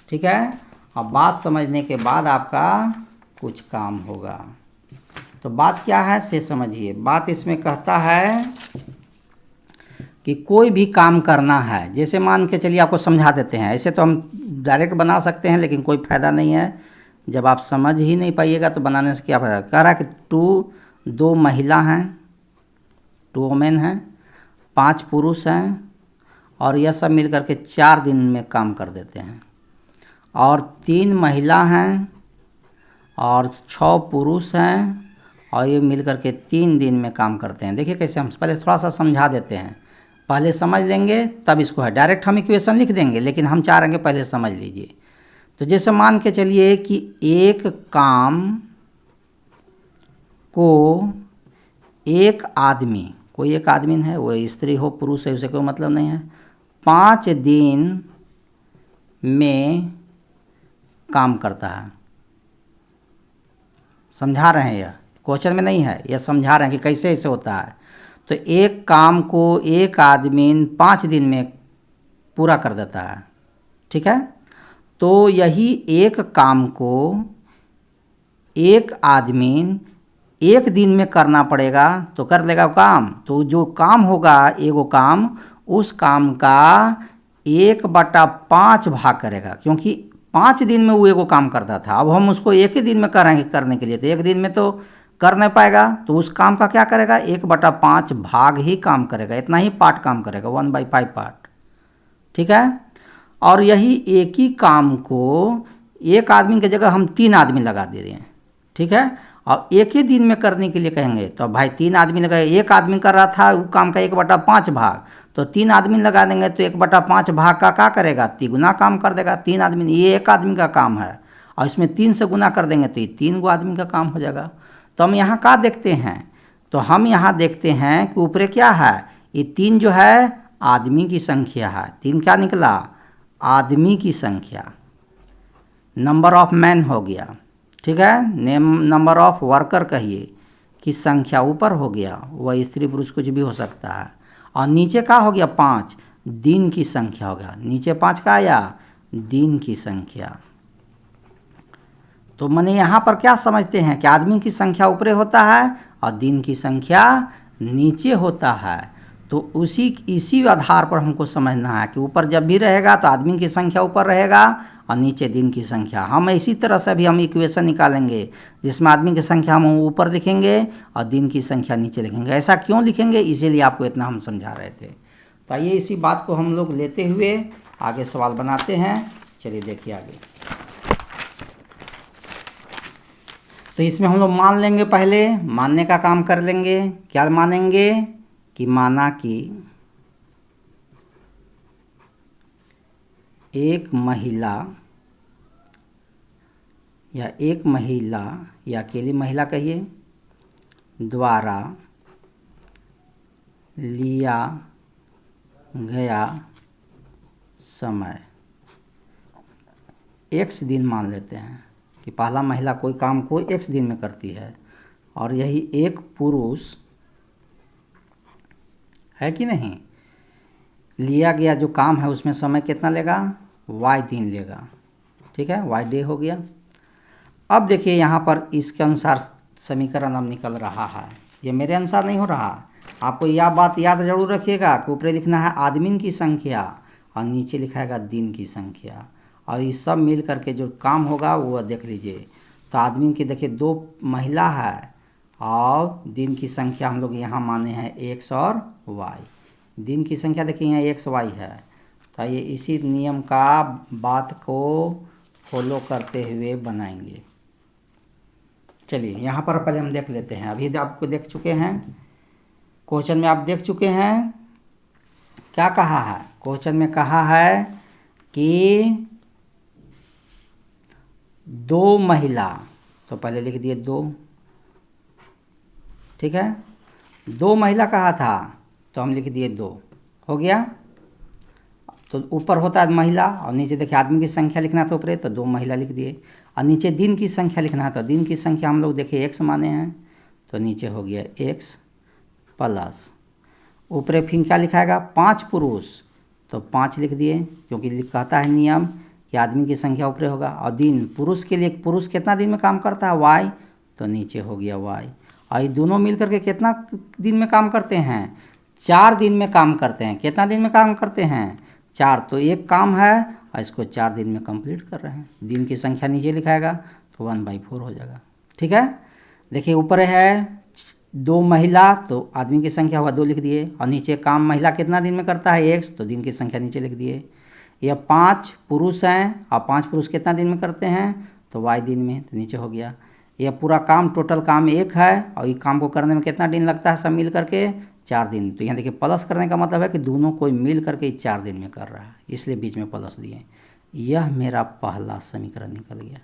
ठीक है। अब बात समझने के बाद आपका कुछ काम होगा। तो बात क्या है से समझिए। बात इसमें कहता है कि कोई भी काम करना है, जैसे मान के चलिए आपको समझा देते हैं। ऐसे तो हम डायरेक्ट बना सकते हैं लेकिन कोई फ़ायदा नहीं है, जब आप समझ ही नहीं पाइएगा तो बनाने से क्या फ़ायदा। कह रहा है कि 2 महिला हैं, 2 वुमेन हैं, 5 पुरुष हैं और यह सब मिल करके 4 दिन में काम कर देते हैं। और 3 महिला हैं और 6 पुरुष हैं और ये मिल करके 3 दिन में काम करते हैं। देखिए कैसे, हम पहले थोड़ा सा समझा देते हैं, पहले समझ लेंगे तब इसको है। डायरेक्ट हम इक्वेशन लिख देंगे लेकिन हम चाह रहे हैं पहले समझ लीजिए। तो जैसे मान के चलिए कि एक काम को एक आदमी, कोई एक आदमी है, वो स्त्री हो पुरुष है उसे कोई मतलब नहीं है, 5 दिन में काम करता है। समझा रहे हैं, यह क्वेश्चन में नहीं है, यह समझा रहे हैं कि कैसे ऐसे होता है। तो एक काम को एक आदमी 5 दिन में पूरा कर देता है, ठीक है। तो यही एक काम को एक आदमी 1 दिन में करना पड़ेगा तो कर लेगा काम। तो जो काम होगा एगो काम, उस काम का 1/5 भाग करेगा, क्योंकि 5 दिन में वो एगो काम करता था। अब हम उसको 1 ही दिन में करेंगे करने के लिए, तो 1 दिन में तो कर नहीं पाएगा। तो उस काम का क्या करेगा, 1/5 भाग ही काम करेगा, इतना ही पार्ट काम करेगा, 1/5 पार्ट, ठीक है। और यही एक ही काम को एक आदमी की जगह हम 3 आदमी लगा दे रहे हैं, ठीक है। और 1 ही दिन में करने के लिए कहेंगे तो भाई 3 आदमी लगा, एक आदमी कर रहा था वो काम का 1/5 भाग, तो 3 आदमी लगा देंगे तो 1/5 भाग का क्या करेगा, 3 गुना काम कर देगा। 3 आदमी, ये एक आदमी का काम है और इसमें 3 से गुना कर देंगे तो ये 3 गो आदमी का काम हो जाएगा। तो हम यहाँ क्या देखते हैं, तो हम यहाँ देखते हैं कि ऊपर क्या है, ये 3 जो है आदमी की संख्या है। 3 क्या निकला, आदमी की संख्या, नंबर ऑफ मैन हो गया, ठीक है। नंबर ऑफ वर्कर कहिए कि संख्या ऊपर हो गया, वह स्त्री पुरुष कुछ भी हो सकता है। और नीचे का हो गया 5, दिन की संख्या हो गया। नीचे 5 का आया, दिन की संख्या। तो मैंने यहाँ पर क्या समझते हैं कि आदमी की संख्या ऊपरे होता है और दिन की संख्या नीचे होता है। तो इसी आधार पर हमको समझना है कि ऊपर जब भी रहेगा तो आदमी की संख्या ऊपर रहेगा और नीचे दिन की संख्या। हम इसी तरह से भी हम इक्वेशन निकालेंगे जिसमें आदमी की संख्या हम ऊपर लिखेंगे और दिन की संख्या नीचे लिखेंगे। ऐसा क्यों लिखेंगे, इसीलिए आपको इतना हम समझा रहे थे। तो आइए इसी बात को हम लोग लेते हुए आगे सवाल बनाते हैं। चलिए देखिए आगे। तो इसमें हम लोग मान लेंगे, पहले मानने का काम कर लेंगे। क्या मानेंगे कि माना कि एक महिला या अकेली महिला कहिए द्वारा लिया गया समय x दिन मान लेते हैं कि पहला महिला कोई काम को x दिन में करती है और यही एक पुरुष है कि नहीं, लिया गया जो काम है उसमें समय कितना लेगा, y दिन लेगा, ठीक है, y डे हो गया। अब देखिए यहाँ पर इसके अनुसार समीकरण अब निकल रहा है, ये मेरे अनुसार नहीं हो रहा। आपको यह बात याद जरूर रखिएगा कि ऊपर लिखना है आदमी की संख्या और नीचे लिखाएगा दिन की संख्या, और ये सब मिल करके जो काम होगा वो देख लीजिए। तो आदमी की देखिए 2 महिला है और दिन की संख्या हम लोग यहाँ माने हैं x और y। दिन की संख्या देखिए यहाँ x y है। तो ये इसी नियम का बात को फॉलो करते हुए बनाएंगे। चलिए यहाँ पर पहले हम देख लेते हैं। अभी आपको देख चुके हैं, क्वेश्चन में आप देख चुके हैं क्या कहा है। क्वेश्चन में कहा है कि 2 महिला, तो पहले लिख दिए 2, ठीक है। 2 महिला कहा था तो हम लिख दिए 2, हो गया। तो ऊपर होता है महिला और नीचे देखिए आदमी की संख्या लिखना तो ऊपर, तो 2 महिला लिख दिए। और नीचे दिन की संख्या लिखना है, तो दिन की संख्या हम लोग देखिए x माने हैं, तो नीचे हो गया x प्लस ऊपर फिर क्या लिखाएगा 5 पुरुष, तो 5 लिख दिए, क्योंकि कहता है नियम कि आदमी की संख्या ऊपर होगा। और दिन, पुरुष के लिए पुरुष कितना दिन में काम करता है y, तो नीचे हो गया y। और ये दोनों मिल करके कितना दिन में काम करते हैं, 4 दिन में काम करते हैं। कितना दिन में काम करते हैं, 4। तो एक काम है और इसको 4 दिन में कंप्लीट कर रहे हैं। दिन की संख्या नीचे लिखाएगा तो 1/4 हो जाएगा, ठीक है। देखिए ऊपर है 2 महिला, तो आदमी की संख्या हुआ 2 लिख दिए। और नीचे काम महिला कितना दिन में करता है x, तो दिन की संख्या नीचे लिख दिए। यह 5 पुरुष हैं और 5 पुरुष कितना दिन में करते हैं, तो y दिन में, तो नीचे हो गया। यह पूरा काम टोटल काम 1 है और ये काम को करने में कितना दिन लगता है सब मिल करके, 4 दिन। तो यहाँ देखिए प्लस करने का मतलब है कि दोनों कोई मिल करके 4 दिन में कर रहा है, इसलिए बीच में प्लस दिए। यह मेरा पहला समीकरण निकल गया,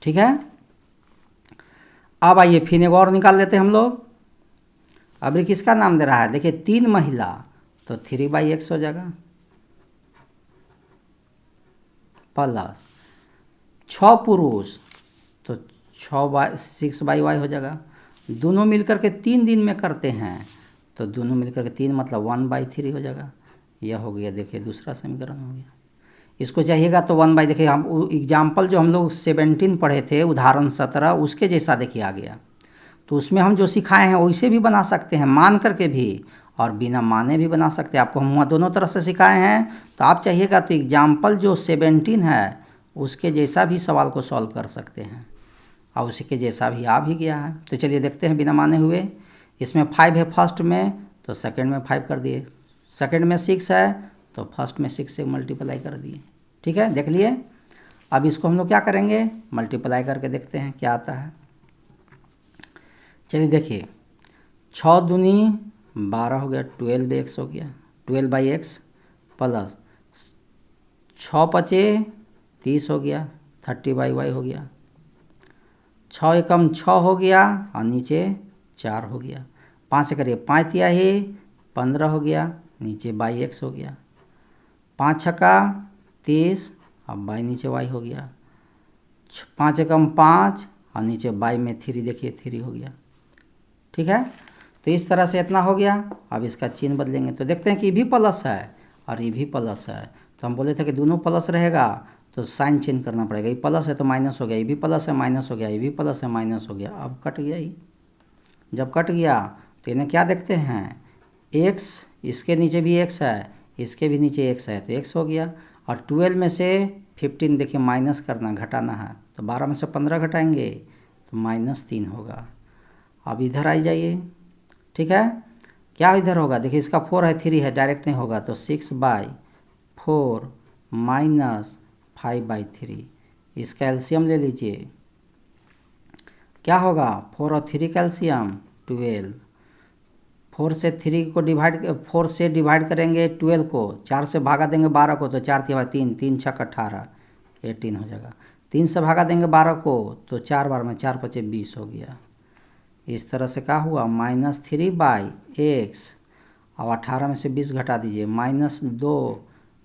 ठीक है। अब आइए फिर एक और निकाल लेते हैं हम लोग। अब ये किसका नाम दे रहा है, देखिए 3 महिला, तो 3/x हो जाएगा प्लस 6 पुरुष, तो 6/y हो जाएगा। दोनों मिलकर के 3 दिन में करते हैं, तो दोनों मिलकर के 3 मतलब 1/3 हो जाएगा। यह हो गया, देखिए दूसरा समीकरण हो गया। इसको चाहिएगा तो 1/, देखिए हम एग्जाम्पल जो हम लोग 17 पढ़े थे, उदाहरण 17, उसके जैसा देखिए आ गया। तो उसमें हम जो सिखाए हैं वैसे भी बना सकते हैं, मान करके भी और बिना माने भी बना सकते हैं। आपको हम दोनों तरह से सिखाए हैं, तो आप चाहिएगा तो एग्जाम्पल जो 17 है उसके जैसा भी सवाल को सॉल्व कर सकते हैं, और उसी के जैसा भी आ भी गया है। तो चलिए देखते हैं बिना माने हुए। इसमें 5 है फर्स्ट में, तो सेकंड में 5 कर दिए। सेकंड में 6 है, तो फर्स्ट में 6 से मल्टीप्लाई कर दिए, ठीक है, देख लिए। अब इसको हम लोग क्या करेंगे, मल्टीप्लाई करके देखते हैं क्या आता है। चलिए देखिए 6 दूनी 12 हो गया, 12x हो गया, 12/x प्लस 6 पचे 30 हो गया, 30/y हो गया। 6 एकम 6 हो गया और नीचे 4 हो गया। 5 से करिए 5 या ही 15 हो गया, नीचे x हो गया। 5 छक्का 30 और बाई नीचे y हो गया। 5 एकम 5 और नीचे बाई में 3, देखिए 3 हो गया, ठीक है। तो इस तरह से इतना हो गया। अब इसका चिन्ह बदलेंगे, तो देखते हैं कि ये भी प्लस है और ये भी प्लस है। तो हम बोले थे कि दोनों प्लस रहेगा तो साइन चेंज करना पड़ेगा। ये प्लस है तो माइनस हो गया, ये भी प्लस है माइनस हो गया, ये भी प्लस है माइनस हो गया। अब कट गया ये, जब कट गया तो इन्हें क्या देखते हैं, x, इसके नीचे भी x है, इसके भी नीचे x है, तो x हो गया। और 12 में से 15 देखिए माइनस करना, घटाना है, तो 12 में से 15 घटाएंगे तो -3 होगा। अब इधर आई जाइए, ठीक है। क्या इधर होगा, देखिए इसका 4 है 3 है, डायरेक्ट नहीं होगा, तो 6/4 माइनस 5/3। इसका एलसीएम ले लीजिए, क्या होगा, 4 और 3 का एलसीएम 12। 4 से 3 को डिवाइड, 4 से डिवाइड करेंगे 12 को, 4 से भागा देंगे 12 को, तो 4 3 3 6 18 18 हो जाएगा। 3 से भागा देंगे 12 को, तो 4 बार में 4 पचे 20 हो गया। इस तरह से क्या हुआ, -3/x और 18 में से 20 घटा दीजिए, -2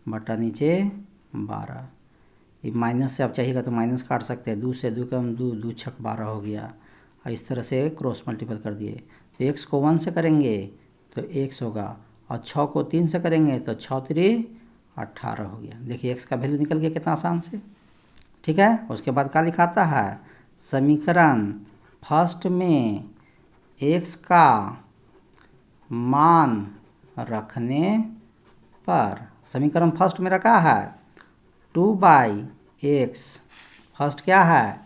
बटा नीचे 12। ये माइनस से आप चाहिएगा तो माइनस काट सकते हैं, 2 से 2 कम 2, 2 छक 12 हो गया। और इस तरह से क्रॉस मल्टीपल कर दिए। तो x को 1 से करेंगे तो x होगा, और 6 को 3 से करेंगे तो 6 3 18 हो गया। देखिए x का वैल्यू निकल गया कितना आसान से, ठीक है। उसके बाद क्या लिखाता है, समीकरण फर्स्ट में x का मान रखने पर, समीकरण फर्स्ट में रखा है 2/x, फर्स्ट क्या है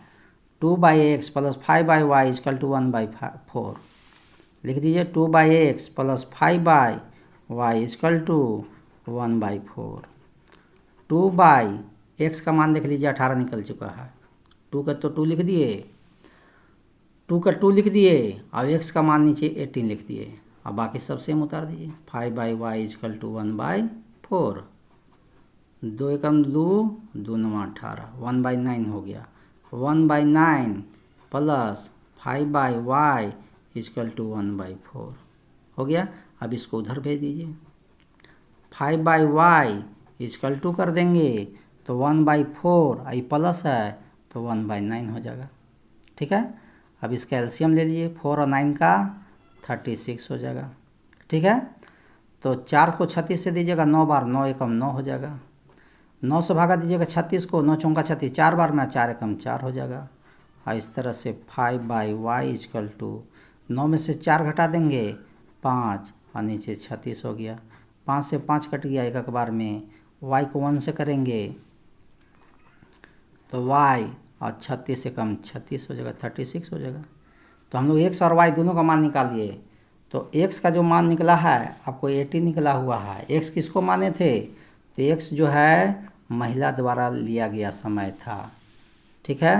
2/x plus 5/y equal to 1/4। लिख दीजिए 2/x plus 5/y equal to 1/4। 2/x का मान देख लीजिए 18 निकल चुका है, 2 का तो 2 लिख दिए, 2 का 2 लिख दिए, और x का मान नीचे 18 लिख दिए। अब बाकी सब सेम उतार दीजिए, 5/y इक्वल टू 1/4। 2 एकम 2, 2 नवा 18, 1/9 हो गया। 1/9 प्लस 5/y इक्वल टू 1/4 हो गया। अब इसको उधर भेज दीजिए। 5/y इक्वल टू कर देंगे तो 1/4, आई प्लस है तो 1/9 हो जाएगा। ठीक है, अब इसका एलसीएम ले लीजिए, 4 और 9 का 36 हो जाएगा। ठीक है, तो 4 को 36 से दीजिएगा 9 बार, 9 एकम 9 हो जाएगा। 9 से भागा दीजिएगा 36 को, 9 चौका 36, 4 बार में 4 एकम 4 हो जाएगा। और इस तरह से 5/y इक्वल टू 9 में से 4 घटा देंगे 5 और नीचे 36 हो गया। 5 से 5 कट गया एक बार में, y को 1 से करेंगे तो y और 36 से कम 36 हो जाएगा, 36 हो जाएगा। तो हम लोग x और y दोनों का मान निकालिए। तो x का जो मान निकला है आपको 80 निकला हुआ है। x किसको माने थे? तो x जो है महिला द्वारा लिया गया समय था। ठीक है,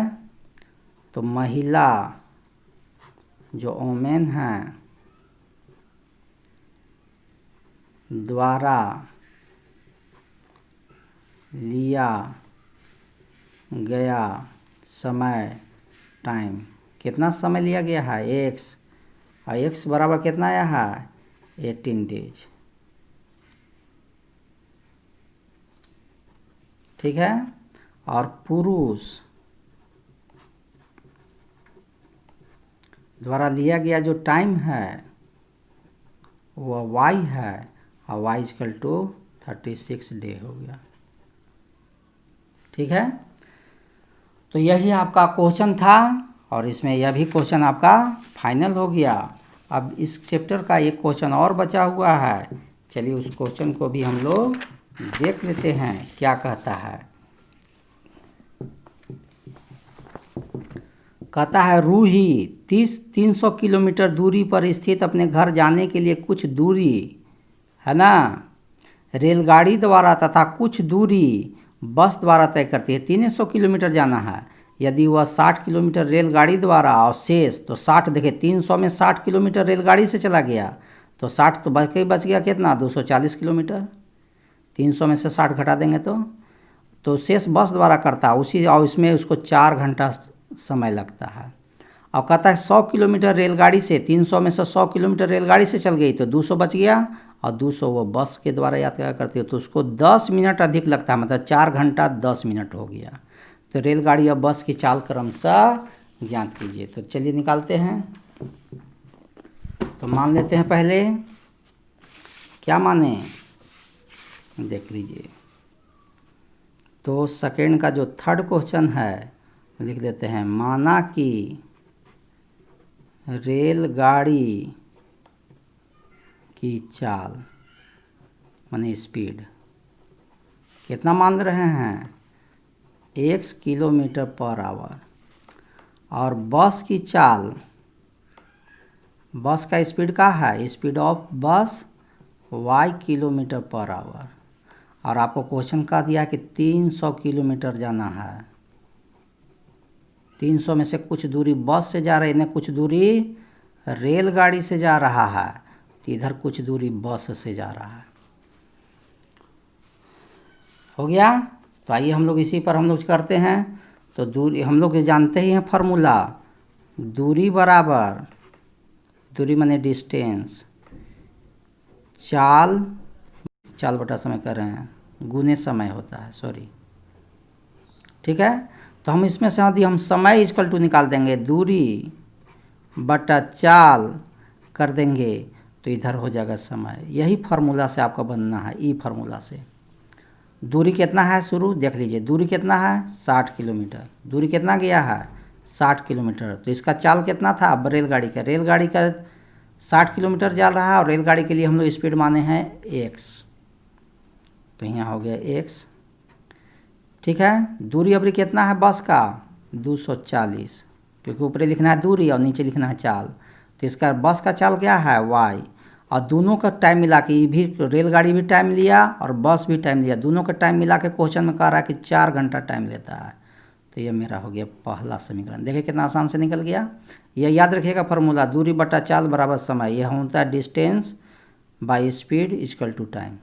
तो महिला जो ओमेन है द्वारा लिया गया समय, टाइम, कितना समय लिया गया है? x, और x बराबर कितना आया है? 18 डेज। ठीक है, और पुरुष द्वारा लिया गया जो टाइम है वह y है, और y इक्वल टू 36 डे हो गया। ठीक है, तो यही आपका क्वेश्चन था और इसमें यह भी क्वेश्चन आपका फाइनल हो गया। अब इस चैप्टर का एक क्वेश्चन और बचा हुआ है, चलिए उस क्वेश्चन को भी हम लोग देख लेते हैं क्या कहता है। कहता है रूही 300 किलोमीटर दूरी पर स्थित अपने घर जाने के लिए कुछ दूरी है ना रेलगाड़ी द्वारा तथा कुछ दूरी बस द्वारा तय करती है। 300 किलोमीटर जाना है। यदि वह 60 किलोमीटर रेलगाड़ी द्वारा और शेष तो 60, देखिए 300 में 60 किलोमीटर रेलगाड़ी से चला गया तो 60 तो बच गया कितना? 240 किलोमीटर। 300 में से 60 घटा देंगे तो शेष बस द्वारा करता है उसी, और इसमें उसको 4 घंटा समय लगता है। और कहता है 100 किलोमीटर रेलगाड़ी से, 300 में से 100 किलोमीटर रेलगाड़ी से चल गई तो 200 बच गया, और 200 वो बस के द्वारा यात्रा करती है तो उसको 10 मिनट अधिक लगता है, मतलब 4 घंटा 10 मिनट हो गया। तो रेलगाड़ी और बस की चाल क्रमशः ज्ञात कीजिए। तो चलिए निकालते हैं। तो मान लेते हैं पहले, क्या माने देख लीजिए। तो सेकेंड का जो थर्ड क्वेश्चन है लिख लेते हैं, माना कि रेलगाड़ी की चाल माने स्पीड कितना मान रहे हैं? 1 किलोमीटर पर आवर, और बस की चाल, बस का स्पीड क्या है? स्पीड ऑफ बस y किलोमीटर पर आवर, और आपको क्वेश्चन कह दिया कि 300 किलोमीटर जाना है। 300 में से कुछ दूरी बस से जा रही है, कुछ दूरी रेलगाड़ी से जा रहा है, तो इधर कुछ दूरी बस से जा रहा है। हो गया। तो आइए हम लोग इसी पर हम लोग करते हैं। तो दूरी हम लोग जानते ही हैं फार्मूला, दूरी बराबर, दूरी माने डिस्टेंस, चाल बटा समय कर रहे हैं, गुने समय होता है, सॉरी। ठीक है, तो हम इसमें से यदि हम समय इक्वल टू निकाल देंगे, दूरी बटा चाल कर देंगे तो इधर हो जाएगा समय। यही फार्मूला से आपका बनना है, ई फार्मूला से। दूरी कितना है शुरू देख लीजिए, दूरी कितना है? 60 किलोमीटर। दूरी कितना गया है? 60 किलोमीटर। तो इसका चाल कितना था? अब रेलगाड़ी का 60 किलोमीटर जा रहा है, और रेलगाड़ी के लिए हम लोग स्पीड माने हैं x, तो यहाँ हो गया x। ठीक है, दूरी अभी कितना है बस का? 240, क्योंकि ऊपर लिखना है दूरी और नीचे लिखना है चाल। तो इसका बस का चाल क्या है? y, और दोनों का टाइम मिला के, भी रेलगाड़ी भी टाइम लिया और बस भी टाइम लिया, दोनों का टाइम मिला के क्वेश्चन में कह रहा है कि 4 घंटा टाइम लेता है। तो ये मेरा हो गया पहला समीकरण। देखिए कितना आसान से निकल गया। यह याद रखिएगा फार्मूला, दूरी बटा चाल बराबर समय। यह होता है distance by speed equal to time.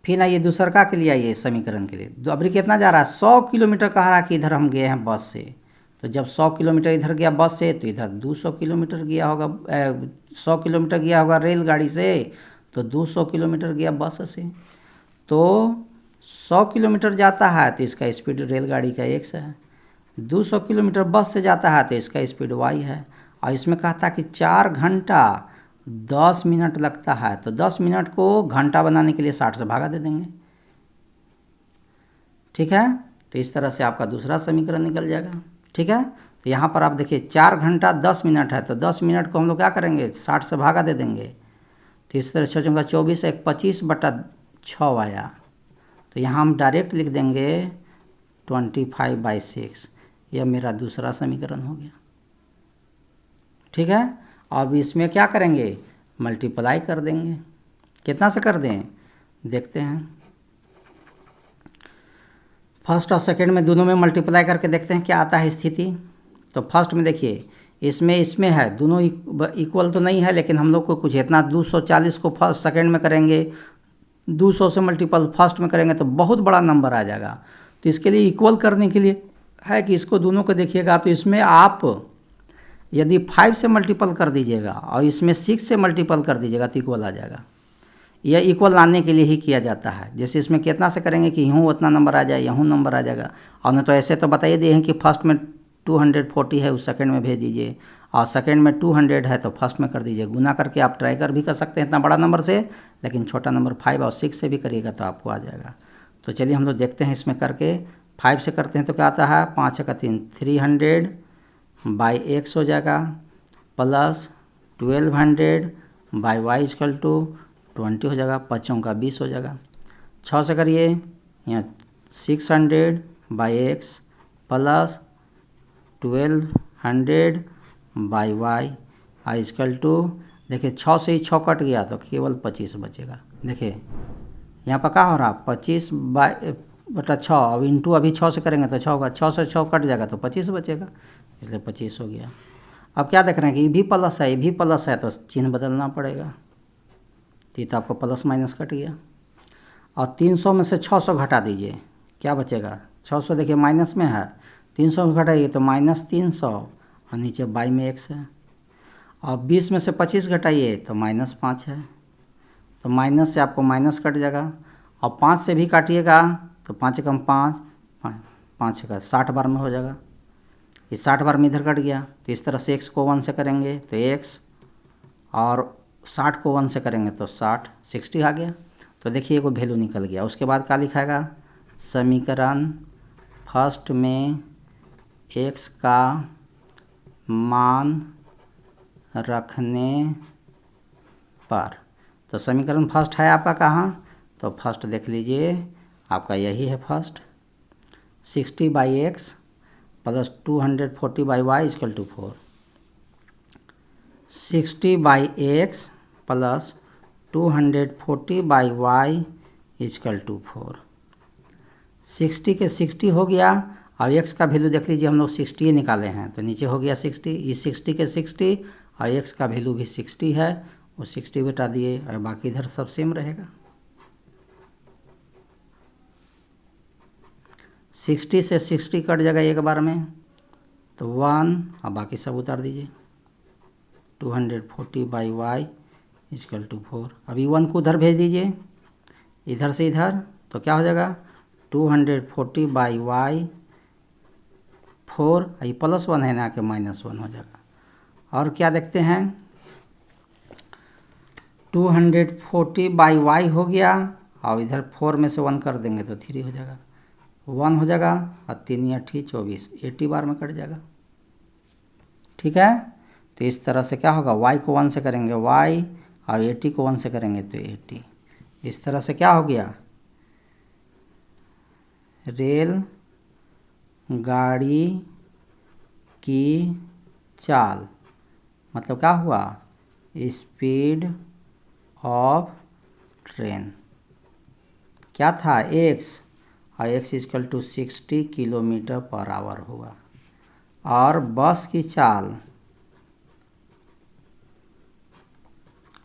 फिर आइए दूसरका के लिए, आइए समीकरण के लिए। अभी कितना जा रहा है, 100 किलोमीटर कह रहा है कि इधर हम गए हैं बस से, तो जब 100 किलोमीटर इधर गया बस से तो इधर 200 किलोमीटर गया होगा, 100 किलोमीटर गया होगा रेलगाड़ी से, तो 200 किलोमीटर गया बस से। तो 100 किलोमीटर जाता है तो इसका स्पीड रेलगाड़ी का x है, 200 किलोमीटर बस से जाता है तो इसका स्पीड y है। और इसमें कहता कि 4 घंटा 10 मिनट लगता है, तो 10 मिनट को घंटा बनाने के लिए 60 से भागा दे देंगे। ठीक है, तो इस तरह से आपका दूसरा समीकरण निकल जाएगा। ठीक है, तो यहाँ पर आप देखिए 4 घंटा 10 मिनट है, तो 10 मिनट को हम लोग क्या करेंगे, 60 से भागा दे देंगे। तो इस तरह सोचूंगा 24 एक 25/6 आया, तो यहाँ हम डायरेक्ट लिख देंगे 25/6। यह मेरा दूसरा समीकरण हो गया। ठीक है, अब इसमें क्या करेंगे, मल्टीप्लाई कर देंगे। कितना से कर दें, देखते हैं। फर्स्ट और सेकंड में दोनों में मल्टीप्लाई करके देखते हैं क्या आता है स्थिति। तो फर्स्ट में देखिए इसमें है, दोनों इक्वल तो नहीं है, लेकिन हम लोग को कुछ इतना 240 को फर्स्ट सेकंड में करेंगे, 200 से मल्टीपल फर्स्ट में करेंगे तो बहुत बड़ा नंबर आ जाएगा। तो इसके लिए इक्वल करने के लिए है कि इसको दोनों को देखिएगा, तो इसमें आप यदि 5 से मल्टीपल कर दीजिएगा और इसमें 6 से मल्टीपल कर दीजिएगा तो इक्वल आ जाएगा। यह इक्वल लाने के लिए ही किया जाता है। जैसे इसमें कितना से करेंगे कि यूँ उतना नंबर आ जाए, यूँ नंबर आ जाएगा। और नहीं तो ऐसे तो बताइए दिए हैं कि फर्स्ट में 240 है उस सेकंड में भेज दीजिए, और सेकंड में 200 है तो फर्स्ट में कर दीजिए। गुना करके आप ट्राई कर भी कर सकते हैं इतना बड़ा नंबर से, लेकिन छोटा नंबर 5 और 6 से भी करिएगा तो आपको आ जाएगा। तो चलिए हम लोग देखते हैं इसमें करके। 5 से करते हैं तो क्या आता है, 5 का 3 300/x हो जाएगा, प्लस 1200/y = 20 हो जाएगा, 5 का 20 हो जाएगा। 6 से करिए, यहाँ 600/x प्लस 1200/y देखिए 6 से ही 6 कट गया तो केवल 25 बचेगा। देखिए यहाँ पर क्या हो रहा, 25/6, अब इंटू अभी 6 से करेंगे तो 6 होगा, 6 से 6 कट जाएगा तो 25 बचेगा, इसलिए 25 हो गया। अब क्या देख रहे हैं कि ये भी प्लस है, ये भी प्लस है, तो चिन्ह बदलना पड़ेगा। तो आपको प्लस माइनस कट गया। और 300 में से 600 घटा दीजिए, क्या बचेगा, 600 देखिए माइनस में है, 300 घटाइए तो -300, और नीचे बाई में x है। और 20 में से 25 घटाइए तो -5 है, तो माइनस से आपको माइनस कट जाएगा। और 5 से भी काटिएगा तो 5 कम 5, 5 का 60 बार में हो जाएगा। ये 60 बार में इधर कट गया, तो इस तरह से x को 1 से करेंगे तो x, और 60 को 1 से करेंगे तो 60 आ गया। तो देखिए वो वैल्यू निकल गया। उसके बाद क्या लिखाएगा, समीकरण फर्स्ट में x का मान रखने पर, तो समीकरण फर्स्ट है आपका कहाँ, तो फर्स्ट देख लीजिए आपका यही है first, 60/x plus 240/y = 4, 60/x plus 240/y = 4। 60 के 60 हो गया, और x का वैल्यू देख लीजिए हम लोग 60 निकाले हैं, तो नीचे हो गया 60, इस 60 के 60, और x का वैल्यू भी 60 है, वो 60 बटा दिए, और बाकी इधर सब सेम रहेगा। 60 से 60 कट जाएगा एक बार में, तो 1, और बाकी सब उतार दीजिए, 240/y = 4। अभी 1 को उधर भेज दीजिए, इधर से इधर, तो क्या हो जाएगा, 240/y 4, ये +1 है ना कि -1 हो जाएगा। और क्या देखते हैं, 240/y हो गया, और इधर 4 में से 1 कर देंगे तो 3 हो जाएगा, 1 हो जाएगा, और 3 × 8 = 24, 80 बार में कट जाएगा। ठीक है, तो इस तरह से क्या होगा, y को 1 से करेंगे y, और 80 को 1 से करेंगे तो 80। इस तरह से क्या हो गया, रेल गाड़ी की चाल, मतलब क्या हुआ, स्पीड ऑफ ट्रेन क्या था, x, और x = 60 km/h हुआ। और बस की चाल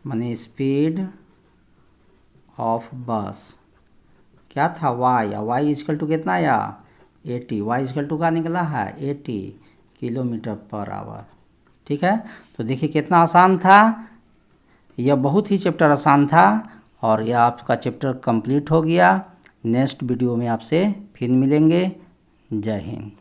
माने स्पीड ऑफ बस क्या था वाई, वाई इजकल टू कितना आया 80, वाई इजकल टू का निकला है 80 किलोमीटर पर आवर। ठीक है, तो देखिए कितना आसान था, यह बहुत ही चैप्टर आसान था और यह आपका चैप्टर कंप्लीट हो गया। नेक्स्ट वीडियो में आपसे फिर मिलेंगे। जय हिंद।